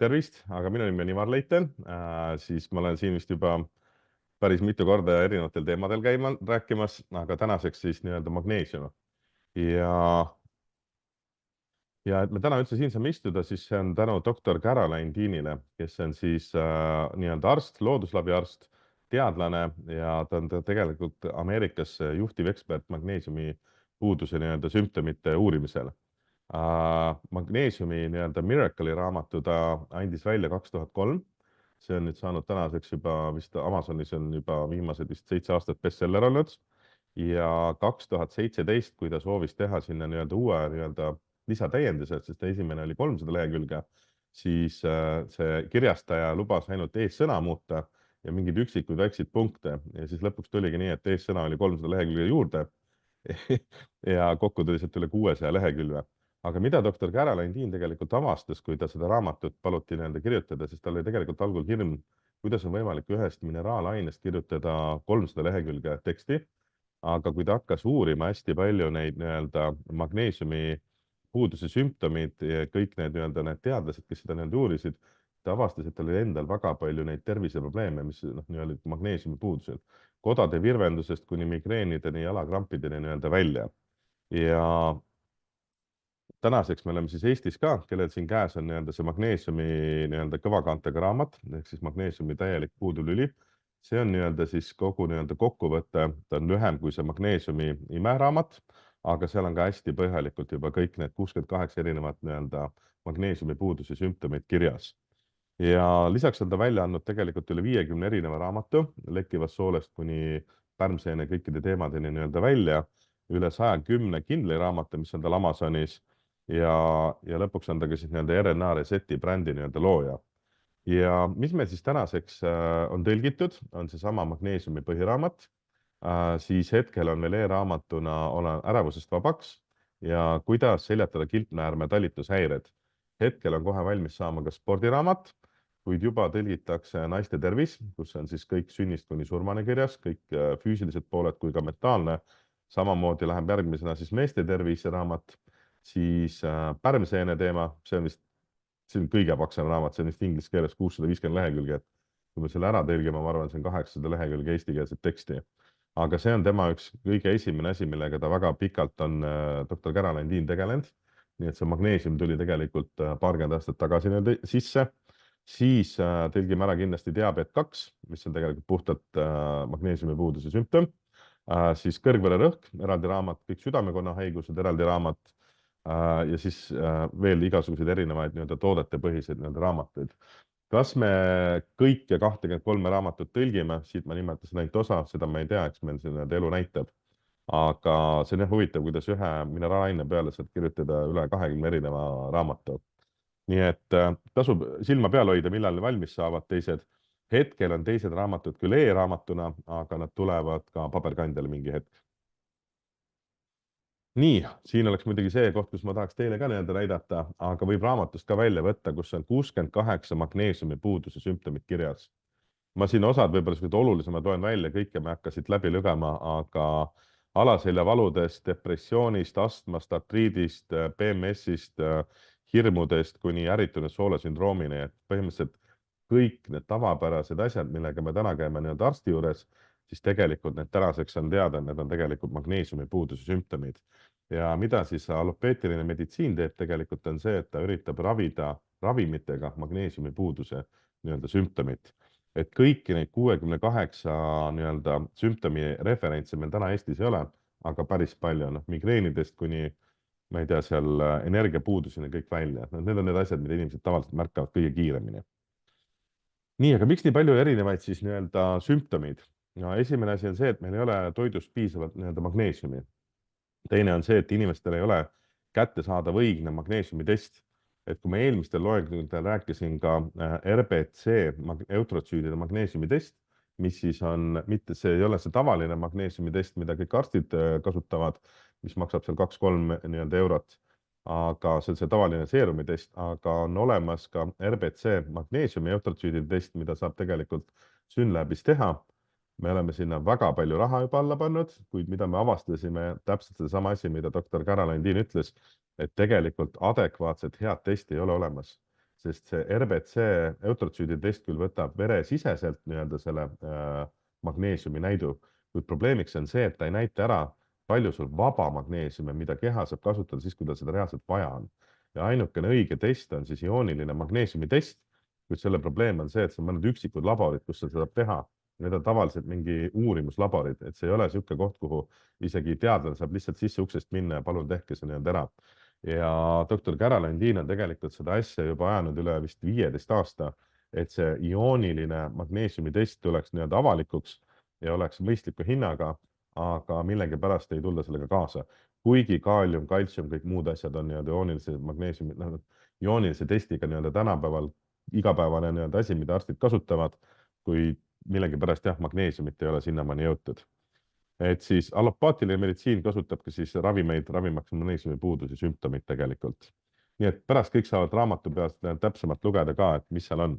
Tervist, aga minu nimi on Ivar Leiten, siis ma olen siin vist juba päris mitu korda erinevatel teemadel rääkimas, aga tänaseks siis nii-öelda magneesium. Ja et me täna üldse siin saame istuda, siis see on tänu doktor Caroline Deanile, kes on siis nii-öelda arst, looduslabiarst, teadlane ja ta on tegelikult Ameerikas juhtiv ekspert magneesiumi puuduse nii-öelda sümptomite uurimisel. Magneesiumi nii-öelda Miracle'i raamatu ta andis välja 2003. See on nüüd saanud tänaseks juba vist Amazonis on juba viimased vist 7 aastat bestseller olnud. Ja 2017, kui ta soovis teha sinna nii-öelda uue nii-öelda lisatäiendused, sest esimene oli 300 lehekülge, siis see kirjastaja lubas ainult eessõna muuta ja mingeid üksikuid väikseid punkte. Ja siis lõpuks tuligi nii, et eessõna oli 300 lehekülge juurde ja kokku tuli sealt üle 600 lehekülge. Aga mida doktor Caroline Dean tegelikult avastas, kui ta seda raamatut paluti nii-öelda kirjutada, siis tal oli tegelikult algul hirm, kuidas on võimalik ühest mineraalainest kirjutada 300 lehekülge teksti. Aga kui ta hakkas uurima hästi palju neid nii-öelda magneesiumi puuduse sümptomid ja kõik need need teadlased, kes seda uurisid, ta avastas, et tal oli endal väga palju neid terviseprobleeme, mis nii-öelda magneesiumi puudused. Kodade virvendusest kuni migreenideni, jalakrampideni välja. Ja tänaseks me oleme siis Eestis ka, kellel siin käes on see magneesiumi kõvakantega raamat, ehk siis magneesiumi täielik puudulüli. See on siis kogu kokkuvõte, ta on lühem kui see magneesiumi imeraamat, aga seal on ka hästi põhjalikult juba kõik need 68 erinevat magneesiumi puuduse sümptomid kirjas. Ja lisaks on ta välja andnud tegelikult üle 50 erineva raamatu, lekkivast soolest kuni pärmseene kõikide teemadeni välja, üle 110 kindli raamatu, mis on tal Amazonis ja lõpuks on ta ka siis RNA Reseti brändi looja. Ja mis meil siis tänaseks on tõlgitud, on see sama magneesiumi põhiraamat, siis hetkel on meil e-raamatuna olen ärevusest vabaks ja kuidas seljatada kilpnäärme talitushäired. Hetkel on kohe valmis saama ka spordiraamat, kuid juba tõlgitakse naiste tervis, kus on siis kõik sünnist kuni surmani kirjas, kõik füüsilised pooled kui ka mentaalne. Samamoodi läheb järgmisena siis meeste tervise raamat, siis pärmseene teema, see on vist kõige paksem raamat, see on vist inglise keeles 650 lehekülge, et kui me selle ära tõlgime, ma arvan, see on 800 lehekülge eestikeelset teksti. Aga see on tema üks kõige esimene asi, millega ta väga pikalt on doktor Caroline Dean tegelenud. Nii et see magneesium tuli tegelikult paarkümmend aastat tagasi sisse. Siis tõlgime ära kindlasti diabeet 2, mis on tegelikult puhtalt magneesiumi puuduse sümptom. Siis kõrgvererõhk, eraldi raamat, kõik südamekonna haigused, eraldi raamat. Ja siis veel igasuguseid erinevaid toodetepõhiseid raamatuid. Kas me kõike 23 raamatut tõlgime, siit ma nimetasin ainult osa, seda ma ei tea, eks meil siin elu näitab. Aga see on huvitav, kuidas ühe mineraalaine peale saad kirjutada üle 20 erineva raamatu. Nii et tasub silma peal hoida, millal valmis saavad teised. Hetkel on teised raamatud küll e-raamatuna, aga nad tulevad ka paberkandjale mingi hetk. Nii, siin oleks muidugi see koht, kus ma tahaks teile ka näidata, aga võib raamatust ka välja võtta, kus on 68 magneesiumi puuduse sümptomid kirjas. Ma siin osad võib-olla olulisemad loen välja, kõike me hakkasid läbi lügema, aga alaseljavaludest, depressioonist, astmast, artriidist, PMS-ist, hirmudest kuni ärritunud soolasündroomini, et põhimõtteliselt kõik need tavapärased asjad, millega me täna käime arsti juures, siis tegelikult need tänaseks on teada, need on tegelikult magneesiumi puuduse sümptomid. Ja mida siis allopeetiline meditsiin teeb tegelikult on see, et ta üritab ravida ravimitega magneesiumi puuduse sümptomid. Et kõiki neid 68 sümptomi referentse meil täna Eestis ei ole, aga päris palju on migreenidest kuni, ma ei tea, seal energiapuuduseni kõik välja. Need on need asjad, mida inimesed tavaliselt märkavad kõige kiiremini. Nii, aga miks nii palju erinevaid siis sümptomid? Esimene asi on see, et meil ei ole toidust piisavalt magneesiumi. Teine on see, et inimestel ei ole kättesaadav õigne magneesiumitest. Et kui ma eelmistel loengudel rääkisin ka RBC eutrotsüüdide magneesiumitest, mis siis on, mitte see ei ole see tavaline magneesiumitest, mida kõik arstid kasutavad, mis maksab seal 2-3 eurot, aga see on see tavaline seerumitest, aga on olemas ka RBC magneesiumi eutrotsüüdide test, mida saab tegelikult Synlabis teha. Me oleme sinna väga palju raha juba alla pannud, kuid mida me avastasime täpselt sedasama asi, mida doktor Caroline Dean ütles, et tegelikult adekvaatset head testi ei ole olemas. sest see RBC eutrotsüüdi test küll võtab veresiseselt nii-öelda selle magneesiumi näidu, kuid probleemiks on see, et ta ei näita ära, palju sul vaba magneesiumi, mida keha saab kasutada siis, kui tal seda reaalselt vaja on. Ja ainukene õige test on siis iooniline magneesiumi test, kuid selle probleem on see, et see on mõned üksikud laborid, kus seda saab teha. Need on tavaliselt mingi uurimuslaborid, et see ei ole niisugune koht, kuhu isegi teadlane saab lihtsalt sisse uksest minna ja palun tehke see nii-öelda ära. Ja doktor Caroline Dean on tegelikult seda asja juba ajanud üle vist 15 aasta, et see iooniline magneesiumi test tuleks nii-öelda avalikuks ja oleks mõistliku hinnaga, aga millegipärast ei tulda sellega kaasa. Kuigi kaalium, kaltsium, kõik muud asjad on nii-öelda ioonilise magneesiumi, ioonilise testiga nii-öelda tänapäeval igapäevane nii-öelda asi, mida arstid kasutavad, kui millegipärast jah, magneesiumit ei ole sinnamaani jõutud. Et siis allopaatiline meditsiin kasutabki siis ravimeid ravimaks magneesiumi puuduse sümptomid tegelikult. Nii et pärast kõik saavad raamatu peast täpsemalt lugeda ka, et mis seal on.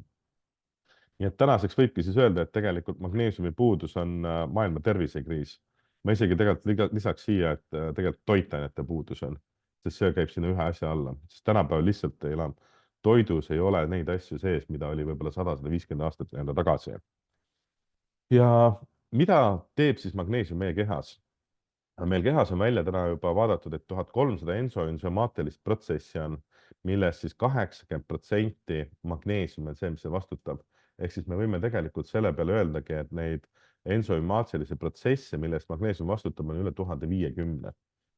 Nii et tänaseks võibki siis öelda, et tegelikult magneesiumi puudus on maailma tervisekriis. Ma isegi tegelikult lisaks siia, et tegelikult toitainete puudus on, sest see käib sinna ühe asja alla, sest tänapäeval lihtsalt ei ole, toidus ei ole neid asju sees, mida oli võib-olla 100-150 aastat tagasi. Ja mida teeb siis magneesium meie kehas? Meil kehas on välja täna juba vaadatud, et 1300 ensümaatilist protsessi on, millest siis 80% magneesium on see, mis see vastutab. Ehk siis me võime tegelikult selle peale öeldagi, et neid ensümaatilisi protsesse, millest magneesium vastutab, on üle 1050.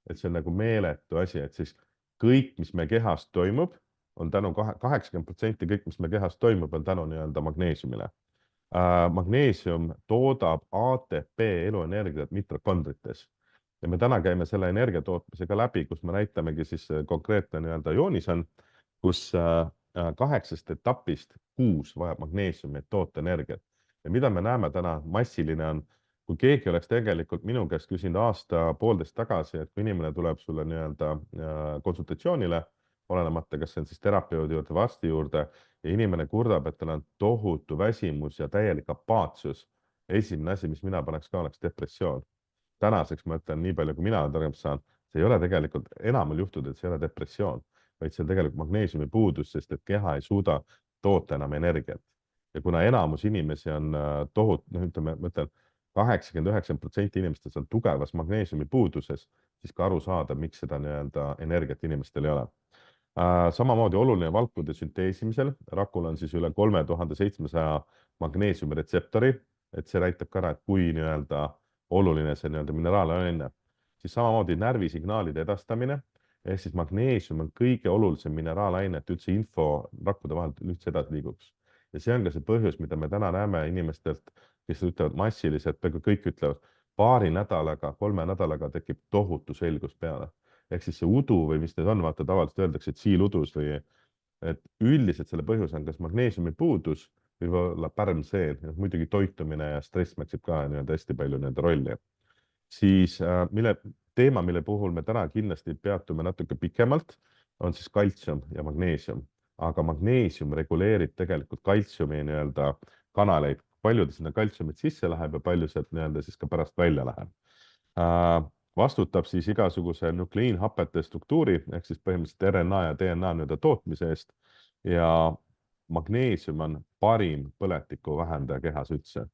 Et see on nagu meeletu asi, et siis kõik, mis me kehas toimub, on tänu 80% kõik, mis me kehas toimub, on tänu nii-öelda magneesiumile. Magneesium toodab ATP eluenergiat mitokondrites ja me täna käime selle energia tootmisega läbi, kus me näitamegi siis konkreetne nii-öelda joonis on, kus 8 etapist 6 vajab magneesiumi, et toota energiat. Ja mida me näeme täna massiline on, kui keegi oleks tegelikult minu käest küsinud aasta-poolteist tagasi, et kui inimene tuleb sulle nii-öelda konsultatsioonile, olenemata, kas see on siis terapeudi juurde või arsti juurde, ja inimene kurdab, et tal on tohutu väsimus ja täielik apaatsus. Esimene asi, mis mina paneks ka, oleks depressioon. Tänaseks ma ütlen nii palju, kui mina olen targemaks saanud, see ei ole tegelikult enamal juhtud, et see ei ole depressioon, vaid see on tegelikult magneesiumi puudus, sest et keha ei suuda toota enam energiat. Ja kuna enamus inimesi on ütleme, ma ütlen, 89% inimestest on tugevas magneesiumi puuduses, siis ka aru saada, miks seda nii-öelda energiat inimestel ei ole. Samamoodi oluline valkude sünteesimisel, rakul on siis üle 3700 magneesiumi retseptori, et see näitab ka ära, et kui nii-öelda oluline see nii-öelda mineraal on enne. Siis samamoodi närvisignaalide edastamine, ehk siis magneesium on kõige olulisem mineraalaine, et üldse info rakkude vahelt üldse edasi liiguks. Ja see on ka see põhjus, mida me täna näeme inimestelt, kes ütlevad massiliselt, kõik ütlevad, paari nädalaga, 3 nädalaga tekib tohutu selgus peale. Ehk siis see udu või mis need on, vaata tavaliselt öeldakse, et siiludus või et üldiselt selle põhjus on kas magneesiumi puudus või olla pärmseen, muidugi toitumine ja stress mäksib ka nii-öelda hästi palju nende rolli. Siis teema, mille puhul me täna kindlasti peatume natuke pikemalt, on siis kaltsium ja magneesium. Aga magneesium reguleerib tegelikult kaltsiumi nii-öelda kanaleid, palju sinna kaltsiumit sisse läheb ja palju sealt nii-öelda siis ka pärast välja läheb. Vastutab siis igasuguse nukleiinhapete struktuuri, ehk siis põhimõtteliselt RNA ja DNA nii-öelda tootmise eest ja magneesium on parim põletiku vähendaja kehas üldse.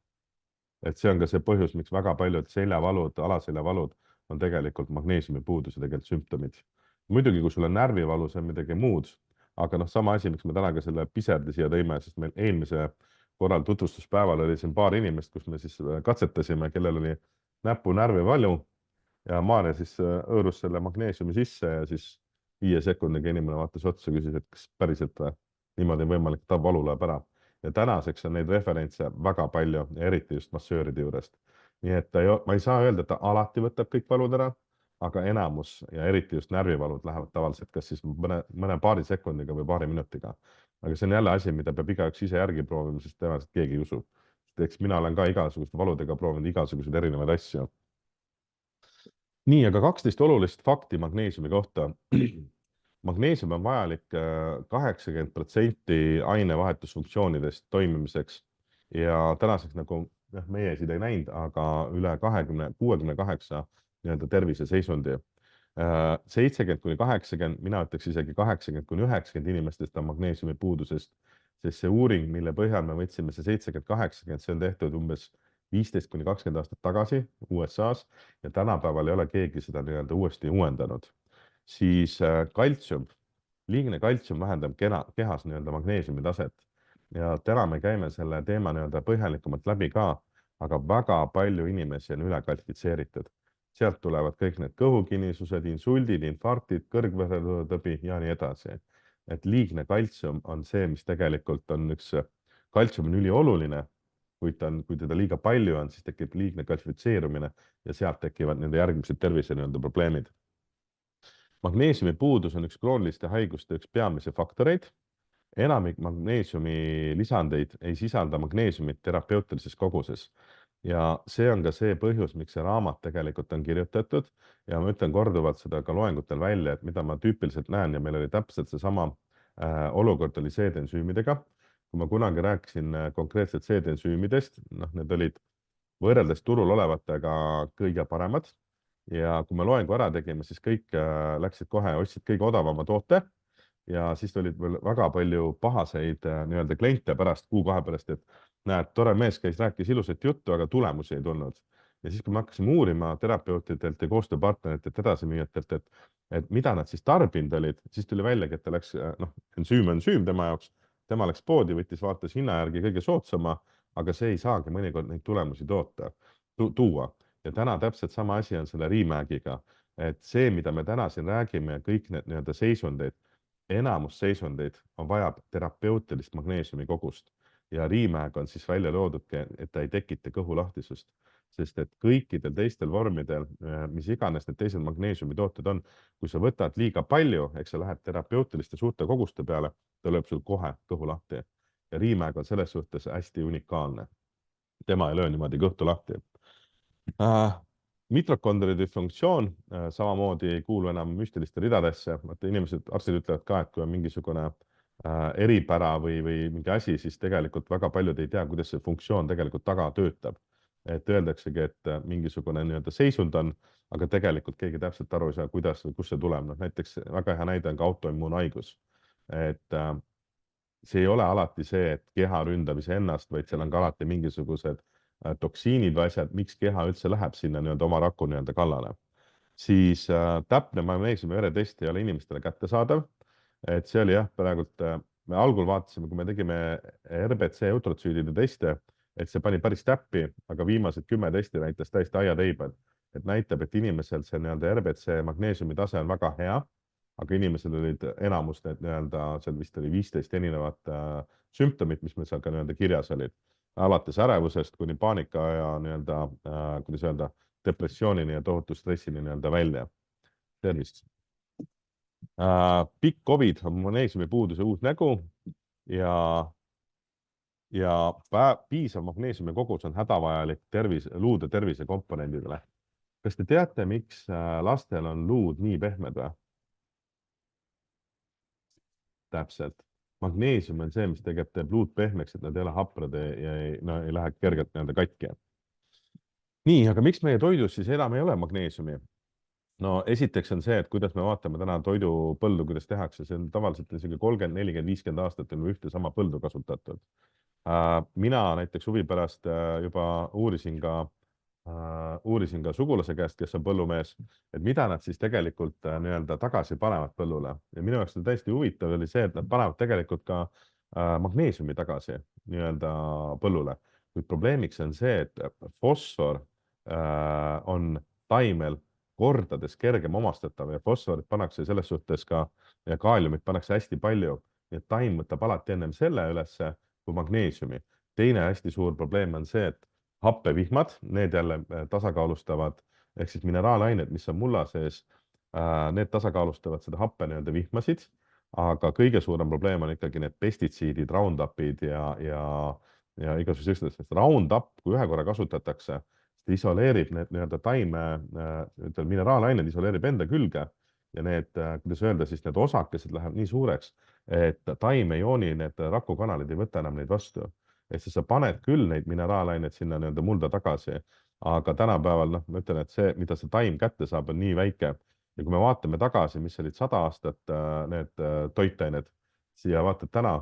Et see on ka see põhjus, miks väga paljud seljavalud, alaseljavalud on tegelikult magneesiumi puuduse tegelikult sümptomid. Muidugi, kui sul on närvivalu, see on midagi muud, aga sama asi, miks me täna ka selle piserdi siia tõime, sest meil eelmise korral tutvustuspäeval oli siin paar inimest, kus me siis katsetasime, kellel oli näpu närvivalu ja Maarja siis õõrus selle magneesiumi sisse ja siis 5 sekundiga inimene vaatas otsa ja küsis, et kas päriselt niimoodi on võimalik, et ta valu läheb ära. Ja tänaseks on neid referentse väga palju, eriti just massööride juurest. Nii et ma ei saa öelda, et ta alati võtab kõik valud ära, aga enamus ja eriti just närvivalud lähevad tavaliselt kas siis mõne paari sekundiga või paari minutiga. Aga see on jälle asi, mida peab igaüks ise järgi proovima, sest tõenäoliselt keegi ei usu. Eks mina olen ka igasuguste valudega proovinud igasuguseid erinevaid asju. Nii, aga 12 olulist fakti magneesiumi kohta. Magneesium on vajalik 80% ainevahetusfunktsioonidest toimimiseks ja tänaseks nagu meie siin ei näinud, aga üle 68 terviseseisundi. 70–80, mina ütleks isegi 80–90 inimestest on magneesiumi puudusest, sest see uuring, mille põhjal me võtsime see 70–80, see on tehtud umbes 15–20 aastat tagasi USA-s ja tänapäeval ei ole keegi seda nii-öelda uuesti uuendanud. Siis kaltsium, liigne kaltsium vähendab kehas nii-öelda magneesiumi taset ja täna me käime selle teema nii-öelda põhjalikumalt läbi ka, aga väga palju inimesi on ülekaltsifitseeritud. Sealt tulevad kõik need kõhukinnisused, insuldid, infarktid, kõrgveresoonetõbi ja nii edasi. Et liigne kaltsium on see, mis tegelikult on kaltsium on ülioluline, kui teda liiga palju on, siis tekib liigne kaltsifitseerumine ja sealt tekivad nende järgmised tervise probleemid. Magneesiumi puudus on üks krooniliste haiguste üks peamisi faktoreid. Enamik magneesiumi lisandeid ei sisalda magneesiumit terapeutilises koguses. Ja see on ka see põhjus, miks see raamat tegelikult on kirjutatud ja ma ütlen korduvalt seda ka loengutel välja, et mida ma tüüpiliselt näen ja meil oli täpselt seesama olukord oli seedensüümidega. Kui ma kunagi rääkisin konkreetselt seedensüümidest, need olid võrreldes turul olevatega kõige paremad ja kui me loengu ära tegime, siis kõik läksid kohe, ostsid kõige odavama toote ja siis olid veel väga palju pahaseid nii-öelda kliente pärast kuu-kahe pärast, et näed, tore mees käis, rääkis ilusat juttu, aga tulemusi ei tulnud. Ja siis, kui me hakkasime uurima terapeutidelt ja koostööpartneritelt edasimüüjatelt, et mida nad siis tarbinud olid, siis tuli väljagi, et ta läks, ensüüm tema jaoks, tema läks poodi, võttis, vaatas hinna järgi kõige soodsama, aga see ei saagi mõnikord neid tulemusi tuua. Ja täna täpselt sama asi on selle Riimägiga, et see, mida me täna siin räägime, kõik need nii-öelda seisundid, enamus seisundeid on vajab terapeutilist magneesiumi kogust ja Riimäeg on siis välja loodudki, et ta ei tekita kõhulahtisust, sest et kõikidel teistel vormidel, mis iganes need teised magneesiumi tooted on, kui sa võtad liiga palju, eks sa lähed terapeutiliste suurte koguste peale, ta lööb sul kohe kõhu lahti ja Riimäeg on selles suhtes hästi unikaalne. Tema ei löö niimoodi kõhtu lahti. Mitokondride funktsioon samamoodi ei kuulu enam müstiliste ridadesse. Inimesed, arstid ütlevad ka, et kui on mingisugune eripära või mingi asi, siis tegelikult väga paljud ei tea, kuidas see funktsioon tegelikult taga töötab. Et öeldaksegi, et mingisugune nii-öelda seisund on, aga tegelikult keegi täpselt aru ei saa, kuidas või kus see tuleb. Näiteks väga hea näide on ka autoimmuunhaigus. Et see ei ole alati see, et keha ründab iseennast, vaid seal on ka alati mingisugused toksiinid või asjad, miks keha üldse läheb sinna nii-öelda oma raku nii-öelda kallale. Siis täpne magneesiumi veretest ei ole inimestele kättesaadav. Et see oli jah, praegult me algul vaatasime, kui me tegime RBC ultratsüülide teste, et see pani päris täppi, aga viimased 10 testi näitas täiesti aiateibad. Et näitab, et inimesel see nii-öelda RBC magneesiumi tase on väga hea, aga inimesel olid enamus need nii-öelda, seal vist oli 15 erinevat sümptomit, mis meil seal ka nii-öelda kirjas olid. Alates ärevusest kuni paanika ja nii-öelda, kuidas öelda, depressioonini ja tohutu stressini nii-öelda välja. Tervist! Pikk COVID on magneesiumi puuduse uus nägu ja piisav magneesiumi kogus on hädavajalik luude tervise komponendidele. Kas te teate, miks lastel on luud nii pehmed või? Täpselt. Magneesium on see, mis teeb luud pehmeks, et nad ei ole haprad ja ei lähe kergelt nii-öelda katki. Nii, aga miks meie toidus siis enam ei ole magneesiumi? No esiteks on see, et kuidas me vaatame täna toidupõldu, kuidas tehakse, see on tavaliselt 30, 40, 50 aastat on ühte sama põldu kasutatud. Mina näiteks huvi pärast juba uurisin ka sugulase käest, kes on põllumees, et mida nad siis tegelikult nii-öelda tagasi panevad põllule. Ja minu jaoks täiesti huvitav oli see, et nad panevad tegelikult ka magneesiumi tagasi nii-öelda põllule. Kuid probleemiks on see, et fosfor on taimel kordades kergem omastatav ja fosforit pannakse selles suhtes ka ja kaaliumit pannakse hästi palju. Ja taim võtab alati ennem selle ülesse kui magneesiumi. Teine hästi suur probleem on see, et happevihmad, need jälle tasakaalustavad, ehk siis mineraalained, mis on mulla sees, need tasakaalustavad seda happe nii-öelda vihmasid, aga kõige suurem probleem on ikkagi need pestitsiidid, Roundupid ja igasugused. Roundup, kui ühe korra kasutatakse, isoleerib need nii-öelda taime mineraalained, isoleerib enda külge ja need, kuidas öelda, siis need osakesed lähevad nii suureks, et taimejooni need rakukanalid ei võta enam neid vastu. Et sa paned küll neid mineraalaineid sinna nii-öelda mulda tagasi, aga tänapäeval, ma ütlen, et see, mida see taim kätte saab, on nii väike ja kui me vaatame tagasi, mis olid 100 aastat need toitained, siia vaatad täna,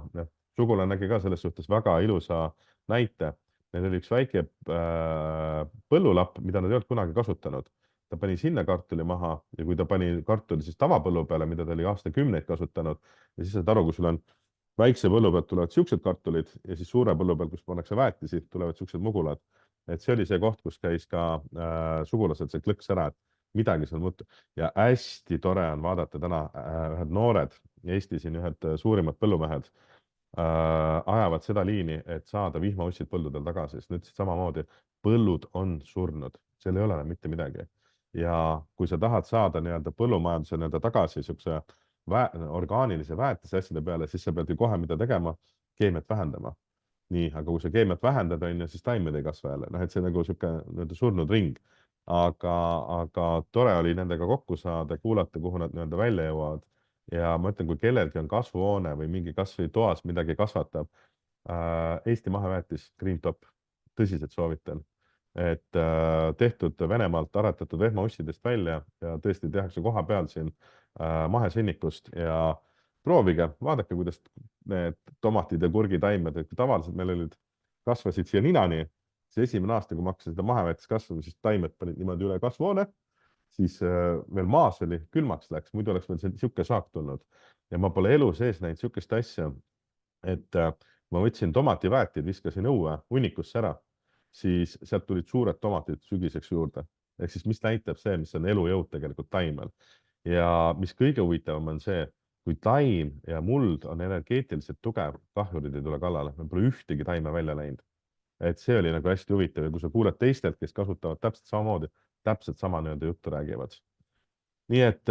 sugulane nägi ka selles suhtes väga ilusa näite. Neil oli üks väike põllulapp, mida nad ei olnud kunagi kasutanud. Ta pani sinna kartuli maha ja kui ta pani kartuli siis tavapõllu peale, mida ta oli aastakümneid kasutanud ja siis saad aru, kui sul on väikse põllu pealt tulevad siuksed kartulid ja siis suure põllu peal, kus pannakse väetisi, tulevad siuksed mugulad. Et see oli see koht, kus käis ka sugulased see klõks ära, et midagi seal muutub. Ja hästi tore on vaadata täna ühed noored, Eesti siin ühed suurimad põllumehed ajavad seda liini, et saada vihmaussid põldudel tagasi, sest nüüd samamoodi põllud on surnud, seal ei ole enam mitte midagi. Ja kui sa tahad saada põllumajanduse tagasi siukse orgaanilise väetise asjade peale, siis sa pead ju kohe mida tegema, keemiat vähendama. Nii, aga kui sa keemiat vähendad, siis taimed ei kasva jälle. Et see nagu siuke surnud ring. Aga tore oli nendega kokku saada, kuulata, kuhu nad välja jõuavad. Ja ma ütlen, kui kellelgi on kasvuhoone või mingi kasvõi toas midagi kasvatab, Eesti maheväetis Green Top, tõsiselt soovitan. Et tehtud Venemaalt aretatud vehmaussidest välja ja tõesti tehakse koha peal siin mahesõnnikust ja proovige, vaadake, kuidas need tomatid ja kurgitaimed, et tavaliselt meil olid, kasvasid siia ninani, siis esimene aasta, kui ma hakkasin seda maheväetis kasvama, siis taimed panid niimoodi üle kasvuhoone, siis veel maas oli, külmaks läks, muidu oleks veel siuke saak tulnud. Ja ma pole elu sees näinud siukest asja, et ma võtsin tomativäetid, viskasin õue hunnikusse ära, siis sealt tulid suured tomatid sügiseks juurde. Ehk siis mis näitab see, mis on elujõud tegelikult taimel. Ja mis kõige huvitavam on see, kui taim ja muld on energeetiliselt tugev, kahjurid ei tule kallale, me pole ühtegi taime välja läinud. Et see oli nagu hästi huvitav ja kui sa kuuled teistelt, kes kasutavad täpselt samamoodi, täpselt sama juttu räägivad. Nii et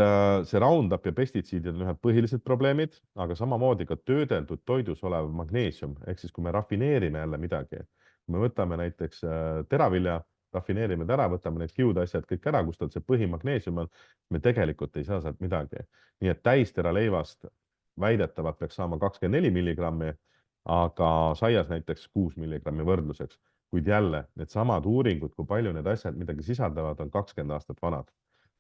see Roundup ja pestitsiidid on ühed põhilised probleemid, aga samamoodi ka töödeldud toidus olev magneesium, ehk siis kui me rafineerime jälle midagi, kui me võtame näiteks teravilja, rafineerime ta ära, võtame need kiud asjad kõik ära, kust see põhimagneesium on, me tegelikult ei saa sealt midagi. Nii et täisteraleivast väidetavalt peaks saama 24 milligrammi, aga saias näiteks 6 milligrammi võrdluseks. Kuid jälle, need samad uuringud, kui palju need asjad midagi sisaldavad, on 20 aastat vanad.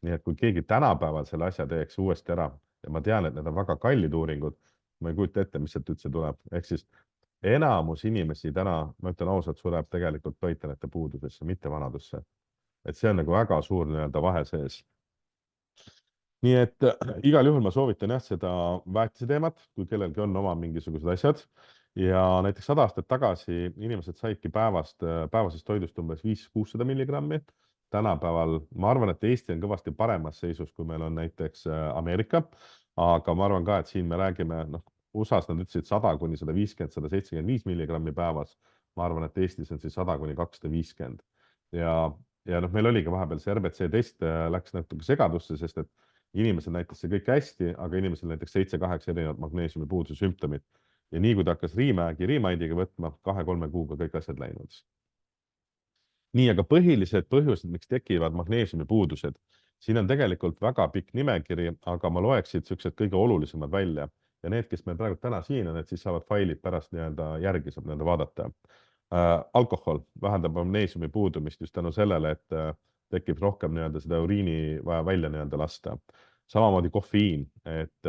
Nii et kui keegi tänapäeval selle asja teeks uuesti ära ja ma tean, et need on väga kallid uuringud, ma ei kujuta ette, mis sealt üldse tuleb. Ehk siis enamus inimesi täna, ma ütlen ausalt, sureb tegelikult toitainete puudusesse, mitte vanadusse. Et see on nagu väga suur vahe sees. Nii et igal juhul ma soovitan jah seda väetise teemat, kui kellelgi on oma mingisugused asjad. Ja näiteks 100 aastat tagasi inimesed saidki päevasest toidust umbes 500–600 milligrammi. Tänapäeval ma arvan, et Eesti on kõvasti paremas seisus, kui meil on näiteks Ameerika, aga ma arvan ka, et siin me räägime, USA-s nad ütlesid 100–150–175 milligrammi päevas. Ma arvan, et Eestis on siis 100–250. Ja meil oligi vahepeal see RBC test läks natuke segadusse, sest et inimesel näitas see kõik hästi, aga inimesel näiteks 7-8 erinevat magneesiumi puuduse sümptomit. Ja nii kui ta hakkas Riimägiga võtma, 2-3 kuuga kõik asjad läinud. Nii, aga põhilised põhjused, miks tekivad magneesiumi puudused. Siin on tegelikult väga pikk nimekiri, aga ma loeksid siuksed kõige olulisemad välja. Ja need, kes meil praegu täna siin on, et siis saavad failid pärast järgi saab vaadata. Alkohol vähendab magneesiumi puudumist just tänu sellele, et tekib rohkem seda uriini vaja välja lasta. Samamoodi kofeiin, et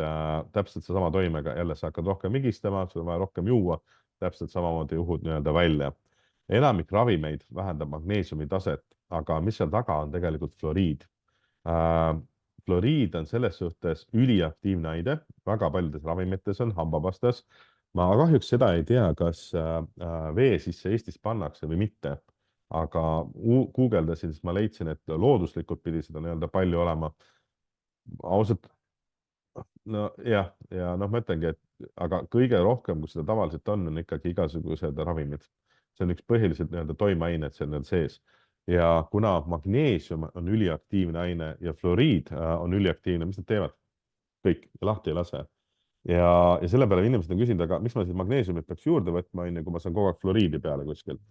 täpselt see sama toimega, jälle sa hakkad rohkem higistama, sul on vaja rohkem juua, täpselt samamoodi juhud välja. Enamik ravimeid vähendab magneesiumi taset, aga mis seal taga on tegelikult fluoriid. Fluoriid on selles suhtes üliaktiivne aine, väga paljudes ravimites on, hambapastas. Ma kahjuks seda ei tea, kas vee sisse Eestis pannakse või mitte, aga guugeldasin, siis ma leidsin, et looduslikult pidi seda palju olema. Ausalt, ja ma ütlengi, et aga kõige rohkem, kui seda tavaliselt on ikkagi igasugused ravimid. See on üks põhiliselt toimeained seal sees. Ja kuna magneesium on üliaktiivne aine ja fluoriid on üliaktiivne, mis nad teevad? Kõik, lahti ei lase. Ja selle peale inimesed on küsinud, aga miks ma siis magneesiumit peaks juurde võtma, kui ma saan kogu aeg fluoriidi peale kuskil.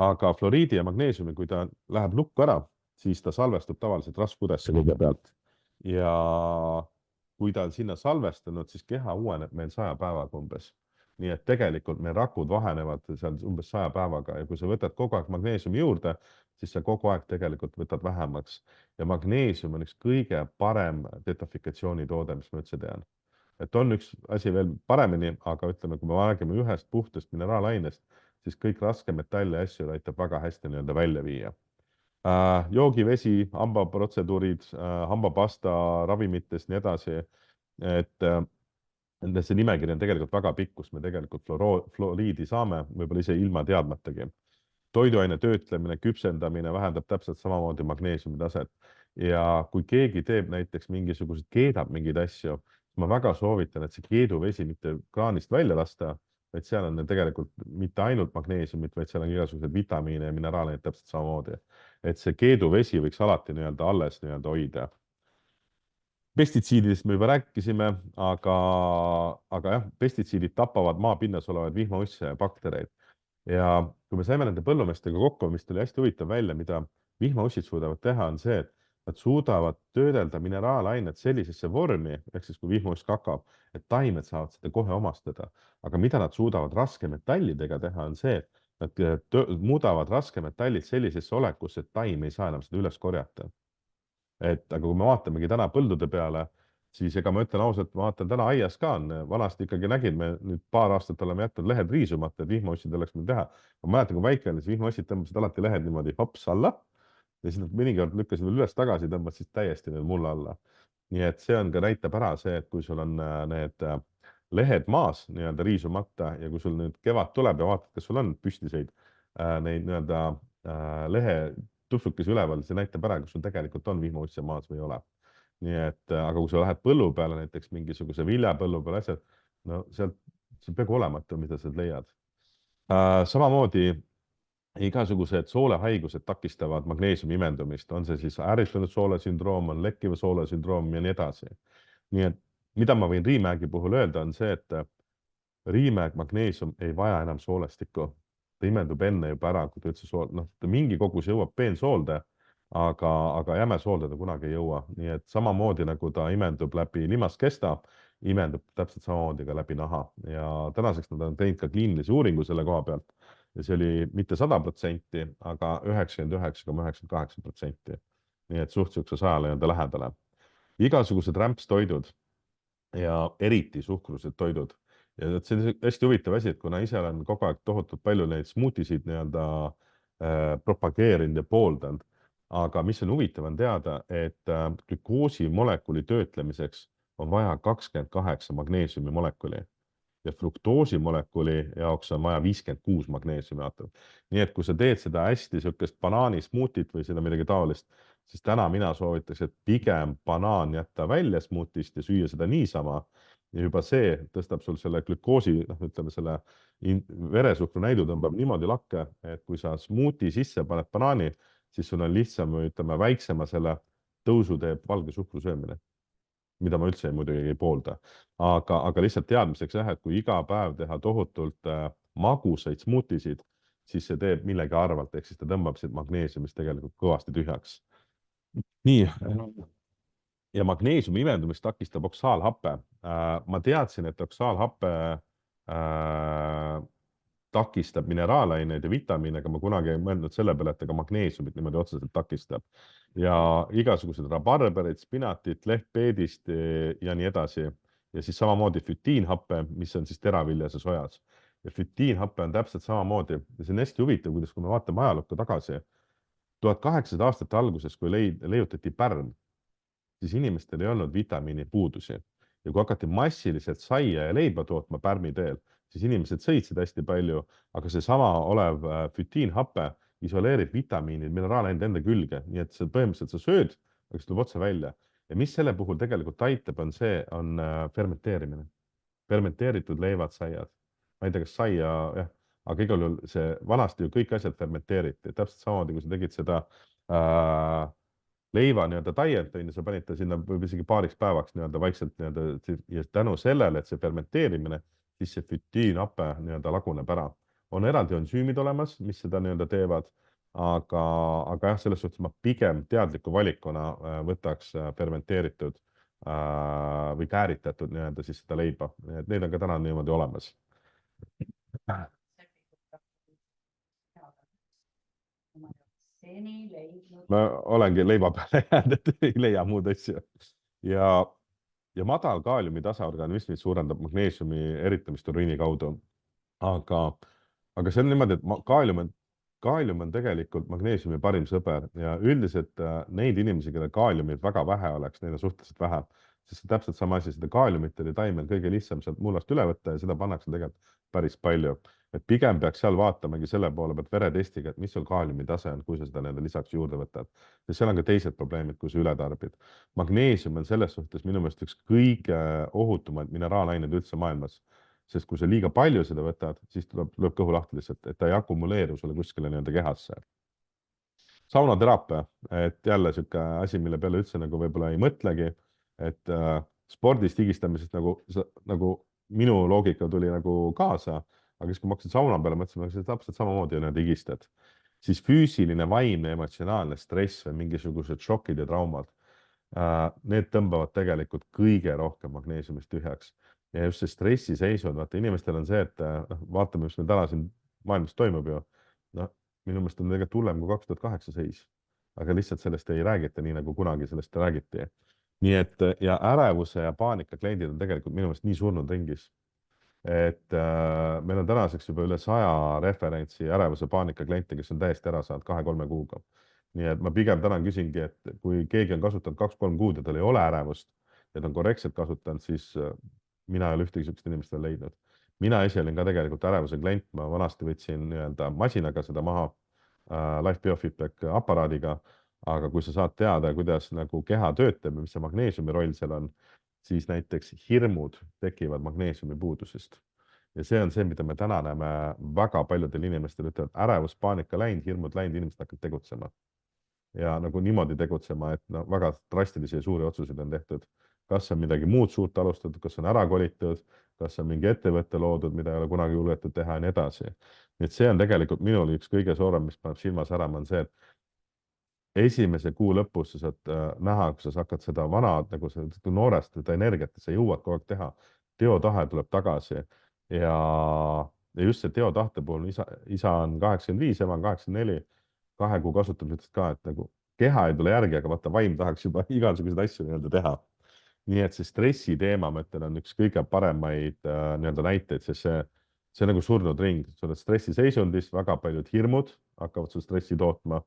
Aga fluoriidi ja magneesiumi, kui ta läheb lukku ära, siis ta salvestub tavaliselt rasvkudesse kõige pealt. Ja kui ta on sinna salvestanud, siis keha uueneb meil 100 päevaga umbes. nii et tegelikult meil rakud vahenevad seal umbes 100 päevaga ja kui sa võtad kogu aeg magneesiumi juurde, siis sa kogu aeg tegelikult võtad vähemaks. Ja magneesium on üks kõige parem detofikatsioonitoode, mis ma üldse tean. Et on üks asi veel paremini, aga ütleme, kui me räägime ühest puhtast mineraalainest, siis kõik raskemetalli asju aitab väga hästi nii-öelda välja viia. Joogivesi, hambaprotseduurid, hambapasta, ravimitest, nii edasi. Et see nimekiri on tegelikult väga pikk, kus me tegelikult fluoriidi saame, võib-olla ise ilma teadmatagi. Toiduaine töötlemine, küpsendamine vähendab täpselt samamoodi magneesiumi taset. Ja kui keegi teeb näiteks mingisugused, keedab mingeid asju, ma väga soovitan, et see keeduvesi mitte kraanist välja lasta, vaid seal on tegelikult mitte ainult magneesiumit, vaid seal on igasugused vitamiine ja mineraalaineid täpselt samamoodi. Et see keeduvesi võiks alati nii-öelda alles nii-öelda hoida. Pestitsiididest me juba rääkisime, aga jah, pestitsiidid tapavad maapinnas olevaid vihmausse ja baktereid. Ja kui me saime nende põllumeestega kokku, mis tuli hästi huvitav välja, mida vihmaussid suudavad teha, on see, et nad suudavad töödelda mineraalainet sellisesse vormi, ehk siis kui vihmauss kakab, et taimed saavad seda kohe omastada. Aga mida nad suudavad raskemetallidega teha, on see, et nad muudavad raskemetallid sellisesse olekusse, et taim ei saa enam seda üles korjata. Aga kui me vaatamegi täna põldude peale, siis ega ma ütlen ausalt, ma vaatan täna aias ka on, vanasti ikkagi nägin, me nüüd paar aastat oleme jätnud lehed riisumata, et vihmaussid oleks meil teha. Ma mäletan, kui väike oli, siis vihmaussid tõmbasid alati lehed niimoodi hops alla ja siis nad mõnikord lükkasid veel üles tagasi, tõmbasid täiesti need mulla alla. Nii et see on ka näitab ära see, et kui sul on need lehed maas nii-öelda riisumata ja kui sul nüüd kevad tuleb ja vaatad, kas sul on püstiseid neid nii-öelda lehe tupsukesi üleval, see näitab ära, kas sul tegelikult on vihmausse maas või ei ole. Nii et, aga kui sa lähed põllu peale, näiteks mingisuguse viljapõllu peale asjad, no sealt, see on peaaegu olematu, mida sa leiad. Samamoodi igasugused soolehaigused takistavad magneesiumi imendumist, on see siis ärritunud soolesündroom, on lekkiva soolesündroom ja nii edasi. Nii et mida ma võin Riimägi puhul öelda, on see, et Riimäeg magneesium ei vaja enam soolestikku. Ta imendub enne juba ära, kui ta üldse mingi kogus jõuab peensoolde, aga jämesoolde ta kunagi ei jõua. Nii et samamoodi nagu ta imendub läbi limaskesta, imendub täpselt samamoodi ka läbi naha. Ja tänaseks nad on teinud ka kliinilisi uuringu selle koha pealt. Ja see oli mitte 100%, aga 99,98%. Nii et suhteliselt sajale nii-öelda lähedale. Igasugused rämpstoidud ja eriti suhkrused toidud. Ja see on hästi huvitav asi, et kuna ise olen kogu aeg tohutult palju neid smuutisid nii-öelda propageerinud ja pooldanud, aga mis on huvitav, on teada, et glükoosi molekuli töötlemiseks on vaja 28 magneesiumi molekuli ja fruktoosi molekuli jaoks on vaja 56 magneesiumiaatom. Nii et kui sa teed seda hästi sihukest banaanismuutit või seda midagi taolist, siis täna mina soovitaks, et pigem banaan jätta välja smuutist ja süüa seda niisama. Ja juba see tõstab sul selle glükoosi, ütleme selle veresuhkru näidu tõmbab niimoodi lakke, et kui sa smuuti sisse paned banaani, siis sul on lihtsam või ütleme väiksema selle tõusu teeb valge suhkru söömine, mida ma üldse muidugi ei poolda. Aga lihtsalt teadmiseks jah, et kui iga päev teha tohutult magusaid smuutisid, siis see teeb millegi arvalt, ehk siis ta tõmbab siit magneesiumist tegelikult kõvasti tühjaks. Nii. Ja magneesiumi imendumist takistab oksaalhappe. Ma teadsin, et oksaalhappe takistab mineraalaineid ja vitamiine, aga ma kunagi ei mõelnud selle peale, et ega magneesiumit niimoodi otseselt takistab. Ja igasugused rabarberid, spinatit, lehtpeedist ja nii edasi. Ja siis samamoodi fütiinhappe, mis on siis teraviljas ja sojas. Ja fütiinhappe on täpselt samamoodi. Ja see on hästi huvitav, kuidas kui me vaatame ajalukku tagasi. 1800 aastate alguses, kui leiutati pärm, siis inimestel ei olnud vitamiini puudusi. Ja kui hakati massiliselt saia ja leiba tootma pärmi teel, siis inimesed sõid seda hästi palju, aga see sama olev fütiinhappe isoleerib vitamiinid, mineraalained enda külge, nii et see põhimõtteliselt sa sööd, aga see tuleb otse välja. Ja mis selle puhul tegelikult aitab, on see, on fermenteerimine. Fermenteeritud leivad, saiad. Ma ei tea, kas saia, jah, aga igal juhul see vanasti ju kõik asjad fermenteeriti. Täpselt samamoodi, kui sa tegid seda leiva nii-öelda taielt, sa panid ta sinna võib isegi paariks päevaks nii-öelda vaikselt nii-öelda ja tänu sellele, et see fermenteerimine, siis see fütiinhappe nii-öelda laguneb ära. On eraldi ensüümid olemas, mis seda nii-öelda teevad, aga jah, selles suhtes ma pigem teadliku valikuna võtaks fermenteeritud või kääritatud nii-öelda siis seda leiba. Neid on ka täna niimoodi olemas. ma olengi leiva peale jäänud, et ei leia muud asju. ja, ja madal kaaliumi tase organismis suurendab magneesiumi eritamist uriini kaudu. aga, aga see on niimoodi, et kaalium on tegelikult magneesiumi parim sõber ja üldiselt neid inimesi, kellel kaaliumit väga vähe oleks, neid on suhteliselt vähe, sest see täpselt sama asi, seda kaaliumit oli taimel kõige lihtsam sealt mullast üle võtta ja seda pannakse tegelikult päris palju. Et pigem peaks seal vaatamagi selle poole pealt veretestiga, et mis sul kaaliumi tase on, kui sa seda nii-öelda lisaks juurde võtad. Ja seal on ka teised probleemid, kui sa üle tarbid. Magneesium on selles suhtes minu meelest üks kõige ohutumaid mineraalaineid üldse maailmas. Sest kui sa liiga palju seda võtad, siis lööb kõhu lahti lihtsalt, et ta ei akumuleeru sulle kuskile nii-öelda kehasse. Saunateraapia, et jälle sihuke asi, mille peale üldse nagu võib-olla ei mõtlegi, et spordis higistamisest nagu minu loogika tuli nagu kaasa, aga siis kui ma hakkasin sauna peale mõtlema, et täpselt samamoodi on need higistad, siis füüsiline, vaimne, emotsionaalne stress või mingisugused šokid ja traumad, need tõmbavad tegelikult kõige rohkem magneesiumist tühjaks. Ja just see stressiseisund, vaata inimestel on see, et vaatame, mis meil täna siin maailmas toimub ju. No, minu meelest on tegelikult hullem kui 2008 seis, aga lihtsalt sellest ei räägita nii, nagu kunagi sellest räägiti. Nii et ja ärevuse ja paanika kliendid on tegelikult minu meelest nii surnud ringis. Et meil on tänaseks juba üle 100 referentsi ärevuse paanika kliente, kes on täiesti ära saanud 2-3 kuuga. Nii et ma pigem täna küsingi, et kui keegi on kasutanud 2-3 kuud ja tal ei ole ärevust ja ta on korrektselt kasutanud, siis mina ei ole ühtegi sellist inimest veel leidnud. Mina ise olin ka tegelikult ärevuse klient, ma vanasti võtsin nii-öelda masinaga seda maha Life Biofeedback aparaadiga, aga kui sa saad teada, kuidas nagu keha töötab ja mis see magneesiumi roll seal on, siis näiteks hirmud tekivad magneesiumi puudusest. Ja see on see, mida me täna näeme väga paljudel inimestel, ütlevad ärevus, paanika läinud, hirmud läinud, inimesed hakkavad tegutsema. Ja nagu niimoodi tegutsema, et no, väga drastilisi ja suuri otsuseid on tehtud. Kas on midagi muud suurt alustatud, kas on ära kolitud, kas on mingi ettevõtte loodud, mida ei ole kunagi julgetud teha ja nii edasi. Nii et see on tegelikult minul üks kõige suurem, mis paneb silma särama, on see, et esimese kuu lõpus sa saad näha, kui sa hakkad seda vana, nagu seda noorest, seda energiat, et sa jõuad kogu aeg teha. Teotahe tuleb tagasi ja just see teotahte puhul, isa on 85, ema on 84, 2 kuu kasutamisest ka, et nagu keha ei tule järgi, aga vaata vaim tahaks juba igasuguseid asju nii-öelda teha. Nii et see stressi teema, ma ütlen, on üks kõige paremaid nii-öelda näiteid, sest see on nagu surnud ring, sa oled stressiseisundis, väga paljud hirmud hakkavad sul stressi tootma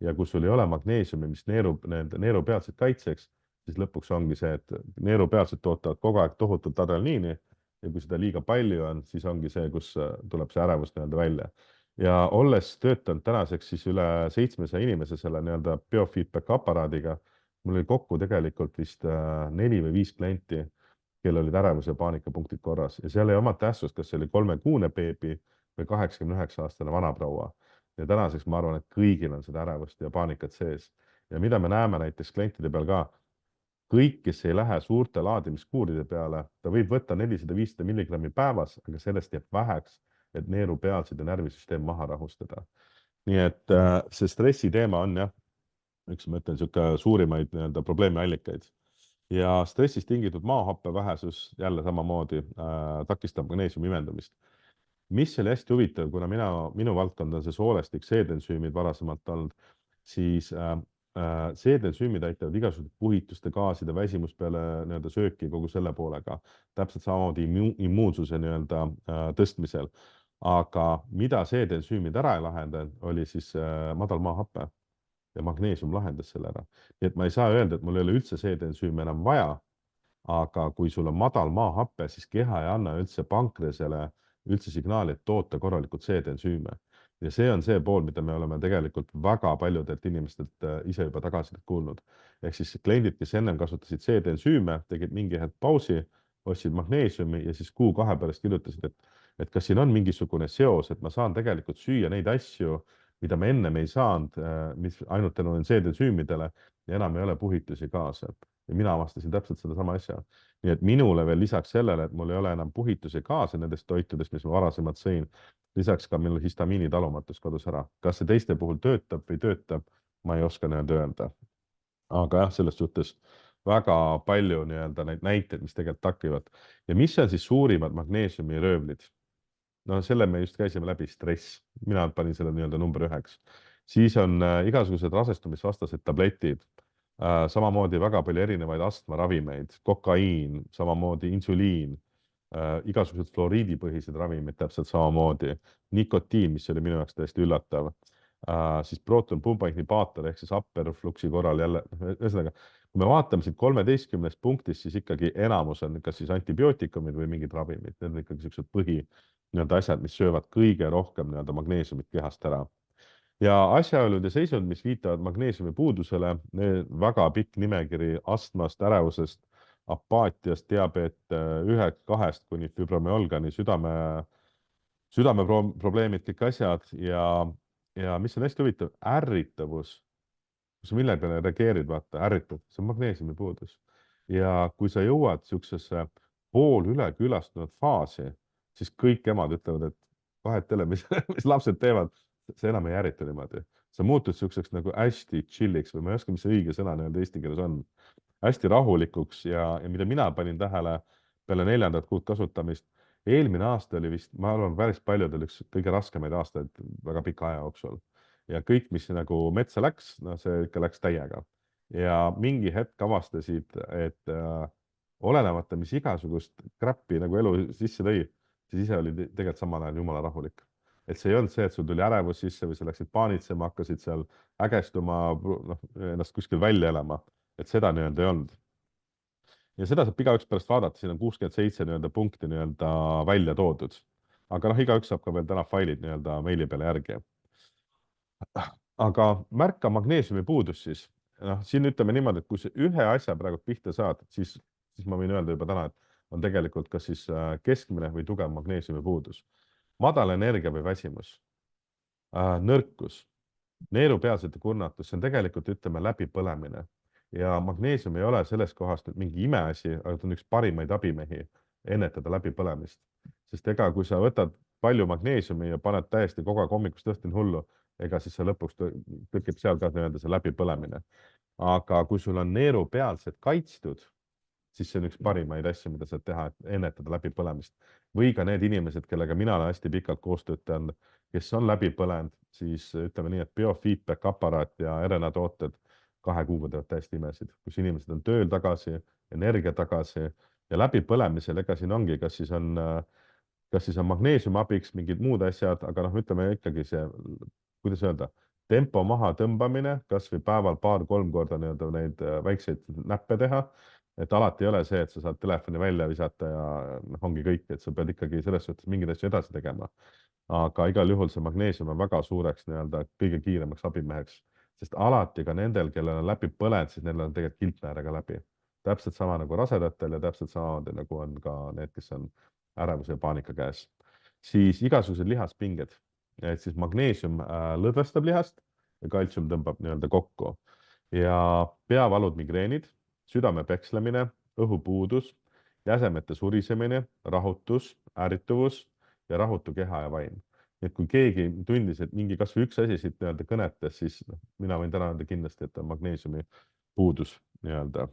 ja kui sul ei ole magneesiumi, mis neerupealsed kaitseks, siis lõpuks ongi see, et neerupealsed tootavad kogu aeg tohutult adrenaliini ja kui seda liiga palju on, siis ongi see, kus tuleb see ärevus nii-öelda välja. Ja olles töötanud tänaseks siis üle 700 inimese selle nii-öelda biofeedback aparaadiga, mul oli kokku tegelikult vist 4 või 5 klienti, kellel olid ärevus- ja paanikapunktid korras ja seal ei oma tähtsust, kas see oli 3-kuune beebi või 89-aastane vanaproua. Ja tänaseks ma arvan, et kõigil on seda ärevust ja paanikat sees. Ja mida me näeme näiteks klientide peal ka, kõik, kes ei lähe suurte laadimiskuuride peale, ta võib võtta 400-500 milligrammi päevas, aga sellest jääb väheks, et neerupealsed ja närvisüsteem maha rahustada. Nii et see stressi teema on jah, üks ma ütlen, niisugune suurimaid nii-öelda probleemiallikaid. Ja stressist tingitud maahappe vähesus jälle samamoodi takistab magneesiumi imendumist. Mis oli hästi huvitav, kuna minu valdkond on see soolestik, seedensüümid varasemalt olnud, siis seedensüümid aitavad igasugused puhituste, gaaside, väsimus peale nii-öelda sööki kogu selle poolega, täpselt samamoodi immuunsuse nii-öelda tõstmisel. Aga mida seedensüümid ära ei lahenda, oli siis madal maahappe ja magneesium lahendas selle ära. Nii et ma ei saa öelda, et mul ei ole üldse seedensüüme enam vaja, aga kui sul on madal maahappe, siis keha ei anna üldse pankreasele üldse signaali, et toota korralikult seedensüüme. Ja see on see pool, mida me oleme tegelikult väga paljudelt inimestelt ise juba tagasisidet kuulnud. Ehk siis kliendid, kes ennem kasutasid seedensüüme, tegid mingi hetk pausi, ostsid magneesiumi ja siis 1-2 pärast kirjutasid, et kas siin on mingisugune seos, et ma saan tegelikult süüa neid asju, mida me ennem ei saanud, mis ainult tänu seedensüümidele ja enam ei ole puhitusi kaasa. Ja mina avastasin täpselt sedasama asja. Nii et minule veel lisaks sellele, et mul ei ole enam puhitusi kaasa nendest toitudest, mis ma varasemalt sõin, lisaks ka minu histamiini talumatus kadus ära. Kas see teiste puhul töötab või töötab, ma ei oska nii-öelda öelda. Aga jah, selles suhtes väga palju nii-öelda neid näiteid, mis tegelikult takivad. Ja mis on siis suurimad magneesiumi röövlid? no selle me just käisime läbi, stress. Mina panin selle nii-öelda number 1. Siis on igasugused rasestumisvastased tabletid, samamoodi väga palju erinevaid astmaravimeid, kokaiin, samamoodi insuliin, igasugused fluoriidipõhised ravimid täpselt samamoodi, nikotiin, mis oli minu jaoks täiesti üllatav, siis protonpumba inhibaator ehk siis upperfluxi korral jälle, ühesõnaga, kui me vaatame siit 13 punktist, siis ikkagi enamus on kas siis antibiootikumid või mingid ravimid, need on ikkagi siuksed põhi nii-öelda asjad, mis söövad kõige rohkem nii-öelda magneesiumit kehast ära. Ja asjaolud ja seisund, mis viitavad magneesiumi puudusele, väga pikk nimekiri astmast, ärevusest, apaatiast, diabeet 1-2 kuni fibromüalgani, südameprobleemid, kõik asjad ja mis on hästi huvitav, ärritavus, kui sa mille peale reageerid, vaata, ärritad, see on magneesiumi puudus. Ja kui sa jõuad siuksesse pool ülekülastunud faasi, siis kõik emad ütlevad, et vahet ei ole, mis lapsed teevad, see enam ei ärrita niimoodi. Sa muutud siukseks nagu hästi chilliks või ma ei oska, mis see õige sõna nii-öelda eesti keeles on. Hästi rahulikuks ja mida mina panin tähele peale 4. kuud kasutamist, eelmine aasta oli vist, ma arvan, päris paljudel üks kõige raskemaid aastaid väga pika aja jooksul. Ja kõik, mis nagu metsa läks, no see ikka läks täiega. Ja mingi hetk avastasid, et olenemata, mis igasugust crap'i nagu elu sisse tõi, siis ise oli tegelikult samal ajal jumala rahulik. Et see ei olnud see, et sul tuli ärevus sisse või sa läksid paanitsema, hakkasid seal ägestuma, ennast kuskil välja elama. Et seda nii-öelda ei olnud. Ja seda saab igaüks pärast vaadata, siin on 67 nii-öelda punkti nii-öelda välja toodud. Aga noh, igaüks saab ka veel täna failid nii-öelda meili peale järgi. Aga märka magneesiumi puudus siis. Noh, siin ütleme niimoodi, et kui sa ühe asja praegu pihta saad, siis ma võin öelda juba täna, et on tegelikult kas siis keskmine või tugev magneesiumi puudus. Madal energia või väsimus, nõrkus, neerupealsete kurnatus, see on tegelikult, ütleme, läbipõlemine. Ja magneesium ei ole selles kohast mingi imeasi, aga ta on üks parimaid abimehi ennetada läbipõlemist. Sest ega kui sa võtad palju magneesiumi ja paned täiesti kogu aeg hommikust õhtuni hullu, ega siis sa lõpuks tekib seal ka nii-öelda see läbipõlemine. Aga kui sul on neerupealsed kaitstud, siis see on üks parimaid asju, mida saad teha, et ennetada läbipõlemist. Või ka need inimesed, kellega mina olen hästi pikalt koostööd teinud, kes on läbi põlenud, siis ütleme nii, et biofeedback aparaat ja RNA tooted 2 kuuga teevad täiesti imesid, kus inimesed on tööl tagasi, energia tagasi ja läbipõlemisel, ega siin ongi, kas siis on magneesiumi abiks mingid muud asjad, aga noh, ütleme ikkagi see, kuidas öelda, tempo maha tõmbamine, kas või päeval 2-3 korda nii-öelda neid väikseid näppe teha. Et alati ei ole see, et sa saad telefoni välja visata ja ongi kõik, et sa pead ikkagi selles suhtes mingeid asju edasi tegema. Aga igal juhul see magneesium on väga suureks nii-öelda kõige kiiremaks abimeheks, sest alati ka nendel, kellel on läbi põlenud, siis neil on tegelikult kilpnäärega läbi. Täpselt sama nagu rasedatel ja täpselt samamoodi nagu on ka need, kes on ärevuse ja paanika käes. Siis igasugused lihaspinged, et siis magneesium lõdvestab lihast ja kaltsium tõmbab nii-öelda kokku ja peavalud, migreenid, südame pekslemine, õhupuudus, jäsemete surisemine, rahutus, ärrituvus ja rahutu keha ja vaim. Et kui keegi tundis, et mingi kas või üks asi siit nii-öelda kõnetes, siis mina võin täna öelda kindlasti, et on magneesiumi puudus nii-öelda.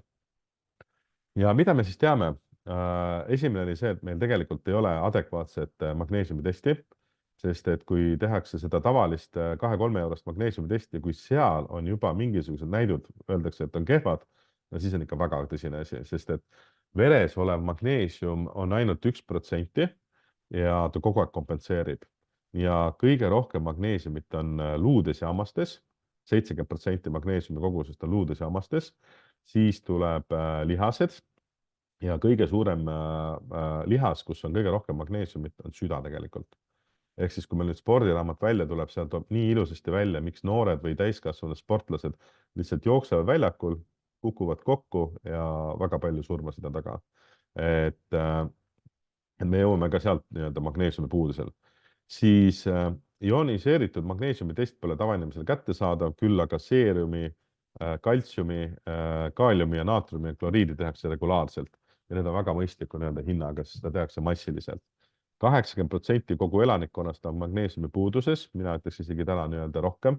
Ja mida me siis teame? Esimene oli see, et meil tegelikult ei ole adekvaatset magneesiumi testi, sest et kui tehakse seda tavalist 2-3 eurost magneesiumi testi ja kui seal on juba mingisugused näidud, öeldakse, et on kehvad, no siis on ikka väga tõsine asi, sest et veres olev magneesium on ainult 1% ja ta kogu aeg kompenseerib. Ja kõige rohkem magneesiumit on luudes ja hammastes, 70% magneesiumi kogusest on luudes ja hammastes, siis tuleb lihased ja kõige suurem lihas, kus on kõige rohkem magneesiumit, on süda tegelikult. Ehk siis, kui meil nüüd spordiraamat välja tuleb, seal tuleb nii ilusasti välja, miks noored või täiskasvanud sportlased lihtsalt jooksevad väljakul, kukuvad kokku ja väga palju surmasid on taga. Et me jõuame ka sealt nii-öelda magneesiumi puudusel. Siis ioniseeritud magneesiumi test pole tavainimesel kättesaadav, küll aga seeriumi, kaltsiumi, kaaliumi ja naatriumi ja kloriidi tehakse regulaarselt. Ja need on väga mõistliku nii-öelda hinnaga, sest seda tehakse massiliselt. 80% kogu elanikkonnast on magneesiumi puuduses, mina ütleks isegi täna nii-öelda rohkem,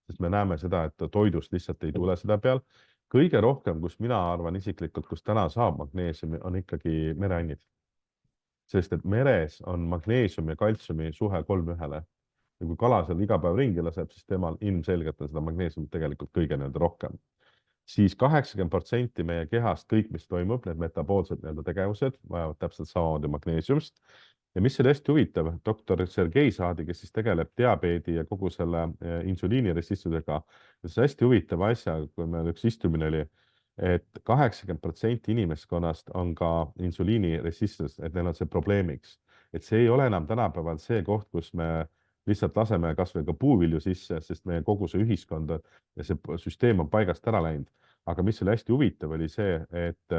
sest me näeme seda, et toidust lihtsalt ei tule seda peal. Kõige rohkem, kus mina arvan isiklikult, kus täna saab magneesiumi, on ikkagi mereannid. sest et meres on magneesiumi ja kaltsiumi suhe 3:1. Ja kui kala seal iga päev ringi laseb, siis temal ilmselgelt on seda magneesiumit tegelikult kõige rohkem. Siis 80% meie kehast, kõik, mis toimub, need metaboolsed tegevused vajavad täpselt samamoodi magneesiumist. Ja mis oli hästi huvitav, doktor Sergei Saadi, kes siis tegeleb diabeedi ja kogu selle insuliiniresistsusega, see hästi huvitav asja, kui meil üks istumine oli, et 80% inimeskonnast on ka insuliiniresistsus, et neil on see probleemiks. Et see ei ole enam tänapäeval see koht, kus me lihtsalt laseme kasvõi ka puuvilju sisse, sest meie kogu see ühiskond ja see süsteem on paigast ära läinud. Aga mis oli hästi huvitav, oli see, et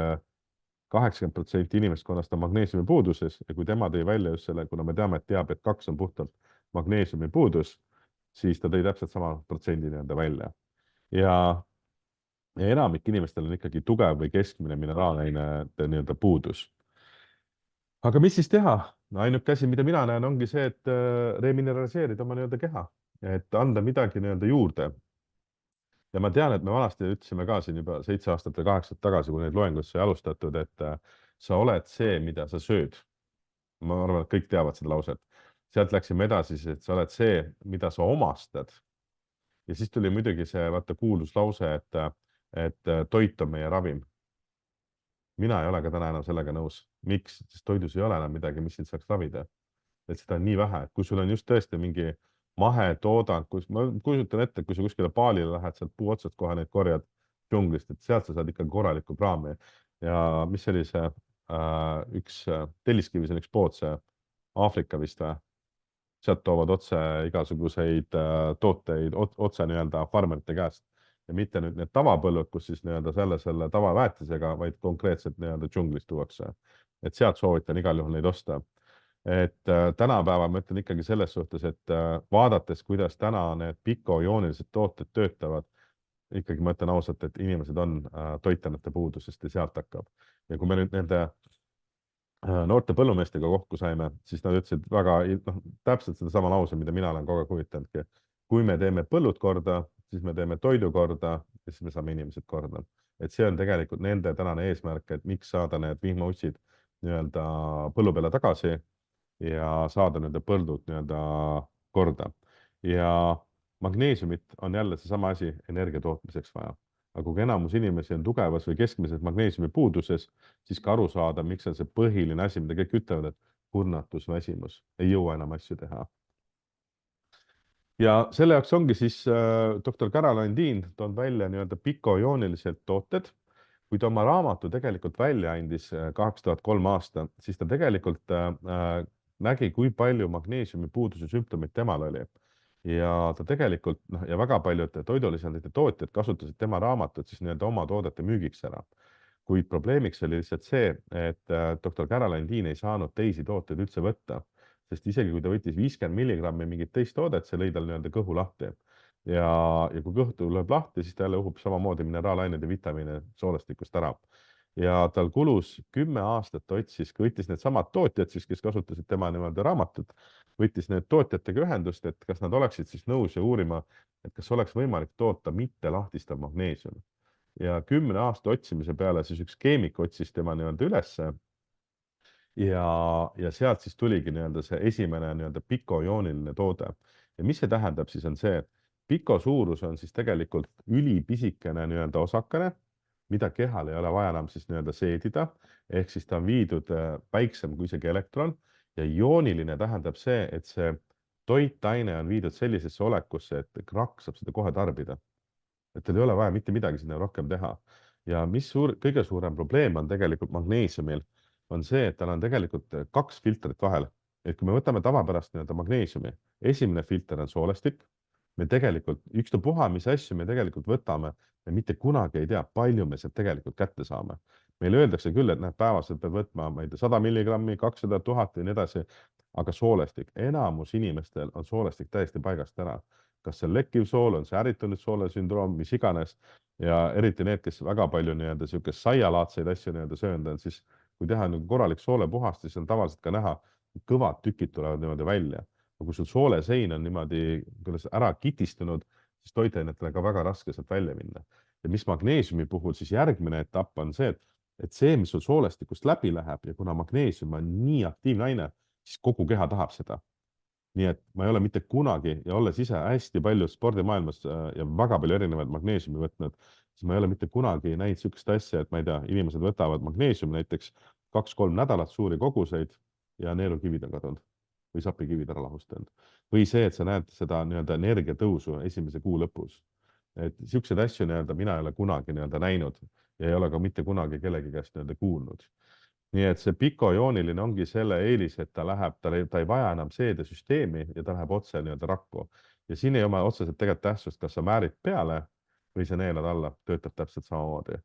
80% inimeskonnast on magneesiumi puuduses ja kui tema tõi välja just selle, kuna me teame, et diabeet 2 on puhtalt magneesiumi puudus, siis ta tõi täpselt sama protsendi välja. Ja enamik inimestel on ikkagi tugev või keskmine mineraalaine puudus. Aga mis siis teha? Ainuke asi, mida mina näen, ongi see, et remineraliseerida oma keha, et anda midagi juurde. Ja ma tean, et me vanasti ütlesime ka siin juba 7 aastat või 8 tagasi, kui neid loengusse sai alustatud, et sa oled see, mida sa sööd. Ma arvan, et kõik teavad seda lauset. Sealt läksime edasi, et sa oled see, mida sa omastad. Ja siis tuli muidugi see kuulus lause, et toit on meie ravim. Mina ei ole ka täna enam sellega nõus. Miks? Sest toidus ei ole enam midagi, mis sind saaks ravida. Et seda on nii vähe. Kui sul on just tõesti mingi mahetoodang, ma kujutan ette, kui sa kuskile paalile lähed, sealt puu otsast kohe neid korjad džunglist, et sealt sa saad ikka korralikku praami. Ja mis oli see üks Telliskivis on üks pood, see Aafrika vist või? Sealt toovad otse igasuguseid tooteid otse farmerite käest. Ja mitte nüüd need tavapõllud, kus siis selle tavaväetisega, vaid konkreetselt džunglist tuuakse. Et sealt soovitan igal juhul neid osta. Et tänapäeva ma ütlen ikkagi selles suhtes, et vaadates, kuidas täna need pikojoonilised tooted töötavad, ikkagi ma ütlen ausalt, et inimesed on toitainete puudusest ja sealt hakkab. Ja kui me nüüd nende noorte põllumeestega kokku saime, siis nad ütlesid väga täpselt seda sama lause, mida mina olen kogu aeg huvitanudki. Kui me teeme põllud korda, siis me teeme toidu korda ja siis me saame inimesed korda. Et see on tegelikult nende tänane eesmärk, et miks saada need vihmaussid põllu peale tagasi ja saada nende põldud korda. Ja magneesiumit on jälle seesama asi energia tootmiseks vaja. Aga kui enamus inimesi on tugevas või keskmises magneesiumi puuduses, siis ka aru saada, miks on see põhiline asi, mida kõik ütlevad, et kurnatus, väsimus, ei jõua enam asju teha. Ja selle jaoks ongi siis doktor Caroline Dean toonud välja pikojoonilised tooted. Kui ta oma raamatu tegelikult välja andis 2003 aasta, siis ta tegelikult nägi, kui palju magneesiumi puuduse sümptomid temal oli. Ja ta tegelikult, ja väga paljud toidulisandite tootjad kasutasid tema raamatut siis oma toodete müügiks ära. Kuid probleemiks oli lihtsalt see, et doktor Caroline Dean ei saanud teisi tooteid üldse võtta, sest isegi kui ta võttis 50 milligrammi mingit teist toodet, see lõi tal kõhu lahti. Ja kui kõhtu lööb lahti, siis ta jälle õhub samamoodi mineraalained ja vitamiine soolestikust ära. Ja tal kulus 10 aastat võttis need samad tootjad, kes kasutasid tema raamatut, võttis need tootjatega ühendust, et kas nad oleksid siis nõus ja uurima, et kas oleks võimalik toota mitte lahtistav magneesium. Ja 10 aasta otsimise peale siis üks keemik otsis tema ülesse ja sealt siis tuligi see esimene pikojooniline toode. Ja mis see tähendab siis on see, et piko suurus on siis tegelikult ülipisikene osakene, mida kehal ei ole vaja enam siis seedida, ehk siis ta on viidud väiksem kui isegi elektron ja jooniline tähendab see, et see toitaine on viidud sellisesse olekusse, et krakk saab seda kohe tarbida. Et teil ei ole vaja mitte midagi sinna rohkem teha. Ja mis kõige suurem probleem on tegelikult magneesiumil, on see, et tal on tegelikult 2 filtrit vahel. Et kui me võtame tavapärast magneesiumi, esimene filter on soolestik, me tegelikult ükstapuha, mis asju me tegelikult võtame, me mitte kunagi ei tea, palju me sealt tegelikult kätte saame. Meile öeldakse küll, et päevaselt peab võtma 100 milligrammi, 200 000 või nii edasi, aga soolestik, enamus inimestel on soolestik täiesti paigast ära. Kas see on lekkiv sool, on see ärritunud soole sündroom, mis iganes ja eriti need, kes väga palju sihukest saialaadseid asju söönud on, siis kui teha korralik soolepuhast, siis on tavaliselt ka näha, kõvad tükid tulevad välja. Kui sul soolesein on niimoodi ära kitistunud, siis toitainetele ka väga raske sealt välja minna. Ja mis magneesiumi puhul siis järgmine etapp on see, et et see, mis sul soolestikust läbi läheb ja kuna magneesium on nii aktiivne aine, siis kogu keha tahab seda. Nii et ma ei ole mitte kunagi ja olles ise hästi palju spordimaailmas ja väga palju erinevaid magneesiumi võtnud, siis ma ei ole mitte kunagi näinud sihukest asja, et ma ei tea, inimesed võtavad magneesiumi näiteks 2-3 nädalat suuri koguseid ja neerukivid on kadunud või sapikivid ära lahustanud. Või see, et sa näed seda nii-öelda energiatõusu esimese kuu lõpus. Et siukseid asju nii-öelda mina ei ole kunagi nii-öelda näinud ja ei ole ka mitte kunagi kellegi käest nii-öelda kuulnud. Nii et see pikojooniline ongi selle eelis, et ta ei vaja enam seedesüsteemi ja ta läheb otse nii-öelda rakku. Ja siin ei ole otseselt tegelikult tähtsust, kas sa määrid peale või sa neelad alla, töötab täpselt samamoodi.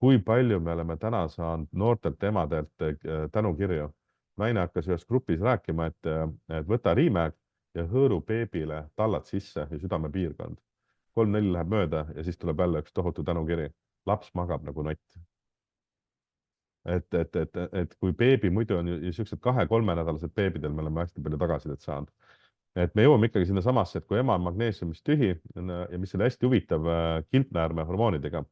Kui palju me oleme täna saanud noortelt emadelt tänukirju. Naine hakkas ühes grupis rääkima, et võta riimäg ja hõõru beebile tallad sisse ja südamepiirkond. 3-4 läheb mööda ja siis tuleb jälle üks tohutu tänukiri. Laps magab nagu nott. Et kui beebi muidu on ju siuksed 2-3 nädalased beebidel, me oleme hästi palju tagasisidet saanud. Et me jõuame ikkagi sinna samasse, et kui ema on magneesiumist tühi ja mis oli hästi huvitav kilpnäärme hormoonidega,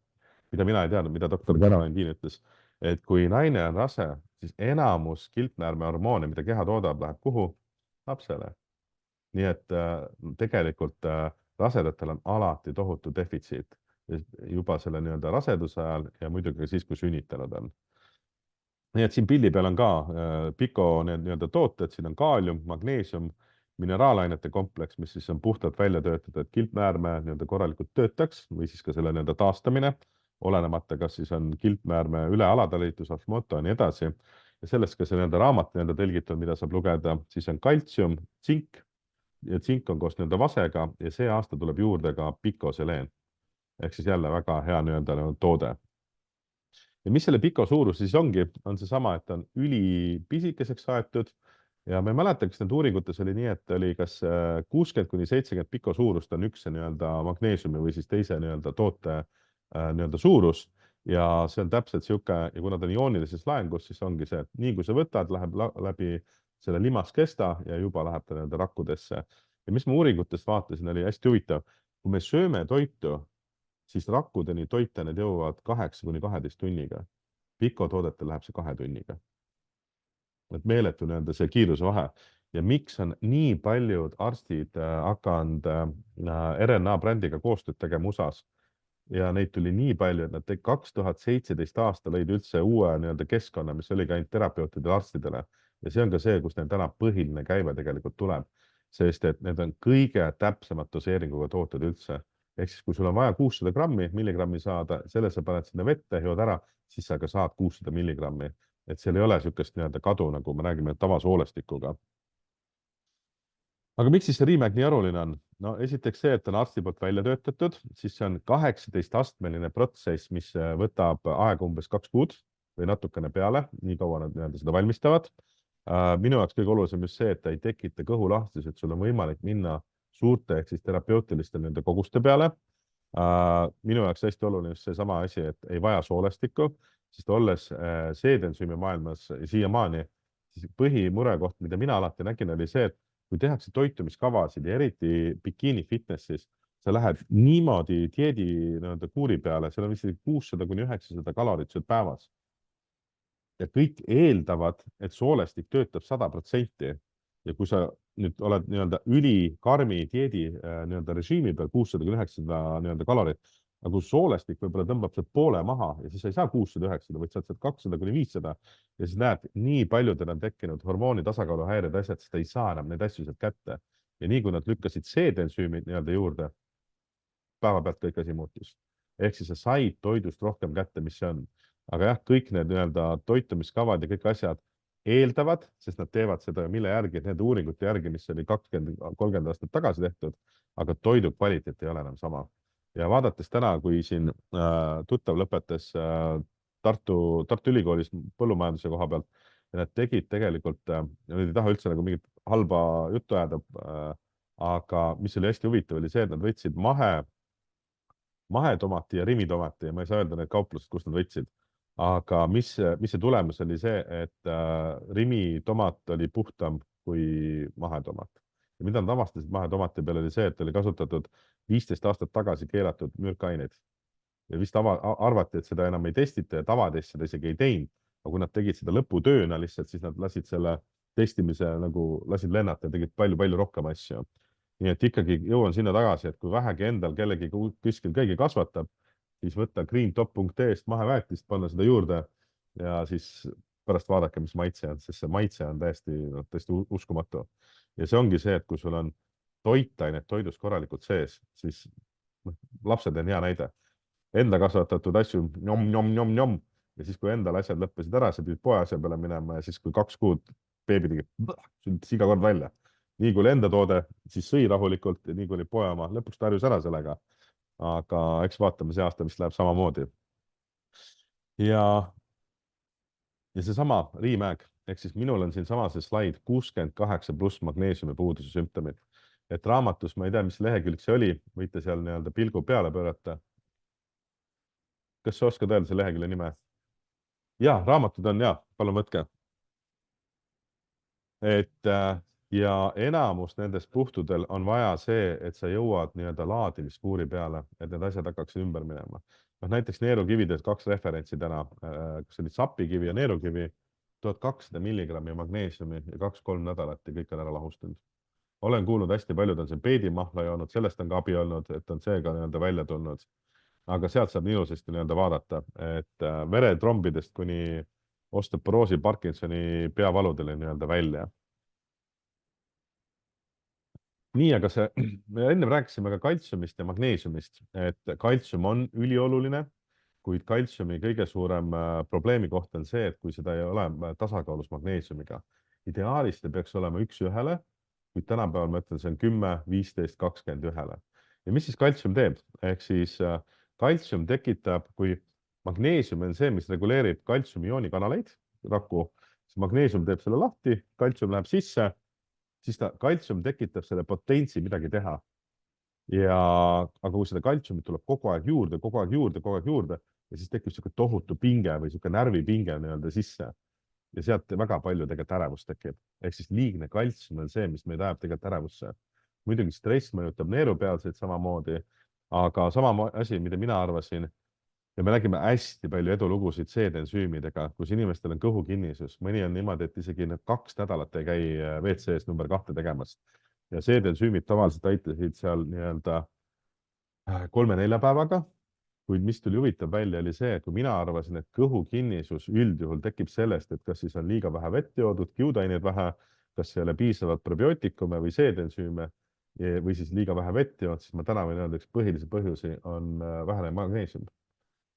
mida mina ei teadnud, mida doktor Caroline Dean ütles, et kui naine on rase, siis enamus kilpnäärme hormoone, mida keha toodab, läheb kuhu? Lapsele. Nii et tegelikult rasedatel on alati tohutu defitsiit juba selle nii-öelda raseduse ajal ja muidugi siis, kui sünnitanud on. Nii et siin pildi peal on ka piko nii-öelda tooted, siin on kaalium, magneesium, mineraalainete kompleks, mis siis on puhtalt välja töötatud, et kilpnäärme nii-öelda korralikult töötaks või siis ka selle nii-öelda taastamine, olenemata, kas siis on kilpnäärme üle-alatalitus, Hashimoto ja nii edasi. Ja sellest ka see nii-öelda raamat nii-öelda tõlgitud, mida saab lugeda, siis on kaltsium, tsink ja tsink on koos nii-öelda vasega ja see aasta tuleb juurde ka pikoseleen. Ehk siis jälle väga hea nii-öelda toode. Ja mis selle piko suurus siis ongi, on see sama, et on ülipisikeseks aetud ja ma ei mäleta, kas need uuringutes oli nii, et oli kas 60-70 piko suurust on üks nii-öelda magneesiumi või siis teise nii-öelda toote nii-öelda suurus. Ja see on täpselt sihuke, ja kuna ta on ioonilises laengus, siis ongi see, et nii kui sa võtad, läheb läbi selle limaskesta ja juba läheb ta nii-öelda rakkudesse. Ja mis ma uuringutest vaatasin, oli hästi huvitav. Kui me sööme toitu, siis rakkudeni toite need jõuavad 8-12 tunniga. Pikotoodetel läheb see 2 tunniga. Et meeletu nii-öelda see kiiruse vahe. Ja miks on nii paljud arstid hakanud RNA brändiga koostööd tegema USAs? Ja neid tuli nii palju, et nad 2017 aasta lõid üldse uue nii-öelda keskkonna, mis oli ka ainult terapeutidele arstidele. Ja see on ka see, kus neil täna põhiline käive tegelikult tuleb. Sest et need on kõige täpsemad doseeringuga tooted üldse. Ehk siis, kui sul on vaja 600 grammi, milligrammi saada, selle sa paned sinna vette, jood ära, siis sa ka saad 600 milligrammi. Et seal ei ole sihukest nii-öelda kadu, nagu me räägime tavasoolestikuga. Aga miks siis see riimäg nii oluline on? No esiteks see, et on arsti poolt välja töötatud, siis see on 18-astmeline protsess, mis võtab aega umbes 2 kuud või natukene peale, nii kaua nad nii-öelda seda valmistavad. Minu jaoks kõige olulisem just see, et ta ei tekita kõhulahtis, et sul on võimalik minna suurte ehk siis terapeutiliste nende koguste peale. Minu jaoks hästi oluline just seesama asi, et ei vaja soolestikku, sest olles seedensüümi maailmas siiamaani, siis põhimurekoht, mida mina alati nägin, oli see, et kui tehakse toitumiskavasid ja eriti bikini fitnessis, sa lähed niimoodi dieedi kuuri peale, seal on vist 600-900 kalorit sööd päevas. Ja kõik eeldavad, et soolestik töötab 100%. Ja kui sa nüüd oled nii-öelda ülikarmi dieedi nii-öelda režiimi peal 600-900 nii-öelda kalorit, aga kui soolestik võib-olla tõmbab sealt poole maha ja siis sa ei saa 600-900, vaid saad sealt 200-500 ja siis näed, nii paljudel on tekkinud hormooni tasakaaluhäired asjad, sest ta ei saa enam neid asju sealt kätte. Ja nii kui nad lükkasid seedensüümid nii-öelda juurde, päevapealt kõik asi muutus. Ehk siis sa said toidust rohkem kätte, mis see on. Aga jah, kõik need nii-öelda toitumiskavad ja kõik asjad eeldavad, sest nad teevad seda mille järgi, need uuringute järgi, mis oli 20-30 aastat tagasi tehtud, aga toidu kvaliteet ei ole enam sama. Ja vaadates täna, kui siin tuttav lõpetas Tartu Ülikoolis põllumajanduse koha pealt ja nad tegid tegelikult, nad ei taha üldse nagu mingit halba juttu ajada, aga mis oli hästi huvitav, oli see, et nad võtsid mahetomati ja rimitomati ja ma ei saa öelda need kauplused, kust nad võtsid. Aga mis see tulemus oli see, et rimitomat oli puhtam kui mahetomat. Ja mida nad avastasid mahetomati peale oli see, et oli kasutatud 15 aastat tagasi keelatud mürkaineid. ja vist arvati, et seda enam ei testita ja tavatest seda isegi ei teinud. Aga kui nad tegid seda lõputööna lihtsalt, siis nad lasid selle testimise nagu lasid lennata ja tegid palju-palju rohkem asju. Nii et ikkagi jõuan sinna tagasi, et kui vähegi endal kellegi kuskil keegi kasvatab, siis võtta greentop.ee-st maheväetist, panna seda juurde ja siis pärast vaadake, mis maitse on, sest see maitse on täiesti uskumatu. Ja see ongi see, et kui sul on toitainet toidus korralikult sees, siis lapsed on hea näide. Enda kasvatatud asju njom ja siis, kui endal asjad lõppesid ära, sa pidid poe asja peale minema ja siis, kui 2 kuud beebi tegi, sünnitas iga kord välja. Nii kui oli enda toode, siis sõi rahulikult ja nii kui oli poe oma, lõpuks ta harjus ära sellega. Aga eks vaatame see aasta, mis läheb samamoodi. Ja seesama riimäeg, ehk siis minul on siinsamas see slaid 68+ magneesiumi puuduse sümptomid. Et raamatus, ma ei tea, mis lehekülg see oli, võite seal nii-öelda pilgu peale pöörata. Kas sa oskad öelda see lehekülje nime? Ja, raamatud on ja, palun võtke. Ja enamus nendest puhtudel on vaja see, et sa jõuad nii-öelda laadimiskuuri peale, et need asjad hakkaksid ümber minema. Näiteks neerukivides 2 referentsi täna, kas oli sapikivi ja neerukivi, 1200 milligrammi magneesiumi ja 2-3 nädalat ja kõik on ära lahustunud. Olen kuulnud hästi paljud on see peedimahla joonud, sellest on ka abi olnud, et on see ka nii-öelda välja tulnud. Aga sealt saab ilusasti nii-öelda vaadata, et veretrombidest kuni osteoporoosi, Parkinsoni peavaludele nii-öelda välja. Nii, aga me enne rääkisime ka kaltsiumist ja magneesiumist, et kaltsium on ülioluline, kuid kaltsiumi kõige suurem probleemi koht on see, et kui seda ei ole tasakaalus magneesiumiga. Ideaalis ta peaks olema 1:1, kuid tänapäeval ma ütlen, see on 10, 15, 20:1. Ja mis siis kaltsium teeb? Ehk siis kaltsium tekitab, kui magneesium on see, mis reguleerib kaltsiumiooni kanaleid, rakku, siis magneesium teeb selle lahti, kaltsium läheb sisse, siis kaltsium tekitab selle potentsi midagi teha. Aga kui seda kaltsiumit tuleb kogu aeg juurde ja siis tekib siuke tohutu pinge või siuke närvipinge nii-öelda sisse ja sealt väga palju tegelikult ärevust tekib. Ehk siis liigne kaltsium on see, mis meid ajab tegelikult ärevusse. Muidugi stress mõjutab neerupealseid samamoodi, aga sama asi, mida mina arvasin, ja me nägime hästi palju edulugusid seedensüümidega, kus inimestel on kõhukinnisus. Mõni on niimoodi, et isegi 2 nädalat ei käi WC-s number 2 tegemast. Ja seedensüümid tavaliselt aitasid seal nii-öelda 3-4 päevaga, kuid mis tuli huvitav välja, oli see, et kui mina arvasin, et kõhukinnisus üldjuhul tekib sellest, et kas siis on liiga vähe vett joodud, kiudaineid vähe, kas ei ole piisavalt probiootikume või seedensüüme või siis liiga vähe vett jood, siis ma täna võin öelda, üks põhilisi põhjusi on vähene magneesium.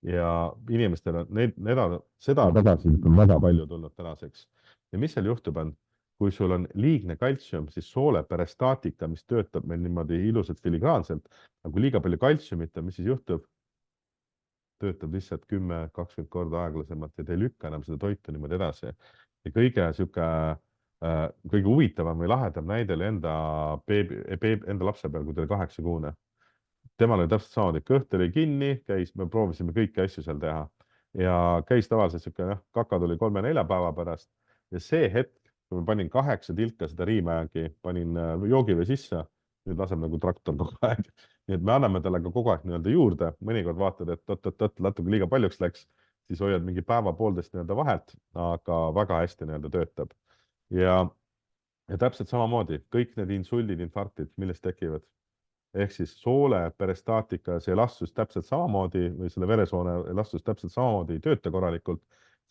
Ja inimestel on seda tagasisidet on väga palju tulnud tänaseks. Ja mis seal juhtub on, kui sul on liigne kaltsium, siis soole peristaatika, mis töötab meil niimoodi ilusalt filigraanselt, aga kui liiga palju kaltsiumit on, mis siis juhtub? Töötab lihtsalt 10-20 korda aeglasemalt ja te ei lükka enam seda toitu niimoodi edasi. Ja kõige huvitavam või lahedam näide oli enda lapse peal, kui ta oli 8-kuune. Temal oli täpselt samamoodi, kõht oli kinni, me proovisime kõiki asju seal teha ja käis tavaliselt siuke, kaka tuli 3-4 päeva pärast ja see hetk, kui ma panin 8 tilka seda riimäegi, panin joogivee sisse, nüüd laseb nagu traktor kogu aeg. Nii et me anname talle ka kogu aeg nii-öelda juurde, mõnikord vaatad, et natuke liiga paljuks läks, siis hoiad mingi päeva-poolteist nii-öelda vahet, aga väga hästi nii-öelda töötab. Ja täpselt samamoodi, kõik need insuldid, infarktid, millest tekivad? Ehk siis soole peristaatika, see elastsus täpselt samamoodi või selle veresoone elastsus täpselt samamoodi ei tööta korralikult,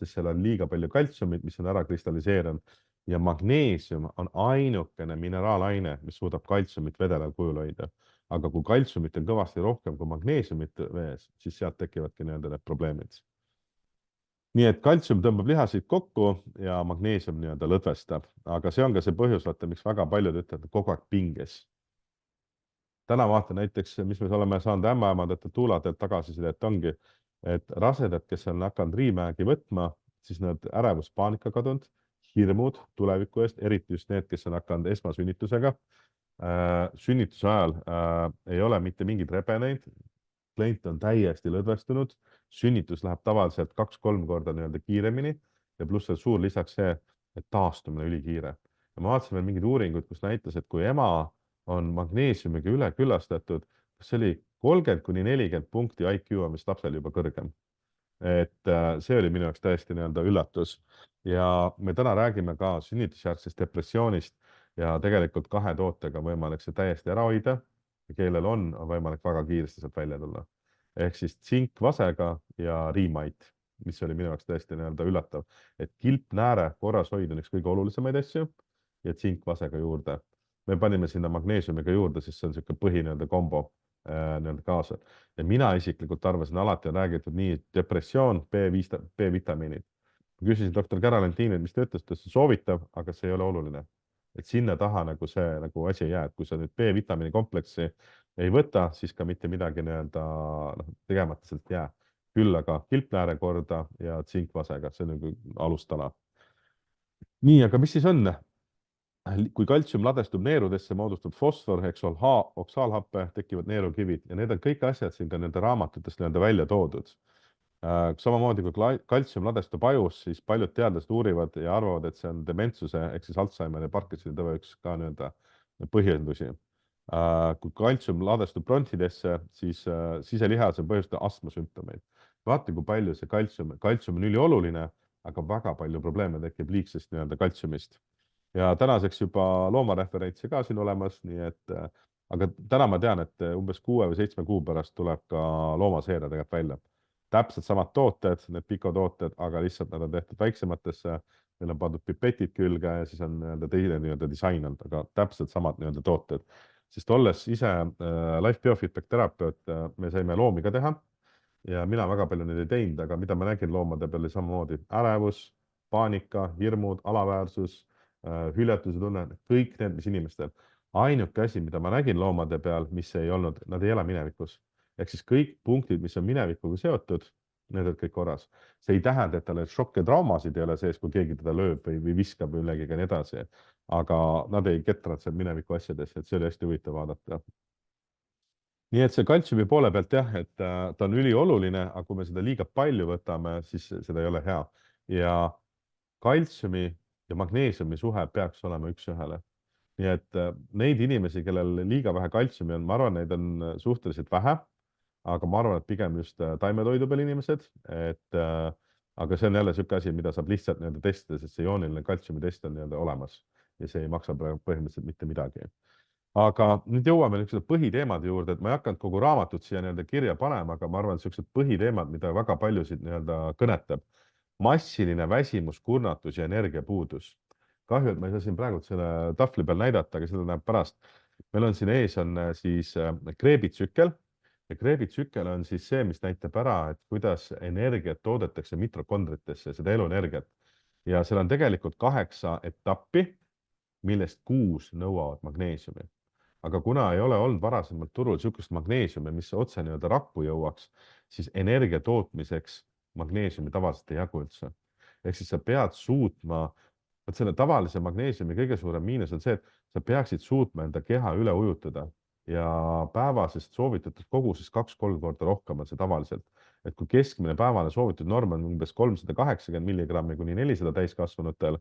sest seal on liiga palju kaltsiumit, mis on ära kristalliseerunud ja magneesium on ainukene mineraalaine, mis suudab kaltsiumit vedelal kujul hoida. Aga kui kaltsiumit on kõvasti rohkem kui magneesiumit vees, siis sealt tekivadki nii-öelda need probleemid. Nii et kaltsium tõmbab lihasid kokku ja magneesium nii-öelda lõdvestab, aga see on ka see põhjus, miks väga paljud ütlevad kogu aeg pinges. Täna vaatan näiteks, mis me oleme saanud ämmaemadelt tuuladelt tagasisidet ongi, et rasedad, kes on hakanud riimäegi võtma, siis need ärevuspaanika kadunud, hirmud tuleviku eest, eriti just need, kes on hakanud esmasünnitusega. Sünnituse ajal ei ole mitte mingid rebeneid, klient on täiesti lõdvestunud, sünnitus läheb tavaliselt 2-3 korda nii-öelda kiiremini ja pluss suur lisaks see, et taastumine ülikiire. Ja ma vaatasin veel mingeid uuringuid, kus näitas, et kui ema on magneesiumiga üle küllastatud, kas see oli 30–40 punkti IQ on vist lapsel juba kõrgem. Et see oli minu jaoks täiesti nii-öelda üllatus. Ja me täna räägime ka sünnitusjärgsest depressioonist ja tegelikult 2 tootega on võimalik see täiesti ära hoida. Kellel on võimalik väga kiiresti sealt välja tulla. Ehk siis tsinkvasega ja riimait, mis oli minu jaoks täiesti nii-öelda üllatav. Et kilpnääre korras hoid on üks kõige olulisemaid asju ja tsinkvasega juurde. Me panime sinna magneesiumiga juurde, sest see on niisugune põhi nii-öelda kombo nii-öelda kaasa. Ja mina isiklikult arvasin, alati on räägitud nii depressioon, B-vitamiinid. Küsisin doktor Carolentinilt, mis ta ütles, et see soovitav, aga see ei ole oluline. Et sinna taha nagu see nagu asi ei jää, et kui sa nüüd B-vitamiini kompleksi ei võta, siis ka mitte midagi nii-öelda tegemata sealt jää. Küll aga kilpnääre korda ja tsinkvasega, see on nagu alustala. Nii, aga mis siis on? Kui kaltsium ladestub neerudesse, moodustub fosfor, oksaalhappe, tekivad neerukivid ja need on kõik asjad siin ka nende raamatutest nii-öelda välja toodud. Samamoodi kui kaltsium ladestub ajus, siis paljud teadlased uurivad ja arvavad, et see on dementsuse ehk siis Alzheimeri ja Parkinsoni tõve üks ka nii-öelda põhjendusi. Kui kaltsium ladestub bronhidesse, siis siselihase põhjustab astmasümptomeid. Vaata, kui palju see kaltsium on ülioluline, aga väga palju probleeme tekib liigsest nii-öelda kaltsiumist. Ja tänaseks juba loomareferentsi ka siin olemas, nii et, aga täna ma tean, et umbes 6 või 7 kuu pärast tuleb ka loomaseeria tegelikult välja. Täpselt samad tooted, need pikotooted, aga lihtsalt nad on tehtud väiksematesse, neil on pandud pipetid külge ja siis on teine nii-öelda disain olnud, aga täpselt samad nii-öelda tooted. Sest olles ise life biofeedback terapeut, me saime loomi ka teha ja mina väga palju neid ei teinud, aga mida ma nägin loomade peal samamoodi ärevus, paanika, hirmud, alaväärsus, hüljatuse tunne, kõik need, mis inimestel. Ainuke asi, mida ma nägin loomade peal, mis ei olnud, nad ei ela minevikus. Ehk siis kõik punktid, mis on minevikuga seotud, need on kõik korras. See ei tähenda, et talle šokke traumasid ei ole sees, kui keegi teda lööb või viskab või millegiga nii edasi. Aga nad ei ketranud seal mineviku asjadesse, et see oli hästi huvitav vaadata. Nii et see kaltsiumi poole pealt jah, et ta on ülioluline, aga kui me seda liiga palju võtame, siis seda ei ole hea. Ja kaltsiumi ja magneesiumi suhe peaks olema 1:1. Nii et neid inimesi, kellel liiga vähe kaltsiumi on, ma arvan, neid on suhteliselt vähe, aga ma arvan, et pigem just taimetoidu peal inimesed, et aga see on jälle niisugune asi, mida saab lihtsalt nii-öelda testida, sest see jooniline kaltsiumi test on nii-öelda olemas ja see ei maksa põhimõtteliselt mitte midagi. Aga nüüd jõuame niisugused põhiteemade juurde, et ma ei hakanud kogu raamatut siia nii-öelda kirja panema, aga ma arvan, et niisugused põhiteemad, mida väga paljusid nii-öelda kõnetab. Massiline väsimus, kurnatus ja energiapuudus. Kahju, et ma ei saa siin praegu selle tahvli peal näidata, aga seda näeb pärast. Meil on siin ees on siis kreebitsükkel ja kreebitsükkel on siis see, mis näitab ära, et kuidas energiat toodetakse mitrokondritesse, seda eluenergiat. Ja seal on tegelikult 8 etappi, millest 6 nõuavad magneesiumi. Aga kuna ei ole olnud varasemalt turul niisugust magneesiumi, mis otse nii-öelda rakku jõuaks, siis energia tootmiseks magneesiumi tavaliselt ei jagu üldse. Ehk siis sa pead suutma, selle tavalise magneesiumi kõige suurem miinus on see, et sa peaksid suutma enda keha üle ujutada ja päevasest soovitatud kogusest 2-3 korda rohkem on see tavaliselt. Et kui keskmine päevane soovitud norm on umbes 380 milligrammi kuni 400 täiskasvanutel,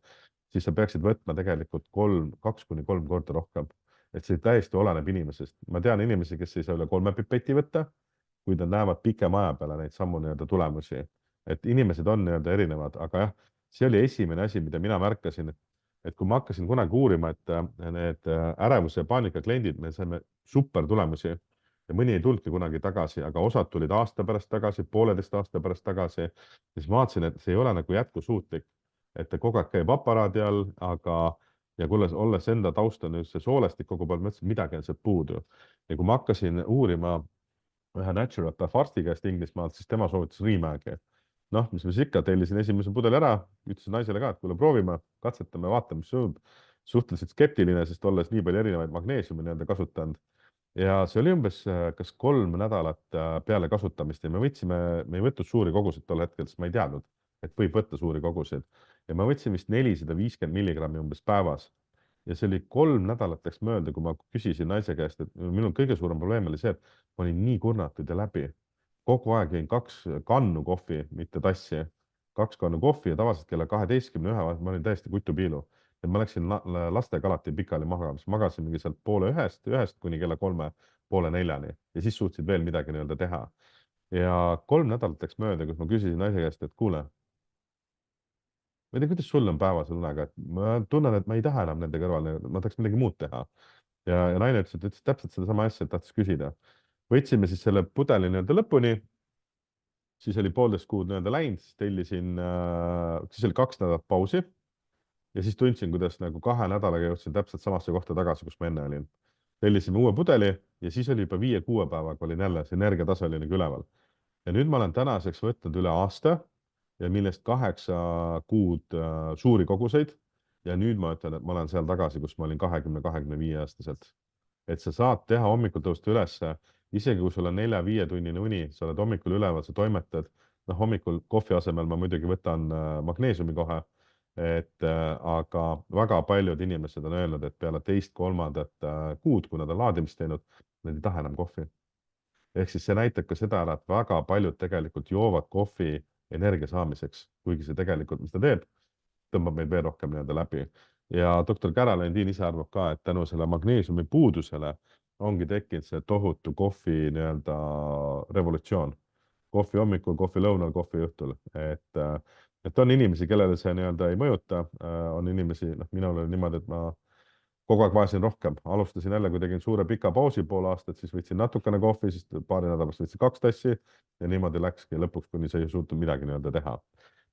siis sa peaksid võtma tegelikult 2-3 korda rohkem. Et see täiesti oleneb inimesest. Ma tean inimesi, kes ei saa üle 3 pipeti võtta, kui nad näevad pikema aja peale neid sammu nii-öelda tulemusi. Et inimesed on nii-öelda erinevad, aga jah, see oli esimene asi, mida mina märkasin, et kui ma hakkasin kunagi uurima, et need ärevuse ja paanika kliendid, me saime super tulemusi ja mõni ei tulnudki kunagi tagasi, aga osad tulid aasta pärast tagasi, 1,5 aasta pärast tagasi, siis ma vaatasin, et see ei ole nagu jätkusuutlik, et ta kogu aeg käib aparaadi all, aga ja kui olles enda tausta nüüd see soolestik kogu peal, mõtlesin, et midagi on sealt puudu. Ja kui ma hakkasin uurima ühe naturopath arsti käest Inglismaalt, siis tema soovitas Riimägi. Noh, mis me ikka, tellisin esimese pudeli ära, ütlesin naisele ka, et kuule proovime, katsetame, vaatame, mis sõnub. Suhteliselt skeptiline, sest olles nii palju erinevaid magneesiumi nii-öelda kasutanud. Ja see oli umbes kas 3 nädalat peale kasutamist ja me ei võtnud suuri koguseid tol hetkel, sest ma ei teadnud, et võib võtta suuri koguseid. Ja ma võtsin vist 450 milligrammi umbes päevas. Ja see oli 3 nädalat läks mööda, kui ma küsisin naise käest, et minul kõige suurem probleem oli see, et ma olin nii kurnatud ja läbi. Kogu aeg jõin 2 kannu kohvi, mitte tassi. 2 kannu kohvi ja tavaliselt kella 12:01 ma olin täiesti kutupiilu. et ma läksin lastega alati pikali magamas, magasin mingi sealt 12:30 kuni kella 3:30 ja siis suutsid veel midagi nii-öelda teha. Ja 3 nädalat läks mööda, kus ma küsisin naise käest, et kuule, ma ei tea, kuidas sul on päevase unega, et ma tunnen, et ma ei taha enam nende kõrval, ma tahaks midagi muud teha. Ja naine ütles täpselt sedasama asja, et tahtis küsida. Võtsime siis selle pudeli nii-öelda lõpuni, siis oli 1,5 kuud nii-öelda läinud, siis oli 2 nädalat pausi ja siis tundsin, kuidas nagu 2 nädalaga jõudsin täpselt samasse kohta tagasi, kus ma enne olin. Tellisime uue pudeli ja siis oli juba 5-6 päevaga olin jälle, see energiatase oli nagu üleval. Ja nüüd ma olen tänaseks võtnud üle aasta ja millest 8 kuud suuri koguseid. Ja nüüd ma ütlen, et ma olen seal tagasi, kus ma olin 20-25 aastaselt. Et sa saad teha hommikul tõusta ülesse, isegi kui sul on 4-5 tunnine uni, sa oled hommikul üleval, sa toimetad. Noh, hommikul kohvi asemel ma muidugi võtan magneesiumi kohe. Aga väga paljud inimesed on öelnud, et peale 2-3 kuud, kui nad on laadimist teinud, nad ei taha enam kohvi. Ehk siis see näitab ka seda ära, et väga paljud tegelikult joovad kohvi energia saamiseks, kuigi see tegelikult, mis ta teeb, tõmbab meid veel rohkem nii-öelda läbi. Ja doktor Caroline Dean ise arvab ka, et tänu selle magneesiumi puudusele ongi tekkinud see tohutu kohvi nii-öelda revolutsioon. Kohvi hommikul, kohvi lõunal, kohvi õhtul. Et on inimesi, kellele see nii-öelda ei mõjuta, on inimesi, minul oli niimoodi, et ma kogu aeg vajasin rohkem. Alustasin jälle, kui tegin suure pika pausi 1,5 aastat, siis võtsin natukene kohvi, siis paari nädalast võtsin 2 tassi ja niimoodi läkski lõpuks, kuni sa ei suutnud midagi nii-öelda teha.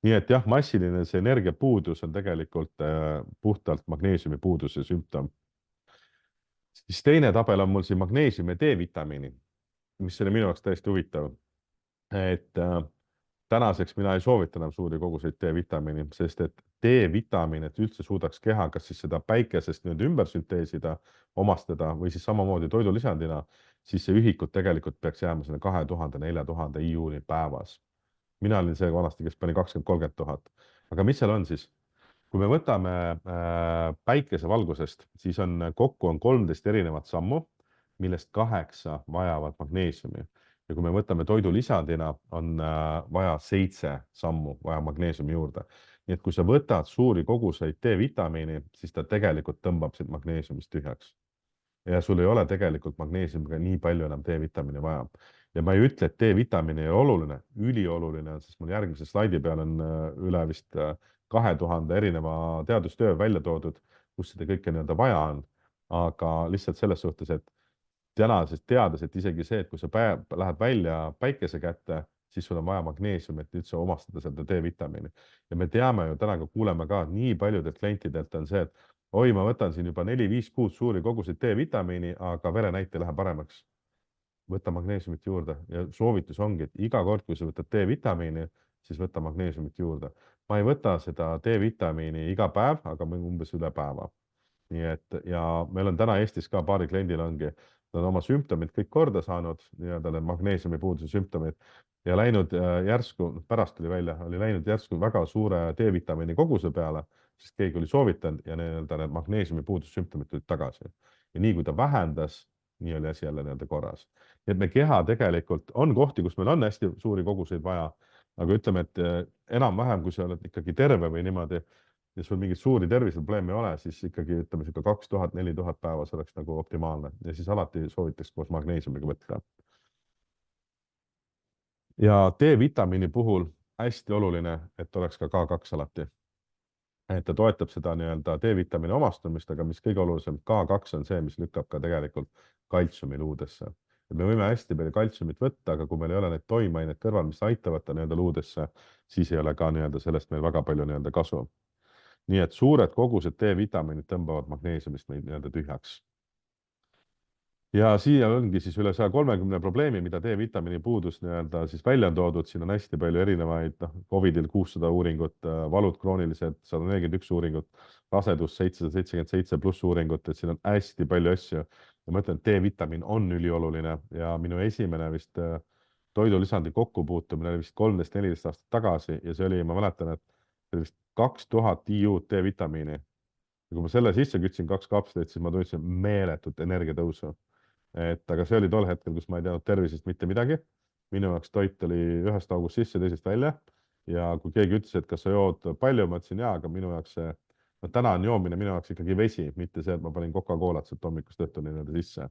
Nii et jah, massiline see energiapuudus on tegelikult puhtalt magneesiumi puuduse sümptom. Siis teine tabel on mul siin magneesiumi ja D-vitamiini, mis oli minu jaoks täiesti huvitav. Tänaseks mina ei soovita enam suuri koguseid D-vitamiini, sest et D-vitamiin, et üldse suudaks keha kas siis seda päikesest nüüd ümber sünteesida, omastada või siis samamoodi toidulisandina, siis see ühikud tegelikult peaks jääma selle 2000-4000 IU-ni päevas. Mina olin see vanasti, kes pani 20-30 000. Aga mis seal on siis? Kui me võtame päikesevalgusest, siis kokku on 13 erinevat sammu, millest 8 vajavad magneesiumi. Ja kui me võtame toidulisandina, on vaja 7 sammu vaja magneesiumi juurde. Nii et kui sa võtad suuri koguseid D-vitamiini, siis ta tegelikult tõmbab sind magneesiumist tühjaks. Ja sul ei ole tegelikult magneesiumiga nii palju enam D-vitamiini vaja. Ja ma ei ütle, et D-vitamiin ei ole oluline, ülioluline on, sest mul järgmise slaidi peal on üle vist 2000 erineva teadustöö välja toodud, kus seda kõike nii-öelda vaja on. Aga lihtsalt selles suhtes, et teades, et isegi see, et kui sa lähed välja päikese kätte, siis sul on vaja magneesiumi, et üldse omastada seda D-vitamiini. Ja me teame ju täna, kui kuuleme ka, nii paljudelt klientidelt on see, et oi, ma võtan siin juba 4-5 kuud suuri koguseid D-vitamiini, aga verenäit ei lähe paremaks. Võta magneesiumit juurde ja soovitus ongi, et iga kord, kui sa võtad D-vitamiini, siis võta magneesiumit juurde. Ma ei võta seda D-vitamiini iga päev, aga umbes üle päeva. Nii et, ja meil on täna Eestis ka paari kliendil ongi, nad on oma sümptomid kõik korda saanud, nii-öelda need magneesiumi puuduse sümptomid ja läinud järsku, pärast tuli välja, oli läinud järsku väga suure D-vitamiini koguse peale, sest keegi oli soovitanud ja nii-öelda need magneesiumi puuduse sümptomid tulid tagasi. Ja nii kui ta vähendas, nii oli asi jälle nii-öelda korras. Nii et me keha tegelikult on kohti, kus meil on hästi suuri koguseid vaja, aga ütleme, et enam-vähem, kui sa oled ikkagi terve või niimoodi, ja sul mingit suuri terviseprobleeme ei ole, siis ikkagi ütleme 2000-4000 päevas oleks nagu optimaalne ja siis alati soovitaks koos magneesiumiga võtta. Ja D-vitamiini puhul hästi oluline, et oleks ka K2 alati. Et ta toetab seda nii-öelda D-vitamiini omastumist, aga mis kõige olulisem, K2 on see, mis lükkab ka tegelikult kaltsiumi luudesse. Me võime hästi palju kaltsiumit võtta, aga kui meil ei ole neid toimeaineid kõrval, mis aitavad ta nii-öelda luudesse, siis ei ole ka nii-öelda sellest meil väga palju nii-öelda kasu. Nii et suured kogused D-vitamiinid tõmbavad magneesiumist meid nii-öelda tühjaks. Ja siia ongi siis üle 130 probleemi, mida D-vitamiini puudus nii-öelda siis välja on toodud. Siin on hästi palju erinevaid, COVIDil 600 uuringut, valud kroonilised 141 uuringut, rasedus 777 pluss uuringut, et siin on hästi palju asju. Ja ma ütlen, et D-vitamiin on ülioluline ja minu esimene vist toidulisandi kokkupuutumine oli vist 13-14 aastat tagasi ja see oli, ma mäletan, et see oli vist 2000 IU D-vitamiini. Ja kui ma selle sisse kütsin 2 kapslit, siis ma tundsin meeletut energiatõusu. Aga see oli tol hetkel, kus ma ei teadnud tervisest mitte midagi. Minu jaoks toit oli ühest august sisse, teisest välja. Ja kui keegi ütles, et kas sa jood palju, ma ütlesin jaa, aga minu jaoks see No täna on joomine minu jaoks ikkagi vesi, mitte see, et ma panin Coca-Colat sealt hommikust õhtuni nii-öelda sisse.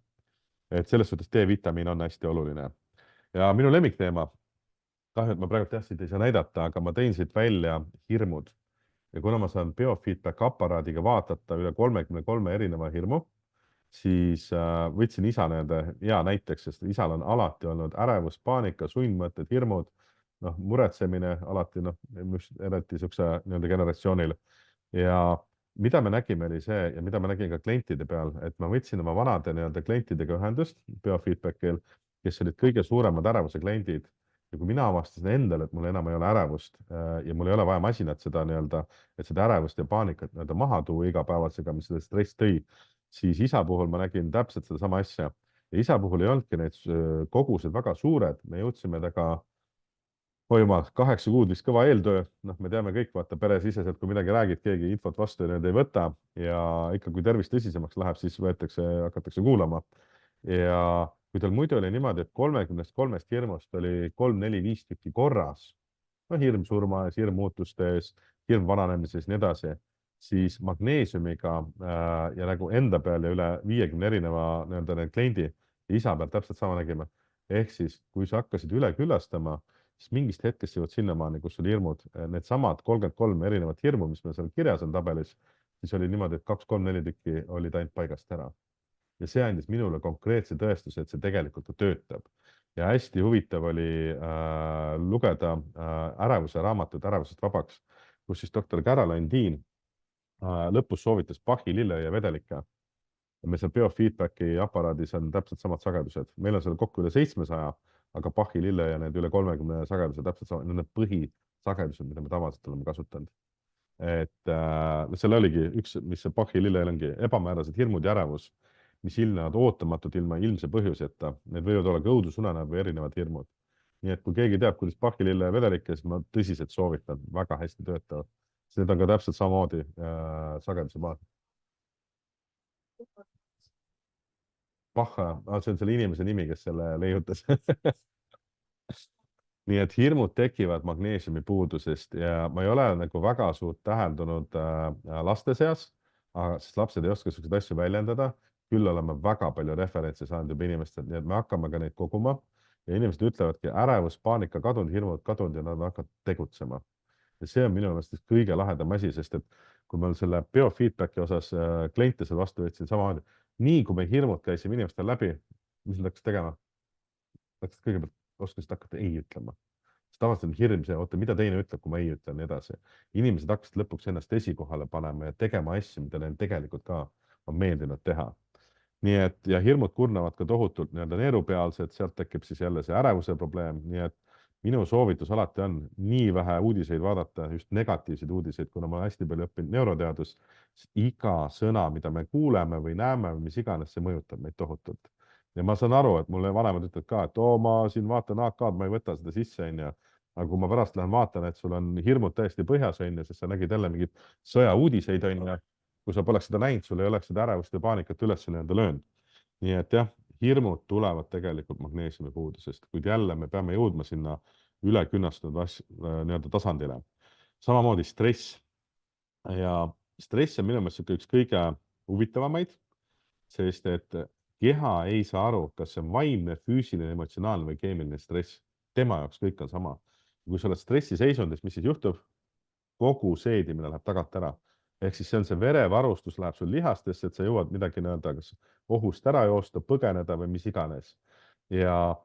Et selles suhtes D-vitamiin on hästi oluline. Ja minu lemmikteema, kahju, et ma praegu jah siit ei saa näidata, aga ma tõin siit välja hirmud. Ja kuna ma saan biofeedback aparaadiga vaadata üle 33 erineva hirmu, siis võtsin isa nii-öelda hea näiteks, sest isal on alati olnud ärevus, paanika, sundmõtted, hirmud, noh, muretsemine alati, noh, eriti niisuguse nii-öelda generatsioonil. Ja mida me nägime, oli see ja mida ma nägin ka klientide peal, et ma võtsin oma vanade nii-öelda klientidega ühendust biofeedbackil, kes olid kõige suuremad ärevuse kliendid. Ja kui mina avastasin endale, et mul enam ei ole ärevust ja mul ei ole vaja masinat seda nii-öelda, et seda ärevust ja paanikat nii-öelda maha tuua igapäevasega, mis seda stress tõi, siis isa puhul ma nägin täpselt sedasama asja. Ja isa puhul ei olnudki need kogused väga suured, me jõudsime temaga hoidma 8 kuud vist kõva eeltöö, noh, me teame kõik, vaata peresiseselt, kui midagi räägid, keegi infot vastu ei võta ja ikka, kui tervis tõsisemaks läheb, siis hakatakse kuulama. Ja kui tal muidu oli niimoodi, et 33 hirmust oli 3-4-5 tükki korras, no hirm surma ees, hirm muutuste ees, hirm vananemise ees, nii edasi, siis magneesiumiga ja nagu enda peal ja üle 50 erineva nii-öelda kliendi ja isa peal täpselt sama nägime. Ehk siis, kui sa hakkasid üle küllastama, siis mingist hetkest jõuad sinnamaani, kus sul hirmud, needsamad 33 erinevat hirmu, mis meil seal kirjas on tabelis, siis oli niimoodi, et 2-3-4 tükki olid ainult paigast ära. Ja see andis minule konkreetse tõestuse, et see tegelikult ka töötab. Ja hästi huvitav oli lugeda ärevuse raamatut Ärevusest vabaks, kus siis doktor Caroline Dean lõpus soovitas Bachi lilleõie vedelikke. Ja meil seal biofeedbacki aparaadis on täpselt samad sagedused. Meil on seal kokku üle 700, aga Bachi lille ja need üle 30 sageduse täpselt samad. Need on põhisagedused, mida me tavaliselt oleme kasutanud. Et seal oligi üks, mis see Bachi lilleel ongi, ebamäärased hirmud ja ärevus, mis ilmnevad ootamatult ilma ilmse põhjuseta. Need võivad olla ka õudusunenäod või erinevad hirmud. Nii et kui keegi teab, kuidas Bachi lille vedelik, siis ma tõsiselt soovitan, väga hästi töötavad. Need on ka täpselt samamoodi sageduse baas. Bach, see on selle inimese nimi, kes selle leiutas. Nii et hirmud tekivad magneesiumi puudusest ja ma ei ole nagu väga suurt täheldunud laste seas, sest lapsed ei oska selliseid asju väljendada. Küll oleme väga palju referentse saanud juba inimestelt, nii et me hakkame ka neid koguma ja inimesed ütlevadki ärevus, paanika kadunud, hirmud kadunud ja nad hakkavad tegutsema. Ja see on minu meelest kõige lahedam asi, sest et kui ma selle biofeedbacki osas kliente seal vastu võtsin, samamoodi, nii kui me hirmud käisime inimestel läbi, mis nad hakkasid tegema? Hakkasid kõigepealt oskasid hakata ei ütlema. Sest tavaliselt on hirm see, oota, mida teine ütleb, kui ma ei ütle, nii edasi. Inimesed hakkasid lõpuks ennast esikohale panema ja tegema asju, mida neil tegelikult ka on meeldinud teha. Nii et ja hirmud kurnavad ka tohutult nii-öelda neerupealsed, sealt tekib siis jälle see ärevuse probleem, nii et minu soovitus alati on nii vähe uudiseid vaadata, just negatiivseid uudiseid, kuna ma hästi palju õppinud neuroteadust, iga sõna, mida me kuuleme või näeme, mis iganes, see mõjutab meid tohutult. Ja ma saan aru, et mulle vanemad ütlevad ka, et oo, ma siin vaatan AK-d, ma ei võta seda sisse, on ju. Aga kui ma pärast lähen vaatan, et sul on hirmud täiesti põhjas, on ju, sest sa nägid jälle mingit sõjauudiseid, on ju. Kui sa poleks seda näinud, sul ei oleks seda ärevust ja paanikat üles nii-öelda löönud. Nii et jah, hirmud tulevad tegelikult magneesiumi puudusest, kuid jälle me peame jõudma sinna ülekünnastunud nii-öelda tasandile. Samamoodi stress. Ja stress on minu meelest üks kõige huvitavamaid, sest et keha ei saa aru, kas see on vaimne, füüsiline, emotsionaalne või keemiline stress. Tema jaoks kõik on sama. Kui sa oled stressiseisundis, mis siis juhtub? Kogu seedimine läheb tagant ära. Ehk siis see on see verevarustus läheb sul lihastesse, et sa jõuad midagi nii-öelda kas ohust ära joosta, põgeneda või mis iganes. Ja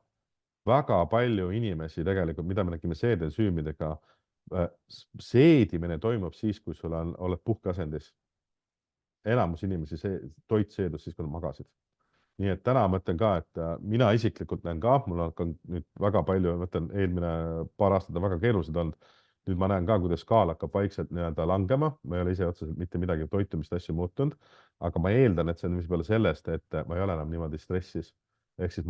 väga palju inimesi tegelikult, mida me nägime seedensüümidega, seedimine toimub siis, kui sul oled puhkeasendis. Enamus inimesi toit seedus siis, kui nad magasid. Nii et täna mõtlen ka, et mina isiklikult näen ka, mul on nüüd väga palju, mõtlen eelmine paar aastat on väga keerulised olnud. Nüüd ma näen ka, kuidas skaal hakkab vaikselt nii-öelda langema. Ma ei ole ise otseselt mitte midagi toitumist asju muutunud, aga ma eeldan, et see on võib-olla sellest, et ma ei ole enam niimoodi stressis. Ehk siis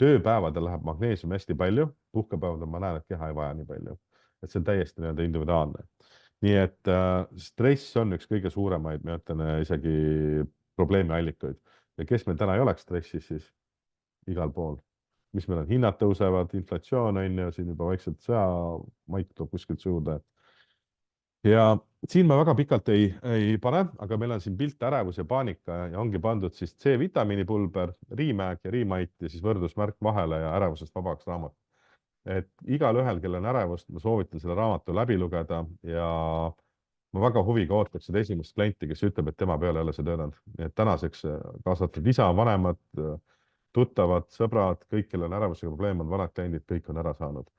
tööpäevadel läheb magneesiumi hästi palju, puhkepäevadel ma näen, et keha ei vaja nii palju. Et see on täiesti nii-öelda individuaalne. Nii et stress on üks kõige suuremaid, ma ütlen, isegi probleemi allikaid. Ja kes meil täna ei oleks stressis, siis igal pool. Mis meil on, hinnad tõusevad, inflatsioon on ju, siin juba vaikselt sõjamaik tuleb kuskilt suuda. ja siin ma väga pikalt ei pane, aga meil on siin pilt ärevus ja paanika ja ongi pandud siis C-vitamiini pulber, Riimäg ja Riimait ja siis võrdusmärk vahele ja ärevusest vabaks raamat. Et igalühel, kellel on ärevust, ma soovitan selle raamatu läbi lugeda ja ma väga huviga ootaks seda esimest klienti, kes ütleb, et tema peale ei ole see töötanud. Nii et tänaseks kaasatud isa, vanemad, tuttavad, sõbrad, kõik, kellel on ärevusega probleem, on vanad kliendid, kõik on ära saanud.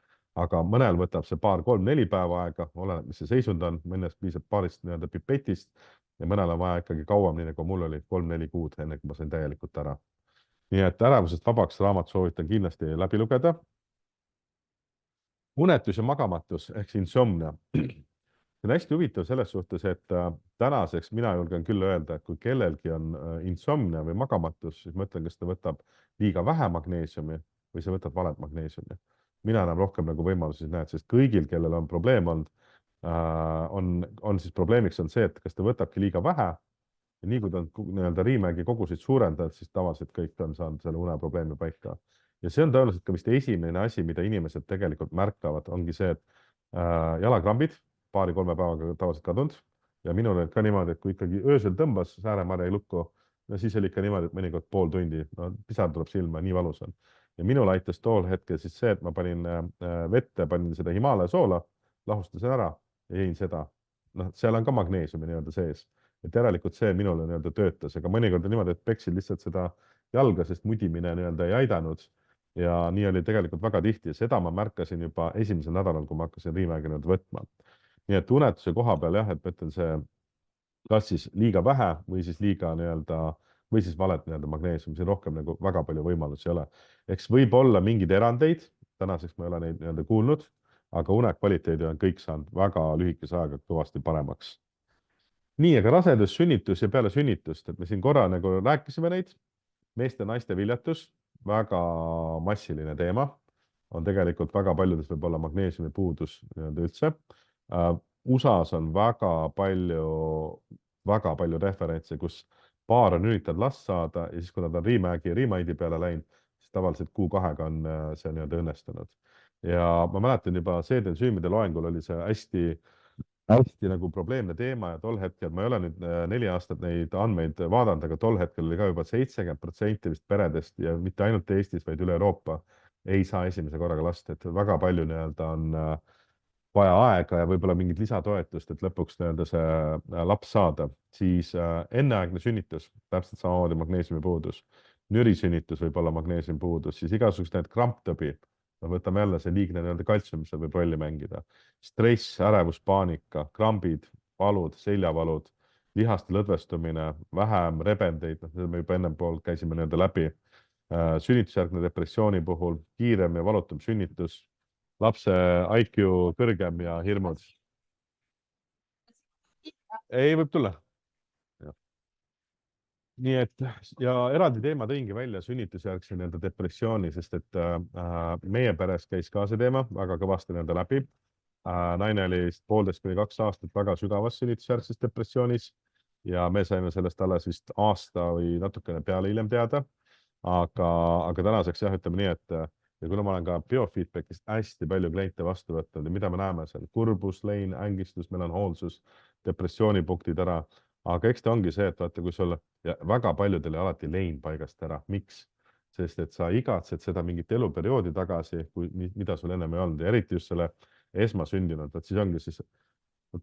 Aga mõnel võtab see paar, 3-4 päeva aega, oleneb, mis see seisund on, mõnest piisab paarist nii-öelda pipetist ja mõnel on vaja ikkagi kauem, nii nagu mul oli 3-4 kuud, enne kui ma sain täielikult ära. nii et ärevusest vabaks raamat soovitan kindlasti läbi lugeda. Unetus ja magamatus ehk insomnia. See on hästi huvitav selles suhtes, et tänaseks mina julgen küll öelda, et kui kellelgi on insomnia või magamatus, siis ma ütlen, kas ta võtab liiga vähe magneesiumi või sa võtad valet magneesiumi. Mina enam rohkem nagu võimalusi näed, sest kõigil, kellel on probleem olnud, on siis probleemiks on see, et kas ta võtabki liiga vähe ja nii kui ta on nii-öelda Riimägi koguseid suurendanud, siis tavaliselt kõik on saanud selle uneprobleemi paika. Ja see on tõenäoliselt ka vist esimene asi, mida inimesed tegelikult märkavad, ongi see, et jalakrambid paari-kolme päevaga tavaliselt kadunud ja minul oli ka niimoodi, et kui ikkagi öösel tõmbas Sääremaa jäi lukku, no siis oli ikka niimoodi, et mõnikord pool tundi, no pisar tuleb silma, nii valus on. Ja minul aitas tool hetkel siis see, et ma panin vette, panin seda Himalaia soola, lahustasin ära ja jõin seda. Noh, seal on ka magneesiumi nii-öelda sees, et järelikult see minule nii-öelda töötas, aga mõnikord on niimoodi, et peksin lihtsalt seda jalga, sest mudimine nii-öelda ei aidanud. Ja nii oli tegelikult väga tihti ja seda ma märkasin juba esimesel nädalal, kui ma hakkasin Riimägi nüüd võtma. Nii et unetuse koha peal jah, et ma ütlen see, kas siis liiga vähe või siis liiga nii-öelda või siis valet nii-öelda magneesium, siin rohkem nagu väga palju võimalusi ei ole. Eks võib olla mingeid erandeid, tänaseks ma ei ole neid nii-öelda kuulnud, aga unekvaliteedi on kõik saanud väga lühikese ajaga kõvasti paremaks. Nii, aga rasedus, sünnitus ja peale sünnitust, et me siin korra nagu rääkisime neid, meeste-naiste viljatus, väga massiline teema, on tegelikult väga paljudes võib olla magneesiumi puudus nii-öelda üldse. USA-s on väga palju referentse, kus paar on üritanud last saada ja siis, kui nad on Riimägi ja Riimaidi peale läinud, siis tavaliselt kuu-kahega on see nii-öelda õnnestunud. Ja ma mäletan juba seedensüümide loengul oli see hästi nagu probleemne teema ja tol hetkel, ma ei ole nüüd 4 aastat neid andmeid vaadanud, aga tol hetkel oli ka juba 70% vist peredest ja mitte ainult Eestis, vaid üle Euroopa ei saa esimese korraga last, et väga palju nii-öelda on vaja aega ja võib-olla mingit lisatoetust, et lõpuks nii-öelda see laps saada, siis enneaegne sünnitus, täpselt samamoodi magneesiumi puudus, nürisünnitus võib olla magneesiumi puudus, siis igasugused need kramptõbi, no võtame jälle see liigne nii-öelda kaltsium, mis võib rolli mängida. Stress, ärevus, paanika, krambid, valud, seljavalud, lihaste lõdvestumine, vähem rebendeid, noh, me juba ennem pool käisime nii-öelda läbi. Sünnitusjärgne depressiooni puhul kiirem ja valutum sünnitus, lapse IQ kõrgem ja hirmud. Ei, võib tulla. Nii et ja eraldi teema tõingi välja sünnitusjärgse nii-öelda depressiooni, sest et meie peres käis ka see teema väga kõvasti nii-öelda läbi. Naine oli 1,5–2 aastat väga sügavas sünnitusjärgses depressioonis ja me saime sellest alles vist aasta või natukene peale hiljem teada. Aga tänaseks jah, ütleme nii, et ja kuna ma olen ka biofeedbackist hästi palju kliente vastu võtnud ja mida me näeme seal, kurbus, lein, ängistus, melanhoolsus, depressioonipunktid ära. Aga eks ta ongi see, et vaata, kui sul ja väga paljudel ei alati lein paigast ära. Miks? Sest et sa igatsed seda mingit eluperioodi tagasi, mida sul ennem ei olnud ja eriti just selle esmasündinud, et siis ongi siis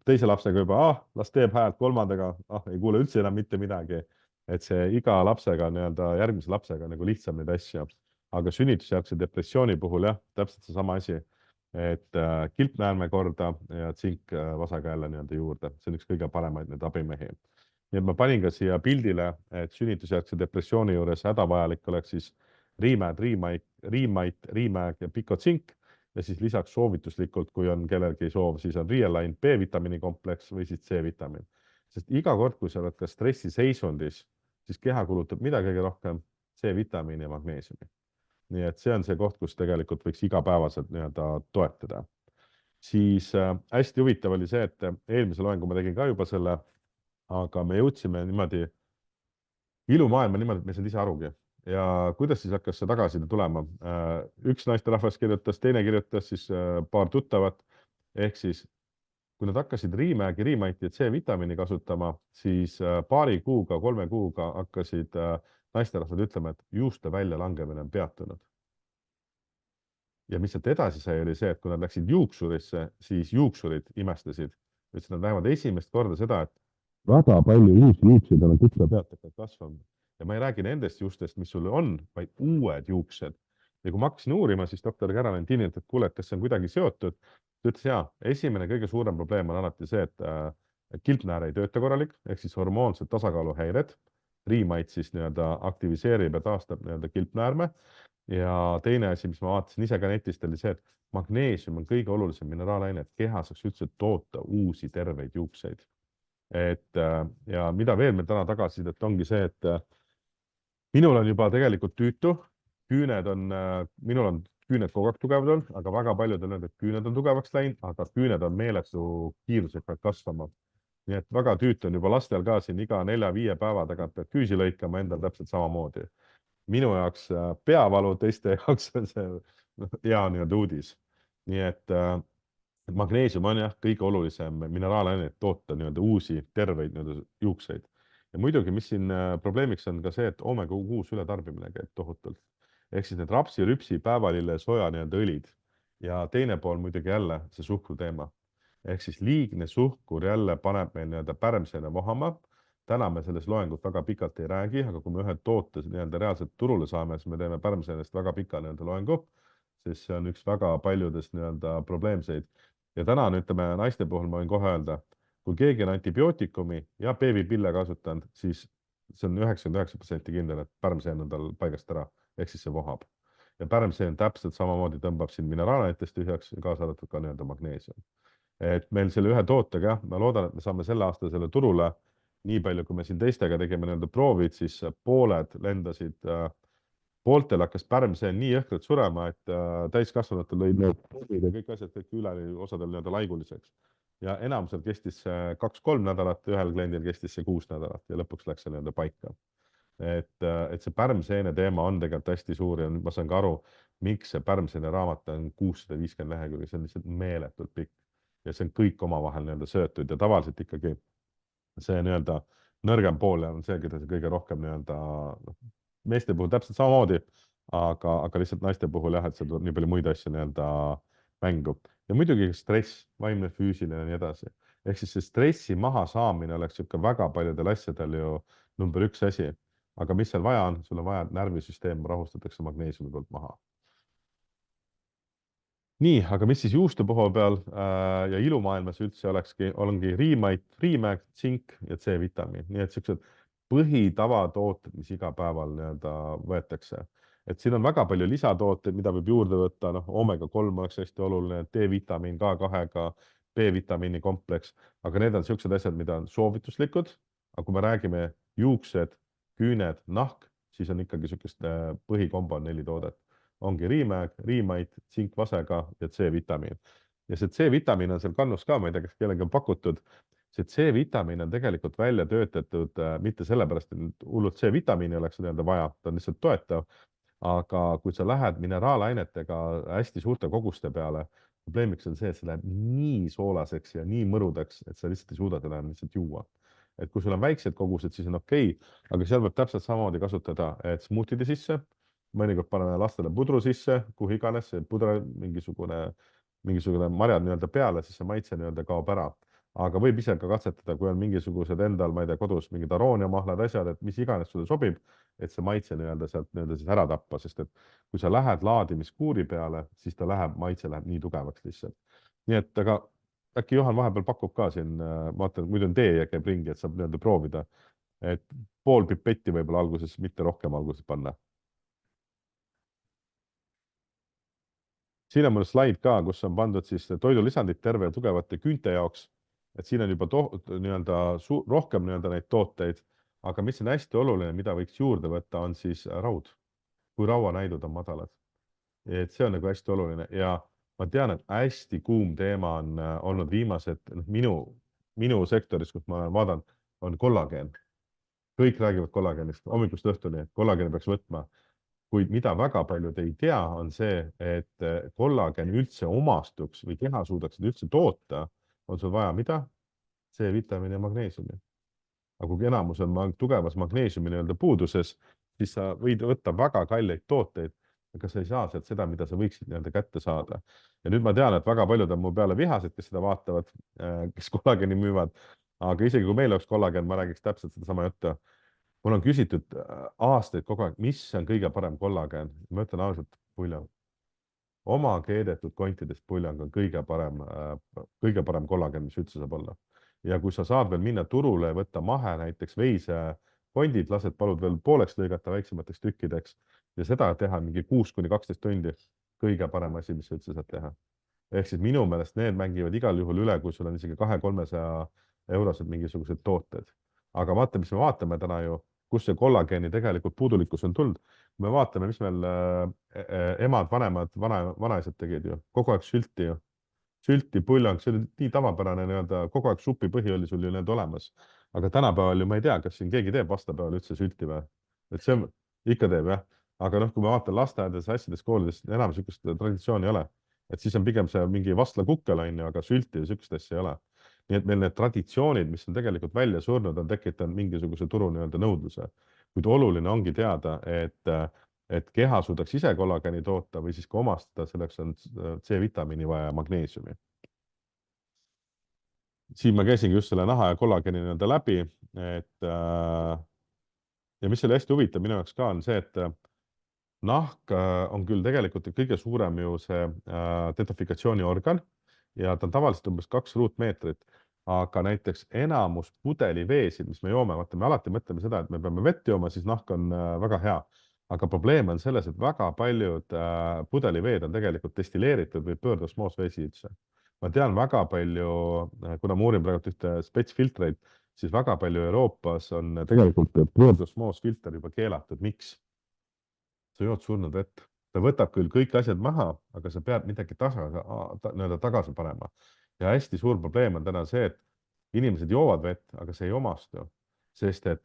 teise lapsega juba, las teeb häält, kolmandaga, ei kuule üldse enam mitte midagi. Et see iga lapsega nii-öelda järgmise lapsega nagu lihtsam neid asju. Aga sünnitusjärgse depressiooni puhul jah, täpselt seesama asi, et kilpnäärme korda ja tsink vasaga jälle nii-öelda juurde. See on üks kõige paremaid neid abimehi. Nii et ma panin ka siia pildile, et sünnitusjärgse depressiooni juures hädavajalik oleks siis Riimait, Riimäg ja Picotsink ja siis lisaks soovituslikult, kui on kellelgi soov, siis on Realign B-vitamiini kompleks või siis C-vitamiin. Sest iga kord, kui sa oled ka stressiseisundis, siis keha kulutab mida kõige rohkem C-vitamiini ja magneesiumi. Nii et see on see koht, kus tegelikult võiks igapäevaselt nii-öelda toetada. Siis hästi huvitav oli see, et eelmise loengu ma tegin ka juba selle, aga me jõudsime niimoodi ilumaailma niimoodi, et me ei saanud ise arugi. Ja kuidas siis hakkas see tagasiside tulema? Üks naisterahvas kirjutas, teine kirjutas siis paar tuttavat, ehk siis kui nad hakkasid Riimägi, Riimaiti ja C-vitamiini kasutama, siis paari kuuga, 3 kuuga hakkasid naisterahvad ütlema, et juuste väljalangemine on peatunud. Ja mis sealt edasi sai, oli see, et kui nad läksid juuksurisse, siis juuksurid imestasid. Ütlesid, nad näevad esimest korda seda, et väga palju uusi juukseid on kukla pealt hakanud kasvama. Ja ma ei räägi nendest juustest, mis sul on, vaid uued juuksed. Ja kui ma hakkasin uurima, siis doktor Caroline Tinilt, et kuule, et kas see on kuidagi seotud, ta ütles, jaa, esimene kõige suurem probleem on alati see, et kilpnäär ei tööta korralik, ehk siis hormoonsed tasakaaluhäired. Riimait siis nii-öelda aktiviseerib ja taastab nii-öelda kilpnäärme. Ja teine asi, mis ma vaatasin ise ka netist, oli see, et magneesium on kõige olulisem mineraalaine, et keha saaks üldse toota uusi terveid juukseid. Ja mida veel meil täna tagasisidet ongi see, et minul on juba tegelikult tüütu, minul on küüned kogu aeg tugevad olnud, aga väga paljud on öelnud, et küüned on tugevaks läinud, aga küüned on meeletu kiirusega kasvama. Nii et väga tüütu on juba lastel ka siin iga 4-5 päeva tagant pead küüsi lõikama, endal täpselt samamoodi. Minu jaoks peavalu, teiste jaoks on see hea nii-öelda uudis. Nii et magneesium on jah kõige olulisem mineraalaine, et toota nii-öelda uusi terveid nii-öelda juukseid. Ja muidugi, mis siin probleemiks on ka see, et omega-6 ületarbimine käib tohutult. Ehk siis need rapsi, rüpsi, päevalille, soja nii-öelda õlid. Ja teine pool muidugi jälle see suhkru teema. Ehk siis liigne suhkur jälle paneb meil nii-öelda pärmseene vohama. Täna me selles loengut väga pikalt ei räägi, aga kui me ühe toote nii-öelda reaalselt turule saame, siis me teeme pärmseenest väga pika nii-öelda loengu, sest see on üks väga paljudest nii-öelda probleemseid. Ja täna ütleme naiste puhul ma võin kohe öelda, kui keegi on antibiootikumi ja beebipille kasutanud, siis see on 99% kindel, et pärmseen on tal paigast ära, ehk siis see vohab. Ja pärmseen täpselt samamoodi tõmbab siin mineraalainetest tühjaks, kaasa arvatud ka nii-öelda magneesium. Et meil selle ühe tootega, ma loodan, et me saame selle aasta selle turule, nii palju, kui me siin teistega tegime nii-öelda proovid, siis pooled lendasid, pooltel hakkas pärmseen nii jõhkralt surema, et täiskasvanutel lõid need ja kõik asjad kõik üle osadel nii-öelda laiguliseks. Ja enamusel kestis see 2-3 nädalat, ühel kliendil kestis see 6 nädalat ja lõpuks läks see nii-öelda paika. Et see pärmseene teema on tegelikult hästi suur ja ma saan ka aru, miks see pärmseene raamat on 650 lehekülge, see on lihtsalt meeletult pikk. Ja see on kõik omavahel nii-öelda söötud ja tavaliselt ikkagi see nii-öelda nõrgem pool on see, keda see kõige rohkem nii-öelda meeste puhul täpselt samamoodi, aga lihtsalt naiste puhul jah, et seal tuleb nii palju muid asju nii-öelda mängu. Ja muidugi stress, vaimne, füüsiline ja nii edasi. Ehk siis see stressi maha saamine oleks ikka väga paljudel asjadel ju number 1 asi. Aga mis seal vaja on? Sul on vaja, et närvisüsteem rahustatakse magneesiumi poolt maha. Nii, aga mis siis juuste poole peal ja ilumaailmas üldse ongi Riimait, Riimäg, tsink ja C-vitamiin. Nii et sellised põhitavatooted, mis iga päeval nii-öelda võetakse. Et siin on väga palju lisatooteid, mida võib juurde võtta, omega-3 oleks hästi oluline, D-vitamiin K2-ga, B-vitamiini kompleks, aga need on sellised asjad, mida on soovituslikud. Aga kui me räägime juuksed, küüned, nahk, siis on ikkagi sellist põhikombo 4 toodet. Ongi Riimäg, Riimait, tsinkvasega ja C-vitamiin. Ja see C-vitamiin on seal kannus ka, ma ei tea, kas kellegi on pakutud. See C-vitamiin on tegelikult välja töötatud mitte sellepärast, et hullult C-vitamiini oleks nii-öelda vaja, ta on lihtsalt toetav. Aga kui sa lähed mineraalainetega hästi suurte koguste peale, probleemiks on see, et see läheb nii soolaseks ja nii mõrudaks, et sa lihtsalt ei suuda seda lihtsalt juua. Et kui sul on väiksed kogused, siis on okei, aga seal võib täpselt samamoodi kasutada smootide sisse. Mõnikord paneme lastele pudru sisse, kuhu iganes, see pudra mingisugune marjad nii-öelda peale, siis see maitse nii-öelda kaob ära. Aga võib ise ka katsetada, kui on mingisugused endal, ma ei tea, kodus mingid arooniamahlad asjad, et mis iganes sulle sobib, et see maitse nii-öelda sealt nii-öelda siis ära tappa, sest et kui sa lähed laadimiskuuri peale, siis ta maitse läheb nii tugevaks lihtsalt. Nii et aga äkki Johan vahepeal pakub ka siin, ma vaatan, muidu on tee käib ringi, et saab nii-öelda proovida, et pool pipetti võib-olla alguses, mitte rohkem alguses panna. Siin on mul slaid ka, kus on pandud siis toidulisandid terve ja tugevate küünte jaoks. Et siin on juba rohkem neid tooteid, aga mis on hästi oluline, mida võiks juurde võtta, on siis raud, kui rauanäidud on madalad. Et see on nagu hästi oluline ja ma tean, et hästi kuum teema on olnud viimased minu sektoris, kus ma olen vaadanud, on kollageen. Kõik räägivad kollageenist, hommikust õhtuni, et kollageeni peaks võtma. Kuid mida väga paljud ei tea, on see, et kollagen üldse omastuks või keha suudaks üldse toota, on sul vaja mida? C-vitamiini ja magneesiumi. Aga kui enamus on tugevas magneesiumi nii-öelda puuduses, siis sa võid võtta väga kalleid tooteid, aga sa ei saa sealt seda, mida sa võiksid nii-öelda kätte saada. Ja nüüd ma tean, et väga paljud on mu peale vihased, kes seda vaatavad, kes kollageni müüvad, aga isegi kui meil oleks kollagen, ma räägiks täpselt sedasama juttu. Mul on küsitud aastaid kogu aeg, mis on kõige parem kollagen. Ma ütlen ausalt, puljang. Oma keedetud kontidest puljang on kõige parem kollagen, mis üldse saab olla. Ja kui sa saad veel minna turule ja võtta mahe näiteks veisekondid, palud veel pooleks lõigata väiksemateks tükkideks ja seda teha mingi 6–12 tundi, kõige parem asi, mis sa üldse saad teha. Ehk siis minu meelest need mängivad igal juhul üle, kui sul on isegi 200–300 eurosed mingisugused tooted. Aga vaata, mis me vaatame täna ju, kus see kollageeni tegelikult puudulikkus on tulnud. Me vaatame, mis meil emad, vanemad, vanaisad tegid ju, kogu aeg sülti ju. Sülti, puljang, see oli nii tavapärane nii-öelda, kogu aeg supipõhi oli sul ju need olemas. Aga tänapäeval ju ma ei tea, kas siin keegi teeb vastapäeval üldse sülti või? Et see ikka teeb, jah. Aga kui ma vaatan lasteaedades, asjades, koolides, enam sükust traditsiooni ei ole. Et siis on pigem see mingi vastlakukkel, aga sülti ja sükust asja ei ole. Nii et meil need traditsioonid, mis on tegelikult välja surnud, on tekitanud mingisuguse turu nii-öelda nõudluse. Kuid oluline ongi teada, et keha suudaks ise kollageni toota või siis ka omastada, selleks on C-vitamiini vaja ja magneesiumi. Siin ma käisingi just selle naha ja kollageni nii-öelda läbi, ja mis oli hästi huvitav minu jaoks ka on see, et nahk on küll tegelikult kõige suurem ju see detofikatsiooniorgan ja ta on tavaliselt umbes 2 ruutmeetrit, aga näiteks enamus pudeliveesid, mis me joome, vaata me alati mõtleme seda, et me peame vett jooma, siis nahk on väga hea. Aga probleem on selles, et väga paljud pudeliveed on tegelikult destilleeritud või pöördosmoosvesi üldse. Ma tean väga palju, kuna ma uurin praegu ühte spetsfiltreid, siis väga palju Euroopas on tegelikult pöördosmoosfilter juba keelatud. Miks? Sa jood surnud vett. Ta võtab küll kõik asjad maha, aga sa pead midagi tagasi panema. Ja hästi suur probleem on täna see, et inimesed joovad vett, aga see ei omastu, sest et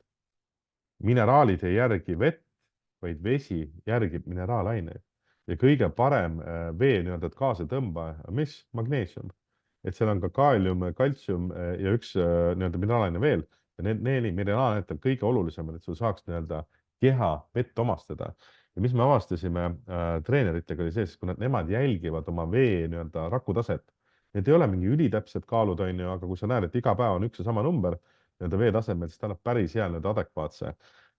mineraalid ei järgi vett, vaid vesi järgib mineraalaineid. Ja kõige parem vee nii-öelda kaasetõmbaja, mis? Magneesium. Et seal on ka kaalium, kaltsium ja üks nii-öelda mineraalaine veel. Ja need 4 mineraalainet on kõige olulisemad, et sul saaks nii-öelda keha vett omastada. Ja mis me avastasime treeneritega oli see, kui nemad jälgivad oma vee nii-öelda rakutaset. Need ei ole mingi ülitäpsed kaalud, aga kui sa näed, et iga päev on üks ja sama number nii-öelda vee tasemel, siis ta annab päris hea nii-öelda adekvaatse.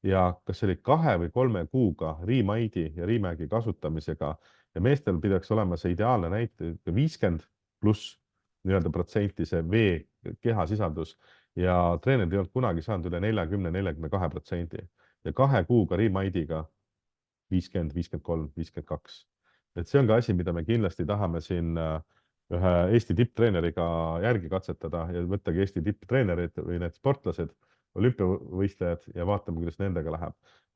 Ja kas see oli 2 või 3 kuuga Riimaidi ja Riimägi kasutamisega ja meestel pidaks olema see ideaalne näite 50+ nii-öelda protsenti see vee kehasisaldus ja treenerid ei olnud kunagi saanud üle 40–42% ja 2 kuuga Riimaidiga 50, 53, 52. Et see on ka asi, mida me kindlasti tahame siin ühe Eesti tipptreeneriga järgi katsetada ja võttagi Eesti tipptreenerid või need sportlased, olümpiavõistlejad ja vaatame, kuidas nendega läheb.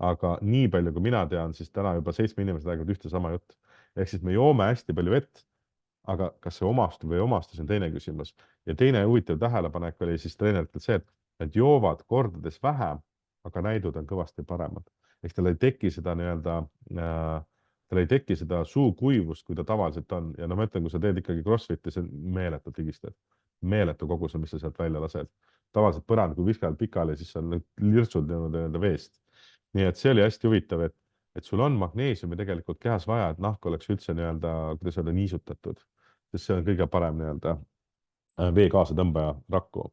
Aga nii palju, kui mina tean, siis täna juba 7 inimesed räägivad ühte sama jutt. Ehk siis me joome hästi palju vett, aga kas see omastub või ei omastu, see on teine küsimus. Ja teine huvitav tähelepanek oli siis treeneritel see, et nad joovad kordades vähem, aga näidud on kõvasti paremad. Ehk tal ei teki seda nii-öelda, tal ei teki seda suukuivust, kui ta tavaliselt on. Ja ma ütlen, kui sa teed ikkagi crossfit'i, see on meeletult higistad. Meeletu koguse, mis sa sealt välja lased. Tavaliselt põrand, kui viskad pikali, siis on lirtsud veest. Nii et see oli hästi huvitav, et sul on magneesiumi tegelikult kehas vaja, et nahk oleks üldse nii-öelda, kuidas öelda, niisutatud. Sest see on kõige parem nii-öelda vee kaasetõmbaja rakku.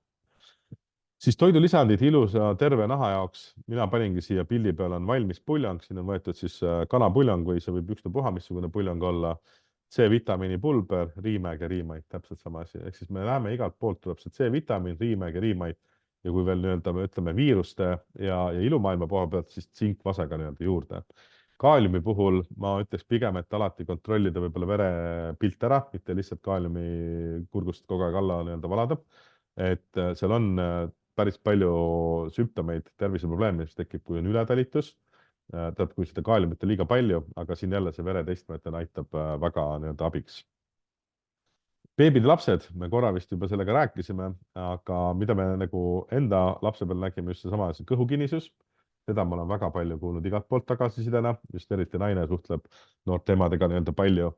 Siis toidulisandid ilusa terve naha jaoks. Mina paningi siia pildi peal on valmis puljang, siin on võetud siis kanapuljang või see võib ükstapuha missugune puljang olla. C-vitamiini pulber, Riimägi ja Riimait, täpselt sama asi. Ehk siis me näeme igalt poolt tuleb see C-vitamiin, Riimägi ja Riimait ja kui veel nii-öelda me ütleme viiruste ja ilumaailma poole pealt, siis tsinkvasega nii-öelda juurde. Kaaliumi puhul ma ütleks pigem, et alati kontrollida võib-olla verepilt ära, mitte lihtsalt kaaliumi kurgust kogu aeg alla nii-öelda valada. Et seal on päris palju sümptomeid, terviseprobleeme, mis tekib, kui on ületalitus. Tähendab, kui seda kaaliumit on liiga palju, aga siin jälle see veretestmine aitab väga nii-öelda abiks. Beebid ja lapsed, me korra vist juba sellega rääkisime, aga mida me nagu enda lapse peal nägime just seesama kõhukinnisus. Seda ma olen väga palju kuulnud igalt poolt tagasisidena, just eriti naine suhtleb noorte emadega nii-öelda palju.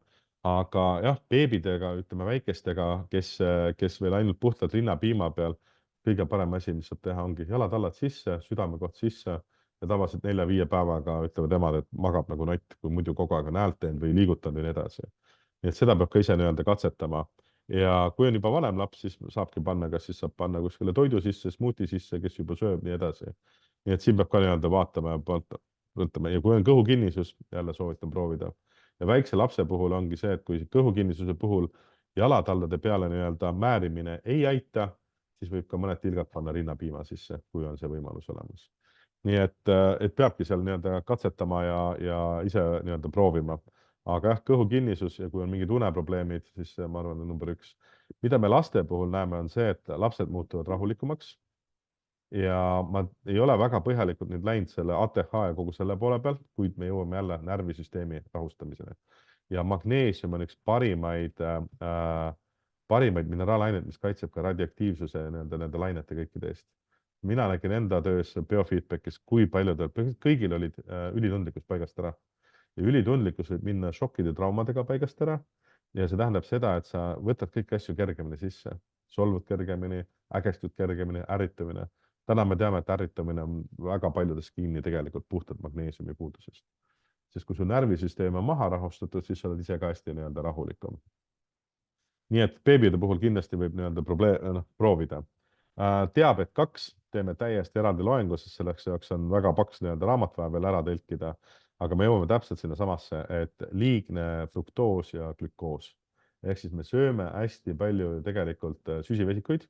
aga jah, beebidega, ütleme väikestega, kes veel ainult puhtalt rinnapiima peal, kõige parem asi, mis saab teha, ongi jalad-allad sisse, südamekoht sisse ja tavaliselt 4-5 päevaga ütlevad emad, et magab nagu nott, kui muidu kogu aeg on häält teinud või liigutanud ja nii edasi. Nii et seda peab ka ise nii-öelda katsetama. Ja kui on juba vanem laps, siis saabki panna, kas siis saab panna kuskile toidu sisse, smuuti sisse, kes juba sööb, nii edasi. Nii et siin peab ka nii-öelda vaatama ja võtame ja kui on kõhukinnisus, jälle soovitan proovida. Ja väikse lapse puhul ongi see, et kui kõhukinnisuse puhul jalataldade peale nii-öelda määrimine ei aita, siis võib ka mõned tilgad panna rinnapiima sisse, kui on see võimalus olemas. Nii et peabki seal nii-öelda katsetama ja ise nii-öelda proovima. Aga jah, kõhukinnisus ja kui on mingid uneprobleemid, siis ma arvan, on number 1. Mida me laste puhul näeme, on see, et lapsed muutuvad rahulikumaks. Ja ma ei ole väga põhjalikult nüüd läinud selle ATH ja kogu selle poole pealt, kuid me jõuame jälle närvisüsteemi rahustamisele. Ja magneesium on üks parimaid mineraalaineid, mis kaitseb ka radioaktiivsuse nende lainete kõikide eest. Mina nägin enda töös biofeedbackis, kui paljudel, kõigil olid ülitundlikkus paigast ära. Ja ülitundlikkus võib minna šokkide traumadega paigast ära. Ja see tähendab seda, et sa võtad kõiki asju kergemini sisse. Solvud kergemini, ägestud kergemini, ärritamine. Täna me teame, et ärritamine on väga paljudes kinni tegelikult puhtalt magneesiumi puudusest. Sest kui su närvisüsteem on maha rahustatud, siis sa oled ise ka hästi nii-öelda rahulikum. Nii et beebide puhul kindlasti võib nii-öelda proovida. Teabed 2 teeme täiesti eraldi loengu, sest selleks jaoks on väga paks nii-öelda raamat vaja veel ära tõlkida. Aga me jõuame täpselt sinna samasse, et liigne fruktoos ja glükoos. Ehk siis me sööme hästi palju tegelikult süsivesikuid.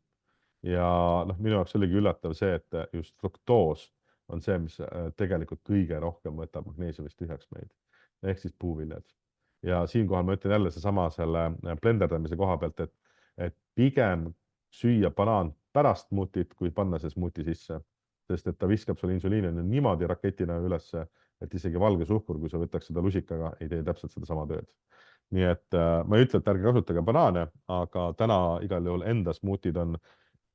Ja minu jaoks oligi üllatav see, et just fruktoos on see, mis tegelikult kõige rohkem võtab magneesiumist tühjaks meid. Ehk siis puuviljad. Ja siinkohal ma ütlen jälle seesama selle blenderdamise koha pealt, et pigem süüa banaan pärast smuutit, kui panna see smuuti sisse. Sest et ta viskab sulle insuliini niimoodi raketina ülesse, et isegi valge suhkur, kui sa võtaks seda lusikaga, ei tee täpselt seda sama tööd. Nii et ma ei ütle, et ärge kasutage banaane, aga täna igal juhul enda smuutid on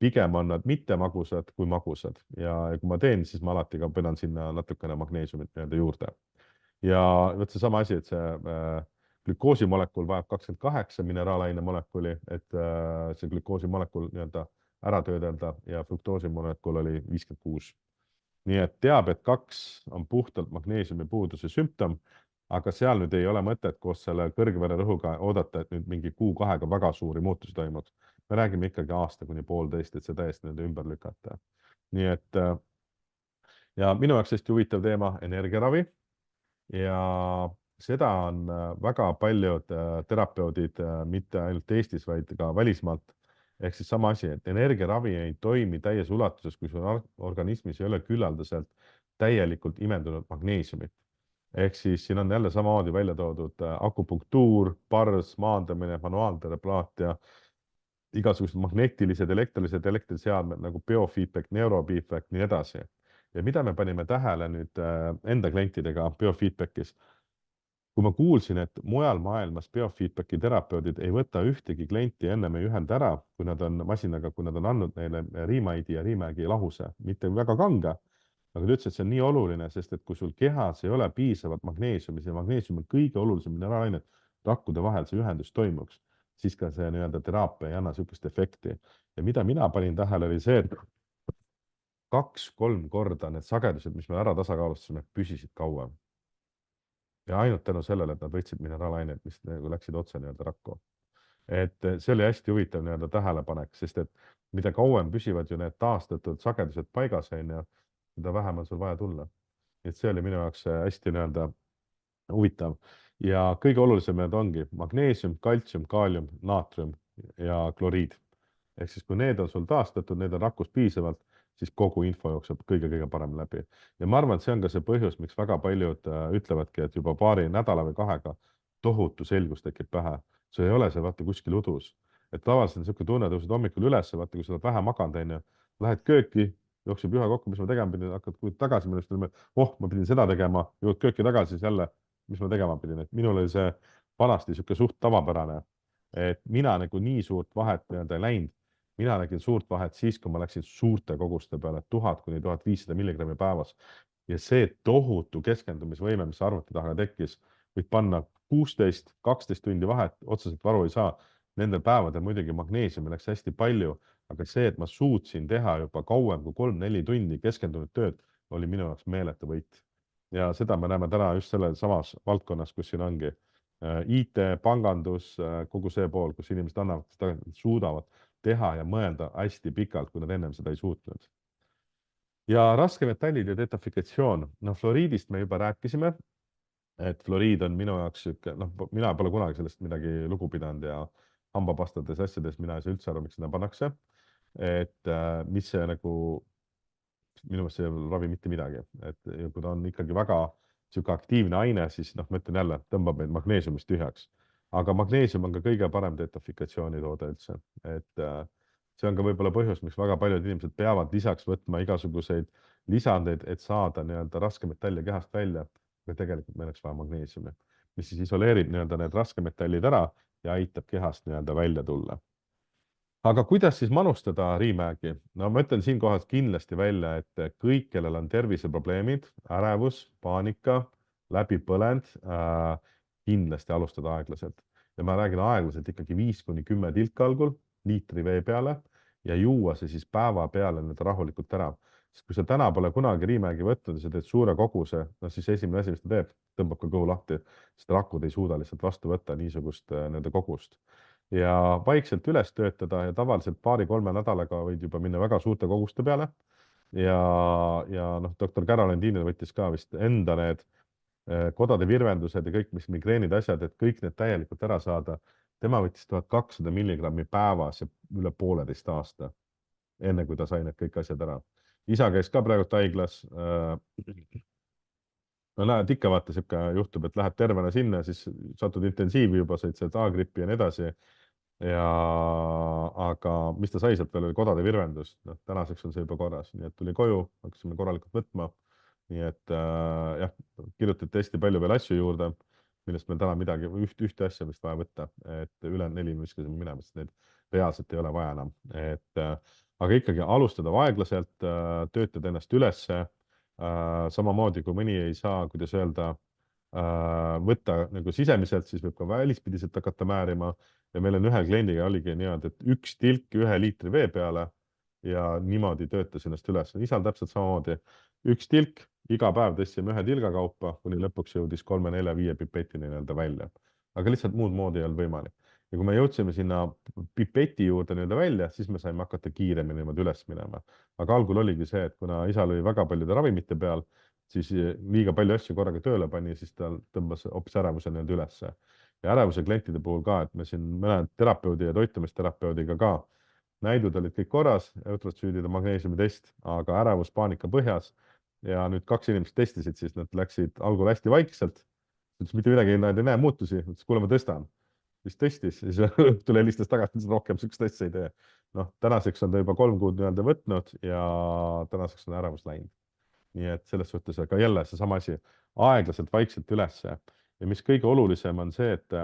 pigem on nad mitte magusad kui magusad ja kui ma teen, siis ma alati ka panen sinna natukene magneesiumit nii-öelda juurde. Ja võt seesama asi, et see glükoosimolekul vajab 28 mineraalaine molekuli, et see glükoosimolekul nii-öelda ära töödelda ja fruktoosimolekul oli 56. Nii et teabed 2 on puhtalt magneesiumi puuduse sümptom, aga seal nüüd ei ole mõtet koos selle kõrgvererõhuga oodata, et nüüd mingi kuu-kahega väga suuri muutusi toimub. Me räägime ikkagi aasta kuni 1,5, et see täiesti nende ümber lükata. Nii et ja minu jaoks hästi huvitav teema energiaravi ja seda on väga paljud terapeudid mitte ainult Eestis, vaid ka välismaalt. Ehk siis sama asi, et energiaravi ei toimi täies ulatuses, kui sul organismis ei ole küllaldaselt täielikult imendunud magneesiumit. Ehk siis siin on jälle samamoodi välja toodud akupunktuur, pars, maandamine, manuaalterapaatia, igasugused magneetilised, elektriseadmed nagu biofeedback, neurofeedback, nii edasi. Ja mida me panime tähele nüüd enda klientidega biofeedbackis? Kui ma kuulsin, et mujal maailmas biofeedbacki terapeudid ei võta ühtegi klienti ennem ei ühenda ära, kui nad on masinaga, kui nad on andnud neile Riimaidi ja Riimägi lahuse, mitte väga kange, aga ta ütles, et see on nii oluline, sest et kui sul kehas ei ole piisavalt magneesiumi, see magneesium on kõige olulisem mineraalainet, rakkude vahel see ühendus toimuks, siis ka see nii-öelda teraapia ei anna sihukest efekti. Ja mida mina panin tähele, oli see, et 2-3 korda need sagedused, mis me ära tasakaalustasime, püsisid kauem. Ja ainult tänu sellele, et nad võtsid mineraalaineid, mis läksid otse nii-öelda rakku. Et see oli hästi huvitav nii-öelda tähelepanek, sest et mida kauem püsivad ju need taastatud sagedused paigas, mida vähem on sul vaja tulla. Et see oli minu jaoks hästi nii-öelda huvitav. Ja kõige olulisem need ongi magneesium, kaltsium, kaalium, naatrium ja kloriid. Ehk siis kui need on sul taastatud, need on rakus piisavalt, siis kogu info jookseb kõige-kõige parem läbi. Ja ma arvan, et see on ka see põhjus, miks väga paljud ütlevadki, et juba paari nädala või 2-ga tohutu selgus tekib pähe. See ei ole see vaata kuskil udus. Et tavaliselt on selline tunne, tõusid hommikul üles, vaata, kui sa oled vähe maganud, lähed kööki, jookseb ühe kokku, mis ma tegema pidin, hakkad tagasi minema, ma pidin seda tegema, jõud kööki tagasi, siis jälle, mis ma tegema pidin. Et minul oli see vanasti sihuke suht tavapärane, et mina nagu nii suurt vahet nii-öelda ei läinud. Mina nägin suurt vahet siis, kui ma läksin suurte koguste peale 1000 kuni 1500 milligrammi päevas. Ja see tohutu keskendumisvõime, mis arvuti taga tekkis, võib panna 16-12 tundi vahet, otseselt varu ei saa. Nendel päevadel muidugi magneesiumi läks hästi palju, aga see, et ma suutsin teha juba kauem kui 3-4 tundi keskendunud tööd, oli minu jaoks meeletu võit. Ja seda me näeme täna just selles samas valdkonnas, kus siin ongi IT, pangandus, kogu see pool, kus inimesed annavad seda, suudavad teha ja mõelda hästi pikalt, kui nad ennem seda ei suutnud. Ja raskemetallid ja detafikatsioon. No fluoriidist me juba rääkisime, et fluoriid on minu jaoks, mina pole kunagi sellest midagi lugu pidanud ja hambapastades asjades mina ei saa üldse aru, miks seda pannakse. Et mis see nagu, minu meelest see ei ravi mitte midagi. Et kui ta on ikkagi väga aktiivne aine, siis ma ütlen jälle, tõmbab meid magneesiumist tühjaks. Aga magneesium on ka kõige parem detafikatsioonitoode üldse. Et see on ka võib-olla põhjus, miks väga paljud inimesed peavad lisaks võtma igasuguseid lisandeid, et saada raskemetalle kehast välja. Aga tegelikult meil oleks vaja magneesiumi, mis siis isoleerib need raskemetallid ära ja aitab kehast välja tulla. Aga kuidas siis manustada Riimägi? No ma ütlen siinkohas kindlasti välja, et kõik, kellel on terviseprobleemid, ärevus, paanika, läbipõlend, kindlasti alustada aeglaselt. Ja ma räägin aeglaselt ikkagi 5-10 tilka algul liitri vee peale ja juua see siis päeva peale rahulikult ära. Sest kui sa täna pole kunagi Riimägi võtnud ja sa teed suure koguse, siis esimene asi, mis ta teeb, tõmbab ka kõhu lahti, sest rakud ei suuda lihtsalt vastu võtta niisugust kogust. Ja vaikselt üles töötada ja tavaliselt 2-3 nädalaga võid juba minna väga suurte koguste peale. Ja doktor Caroline Tiinel võttis ka vist enda need kodade virvendused ja kõik, mis migreenid asjad, et kõik need täielikult ära saada. Tema võttis 1200 milligrammi päevas ja üle 1,5 aasta, enne kui ta sai need kõik asjad ära. Isa käis ka praegu haiglas. No näed, ikka vaata siuke juhtub, et lähed tervena sinna, siis satud intensiivi juba, said sealt A-grippi ja nii edasi. Aga mis ta sai sealt veel oli kodade virvendus, tänaseks on see juba korras, nii et tuli koju, hakkasime korralikult võtma. Nii et jah, kirjutati hästi palju veel asju juurde, millest meil täna midagi, ühte asja vist vaja võtta, et üle 4 viskasime minema, sest need reaalselt ei ole vaja enam. Aga ikkagi alustada aeglaselt, töötada ennast ülesse, samamoodi kui mõni ei saa, kuidas öelda, võtta nagu sisemiselt, siis võib ka välispidiselt hakata määrima. Ja meil on ühe kliendiga oligi niimoodi, et 1 tilk 1 liitri vee peale ja niimoodi töötas ennast üles. Isal täpselt samamoodi 1 tilk, iga päev tõstsime 1 tilga kaupa, kuni lõpuks jõudis 3-4-5 pipetini välja. Aga lihtsalt muud moodi ei olnud võimalik. Ja kui me jõudsime sinna pipeti juurde välja, siis me saime hakata kiiremini üles minema. Aga algul oligi see, et kuna isal oli väga paljude ravimite peal, siis liiga palju asju korraga tööle pani, siis ta tõmbas hoopis ärevuse ülesse. Ja ärevuse klientide puhul ka, et me siin mõne terapeudi ja toitumisterapeudiga ka näidud olid kõik korras, eutrotsüüdide magneesiumi test, aga ärevus paanika põhjas. Ja nüüd 2 inimest testisid, siis nad läksid algul hästi vaikselt. Ütles mitte midagi, nad ei näe muutusi, ütles kuule ma tõstan. Siis tõstis, siis õhtul helistas tagasi, et rohkem sükst asja ei tee. Tänaseks on ta juba 3 kuud võtnud ja tänaseks on ärevus läinud. Nii et selles suhtes, aga jälle see sama asi, aeglaselt vaikselt ülesse. Ja mis kõige olulisem on see, et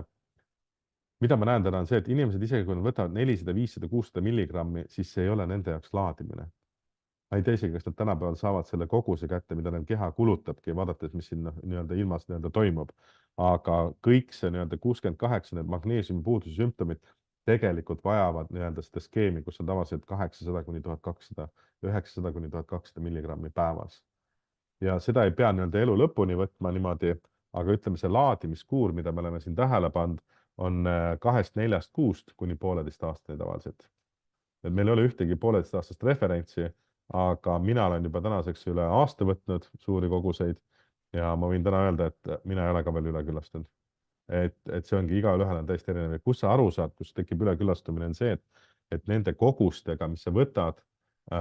mida ma näen täna on see, et inimesed isegi kui nad võtavad 400, 500, 600 milligrammi, siis see ei ole nende jaoks laadimine. Ma ei tea isegi, kas nad tänapäeval saavad selle koguse kätte, mida neil keha kulutabki, vaadates, mis siin ilmas toimub. Aga kõik see 68 need magneesiumi puuduse sümptomid tegelikult vajavad seda skeemi, kus on tavaliselt 800-1200, 900-1200 milligrammi päevas. Ja seda ei pea elu lõpuni võtma niimoodi, aga ütleme see laadimiskuur, mida me oleme siin tähele pannud, on 2-4 kuust kuni 1,5 aastani tavaliselt. Et meil ei ole ühtegi 1,5 aastast referentsi, aga mina olen juba tänaseks üle aasta võtnud suuri koguseid ja ma võin täna öelda, et mina ei ole ka veel üleküllastanud. Et see ongi igaühel on täiesti erinev. Kus sa aru saad, kus tekib üleküllastumine on see, et nende kogustega, mis sa võtad,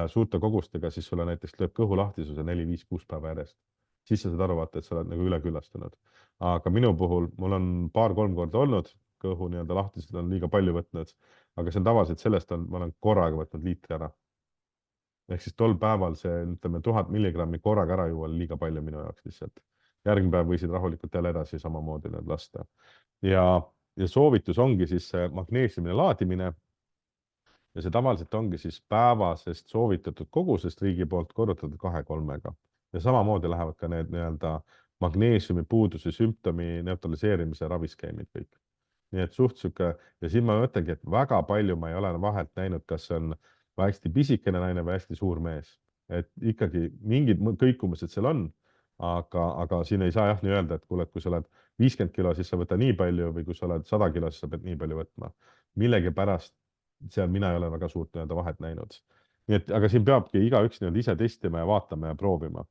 suurte kogustega, siis sulle näiteks lööb kõhulahtisuse 4-5-6 päeva järjest. Siis sa saad aru vaata, et sa oled üleküllastunud. Aga minu puhul mul on 2-3 korda olnud, kõhu lahtised on liiga palju võtnud, aga see on tavaliselt sellest, ma olen korraga võtnud liitri ära. Ehk siis tol päeval see 1000 milligrammi korraga ära juua liiga palju minu jaoks lihtsalt. Järgmine päev võisid rahulikult jälle edasi samamoodi need lasta. Ja soovitus ongi siis magneesiumine laadimine. Ja see tavaliselt ongi siis päevasest soovitatud kogusest riigi poolt korrutatud 2-3-ga. Ja samamoodi lähevad ka need magneesiumi puuduse sümptomi neutraliseerimise raviskeemid kõik. Nii et suht sihuke ja siin ma mõtlengi, et väga palju ma ei ole vahelt näinud, kas see on hästi pisikene naine või hästi suur mees. Et ikkagi mingid kõikumised seal on, aga siin ei saa jah nii öelda, et kuule, et kui sa oled 50 kilo, siis sa võta nii palju või kui sa oled 100 kilo, siis sa pead nii palju võtma. Millegipärast seal mina ei ole väga suurt nii-öelda vahet näinud. Nii et, aga siin peabki igaüks nii-öelda ise testima ja vaatama ja proovima.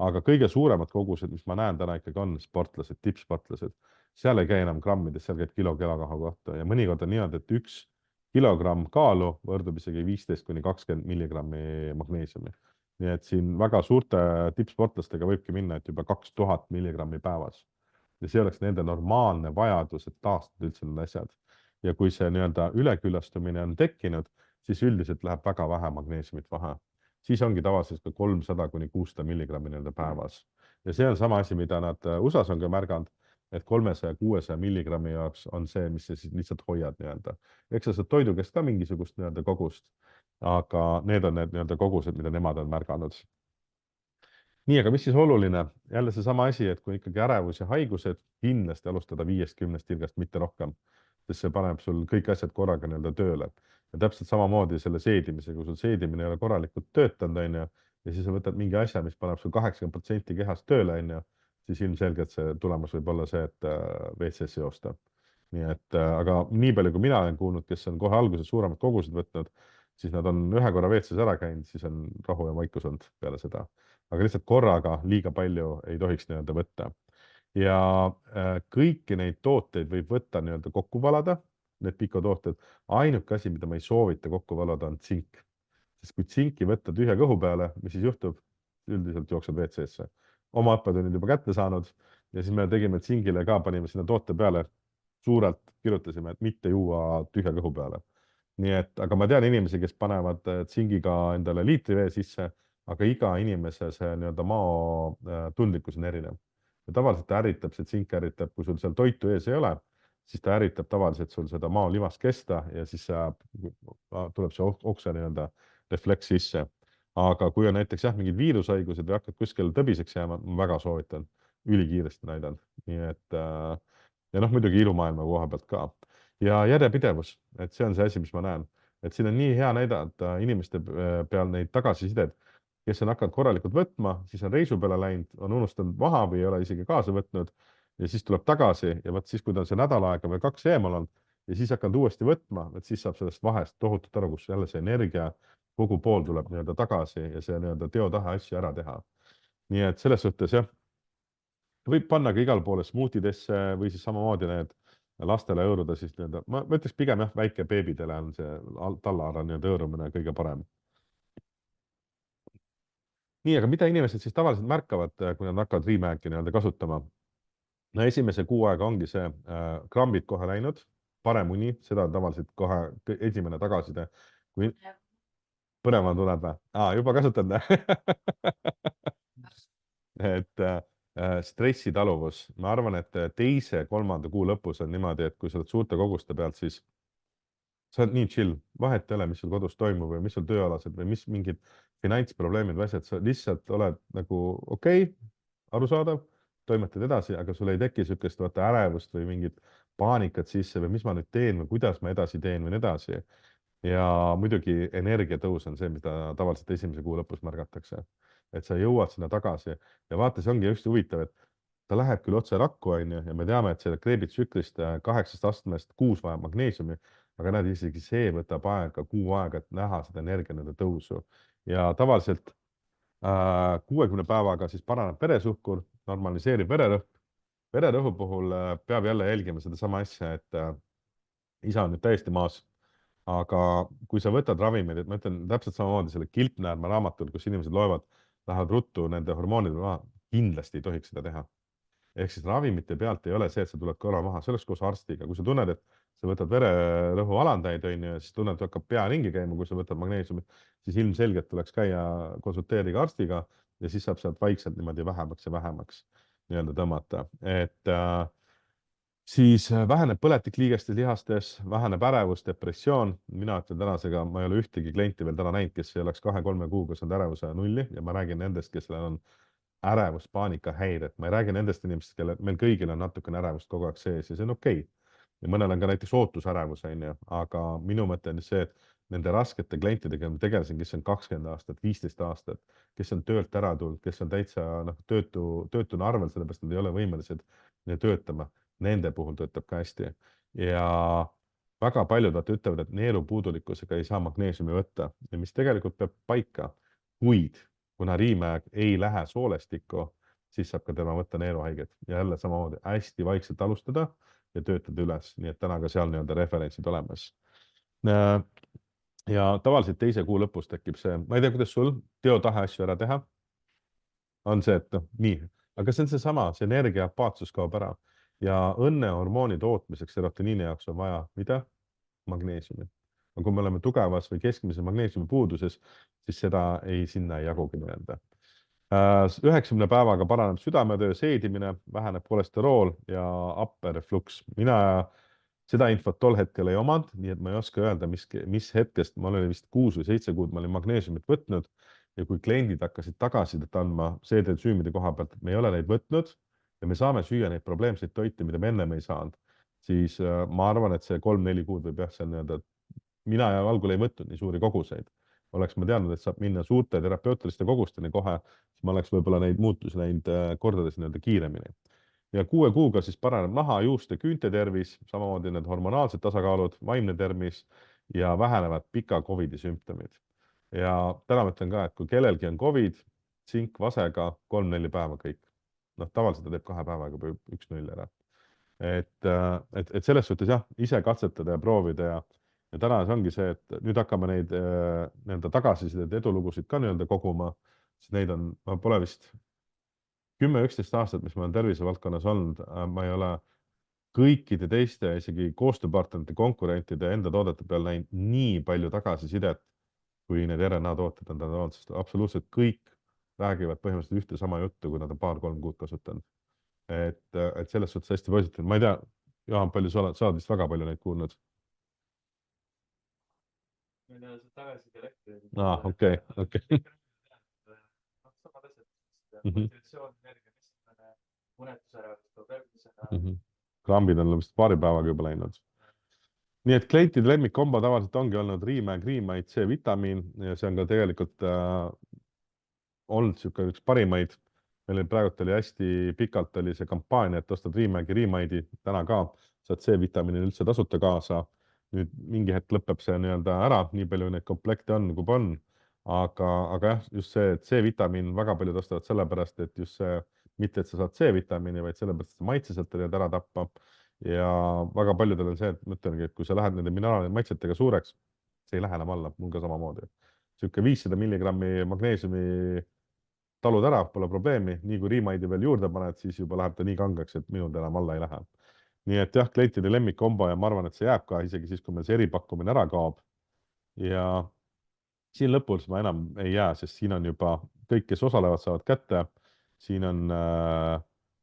Aga kõige suuremad kogused, mis ma näen täna ikkagi on sportlased, tippsportlased, seal ei käi enam grammides, seal käib kilogramme kohta ja mõnikord on niimoodi, et 1 kilogramm kaalu võrdub isegi 15 kuni 20 milligrammi magneesiumi. Nii et siin väga suurte tippsportlastega võibki minna, et juba 2000 milligrammi päevas. Ja see oleks nende normaalne vajadus, et taastada üldse need asjad. Ja kui see nii-öelda üleküllastumine on tekkinud, siis üldiselt läheb väga vähe magneesiumit vahe. Siis ongi tavaliselt ka 300 kuni 600 milligrammi nii-öelda päevas. Ja see on sama asi, mida nad USA-s on ka märganud, et 300-600 milligrammi jaoks on see, mis sa siis lihtsalt hoiad nii-öelda. Eks sa saad toidu käest ka mingisugust nii-öelda kogust, aga need on need nii-öelda kogused, mida nemad on märganud. Nii, aga mis siis oluline? Jälle seesama asi, et kui ikkagi ärevus ja haigused, kindlasti alustada 5-10 tilgast, mitte rohkem, sest see paneb sul kõik asjad korraga nii-öelda tööle. Ja täpselt samamoodi selle seedimisega, kui sul seedimine ei ole korralikult töötanud, on ju, ja siis sa võtad mingi asja, mis paneb sul 80% kehast tööle, on ju, siis ilmselgelt see tulemus võib olla see, et WC-sse joosta. Nii et, aga nii palju, kui mina olen kuulnud, kes on kohe alguses suuremad kogused võtnud, siis nad on ühe korra WC-s ära käinud, siis on rahu ja vaikus olnud peale seda. Aga lihtsalt korraga liiga palju ei tohiks nii-öelda võtta. Ja kõiki neid tooteid võib võtta nii-öelda kokku valada, need pikotooted. Ainuke asi, mida ma ei soovita kokku valada, on tsink. Sest kui tsinki võtta tühja kõhu peale, mis siis juhtub? Üldiselt jookseb WC-sse. Oma õppetunnid juba kätte saanud ja siis me tegime tsingile ka, panime sinna toote peale, suurelt kirjutasime, et mitte juua tühja kõhu peale. Nii et, aga ma tean inimesi, kes panevad tsingiga endale liitri vee sisse, aga iga inimese see nii-öelda mao tundlikkus on erinev. Ja tavaliselt ta ärritab, see tsink ärritab, kui sul seal toitu ees ei ole, siis ta ärritab tavaliselt sul seda mao limast kesta ja siis tuleb see oksa nii-öelda refleks sisse. Aga kui on näiteks jah, mingid viirushaigused või hakkad kuskil tõbiseks jääma, ma väga soovitan, ülikiiresti näidan. Nii et, ja noh, muidugi ilumaailma koha pealt ka. Ja järjepidevus, et see on see asi, mis ma näen. Et siin on nii hea näidata inimeste peal neid tagasisided, kes on hakanud korralikult võtma, siis on reisu peale läinud, on unustanud maha või ei ole isegi kaasa võtnud ja siis tuleb tagasi ja võt siis, kui ta on see nädal aega või 2 eemal olnud ja siis hakanud uuesti võtma, et siis saab sellest vahest tohutut aru, kus jälle see energia kogu pool tuleb nii-öelda tagasi ja see nii-öelda teotahe asju ära teha. Nii et selles suhtes jah, võib panna ka igal poole smuutidesse või siis samamoodi need lastele hõõruda siis nii-öelda, ma ütleks pigem jah, väike beebidele on see tallaara nii-öelda hõõrumine kõige parem. Nii, aga mida inimesed siis tavaliselt märkavad, kui nad hakkavad Reemagi nii-öelda kasutama? No esimese kuu aega ongi see krambid kohe läinud, parem uni, seda on tavaliselt kohe esimene tagasiside. Kui põnevama tuleb või? Juba kasutanud. Et stressitaluvus. Ma arvan, et 2.-3. kuu lõpus on niimoodi, et kui sa oled suurte koguste pealt, siis sa oled nii chill, vahet ei ole, mis sul kodus toimub või mis sul tööalased või mis mingid finantsprobleemid või asjad, sa lihtsalt oled nagu okei, arusaadav, toimetad edasi, aga sul ei teki sihukest ärevust või mingit paanikat sisse või mis ma nüüd teen või kuidas ma edasi teen või nii edasi. Ja muidugi energiatõus on see, mida tavaliselt esimese kuu lõpus märgatakse. Et sa jõuad sinna tagasi ja vaata, see ongi just huvitav, et ta läheb küll otse rakku, on ju, ja me teame, et selle kreebitsüklist 8 astmest 6 vajab magneesiumi, aga näed, isegi see võtab aega, kuu aega, et näha seda energia tõusu. Ja tavaliselt 60 päevaga siis paraneb veresuhkur, normaliseerib vererõhk. Vererõhu puhul peab jälle jälgima seda sama asja, et isa on nüüd täiesti maas. Aga kui sa võtad ravimeid, et ma ütlen täpselt samamoodi selle Kilpnäärma raamatul, kus inimesed loevad, lähevad ruttu nende hormoonide maha, kindlasti ei tohiks seda teha. Ehk siis ravimite pealt ei ole see, et sa tuled korra maha, see oleks koos arstiga. Kui sa tunned, et sa võtad vererõhu alandajaid, on ju, siis tunned, et hakkab pea ringi käima, kui sa võtad magneesiumit, siis ilmselgelt tuleks käia konsulteeriga arstiga ja siis saab sealt vaikselt niimoodi vähemaks ja vähemaks nii-öelda tõmmata. Et siis väheneb põletik liigestes lihastes, väheneb ärevus, depressioon. Mina ütlen tänasega, ma ei ole ühtegi klienti veel täna näinud, kes ei oleks 2-3 kuuga saanud ärevuse nulli ja ma räägin nendest, kes on ärevus, paanika, häired. Ma ei räägi nendest inimestest, kelle meil kõigil on natukene ärevust kogu aeg sees ja see on okei. Ja mõnel on ka näiteks ootusärevus, on ju, aga minu mõte on see, et nende raskete klientidega ma tegelesin, kes on 20 aastat, 15 aastat, kes on töölt ära tulnud, kes on täitsa töötuna arvel, sellepärast nad ei ole võimelised töötama. Nende puhul töötab ka hästi. Ja väga paljud ütlevad, et neerupuudulikkusega ei saa magneesiumi võtta ja mis tegelikult peab paika, kuid kuna Riimäe ei lähe soolestikku, siis saab ka tema võtta neeruhaiget ja jälle samamoodi hästi vaikselt alustada ja töötada üles, nii et täna ka seal nii-öelda referentsid olemas. Ja tavaliselt teise kuu lõpus tekib see, ma ei tea, kuidas sul teotahe asju ära teha. On see, et nii, aga see on seesama, see energia apaatsus kaob ära ja õnnehormooni tootmiseks serotoniini jaoks on vaja, mida? Magneesiumi. Aga kui me oleme tugevas või keskmise magneesiumi puuduses, siis seda sinna ei jagugi nii-öelda. 90 päevaga paraneb südametöö, seedimine, väheneb kolesterool ja happerefluks. Mina seda infot tol hetkel ei omanud, nii et ma ei oska öelda, mis hetkest, ma olin vist 6 või 7 kuud, ma olin magneesiumit võtnud ja kui kliendid hakkasid tagasisidet andma seedensüümide koha pealt, et me ei ole neid võtnud ja me saame süüa neid probleemseid toite, mida me ennem ei saanud, siis ma arvan, et see 3-4 kuud võib jah, see on nii-öelda, mina algul ei võtnud nii suuri koguseid. Oleks ma teadnud, et saab minna suurte terapeutiliste kogusteni kohe, siis ma oleks võib-olla neid muutusi näinud kordades nii-öelda kiiremini. Ja 6 kuuga siis paraneb naha, juuste, küünte tervis, samamoodi need hormonaalsed tasakaalud, vaimne tervis ja vähenevad pika COVID-i sümptomid. Ja täna ma ütlen ka, et kui kellelgi on COVID, tsink vasega 3-4 päeva kõik. Noh, tavaliselt ta teeb 2 päevaga juba 1-0 ära. Et selles suhtes jah, ise katsetada ja proovida ja täna see ongi see, et nüüd hakkame neid nii-öelda tagasisideid, edulugusid ka nii-öelda koguma, siis neid on, ma pole vist 10-11 aastat, mis ma olen tervisevaldkonnas olnud, ma ei ole kõikide teiste, isegi koostööpartnerite, konkurentide enda toodete peal näinud nii palju tagasisidet, kui need RNA tooted on täna olnud, sest absoluutselt kõik räägivad põhimõtteliselt ühte sama juttu, kui nad on 2-3 kuud kasutanud. Et selles suhtes hästi positiivne. Ma ei tea, Jaan, palju sa oled vist väga palju neid kuulnud? Ma ei tea, see tagasiside elektri. Okei. Samad asjad, motivatsioon, energia, unetusärevus, tervisena. Krambid on vist paari päevaga juba läinud. Nii et klientide lemmikkombo tavaliselt ongi olnud Riimäe, Greenmite, C-vitamiin ja see on ka tegelikult olnud siuke üks parimaid. Meil praegult oli hästi pikalt oli see kampaania, et ostad Riimäe, Greenmite'i, täna ka saad C-vitamiini üldse tasuta kaasa. Nüüd mingi hetk lõpeb see nii-öelda ära, nii palju neid komplekte on, kui on. Aga jah, just see C-vitamiin väga paljud ostavad sellepärast, et just see, mitte et sa saad C-vitamiini, vaid sellepärast, et see maitse sealt tead ära tappa. Ja väga paljudel on see, et mõtlengi, et kui sa lähed nende mineraalide maitsetega suureks, see ei lähe enam alla, mul ka samamoodi. Siuke 500 milligrammi magneesiumi talud ära, pole probleemi. Nii kui Riimaidi veel juurde paned, siis juba läheb ta nii kangeks, et minul enam alla ei lähe. Nii et jah, klientide lemmikkombo ja ma arvan, et see jääb ka isegi siis, kui meil see eripakkumine ära kaob. Ja siin lõpus ma enam ei jää, sest siin on juba kõik, kes osalevad, saavad kätte. Siin on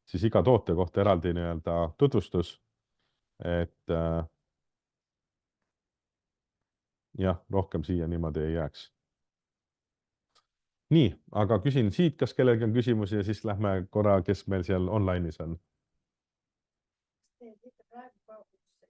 siis iga toote kohta eraldi nii-öelda tutvustus. Et jah, rohkem siia niimoodi ei jääks. Nii, aga küsin siit, kas kellelgi on küsimusi ja siis lähme korra, kes meil seal online'is on.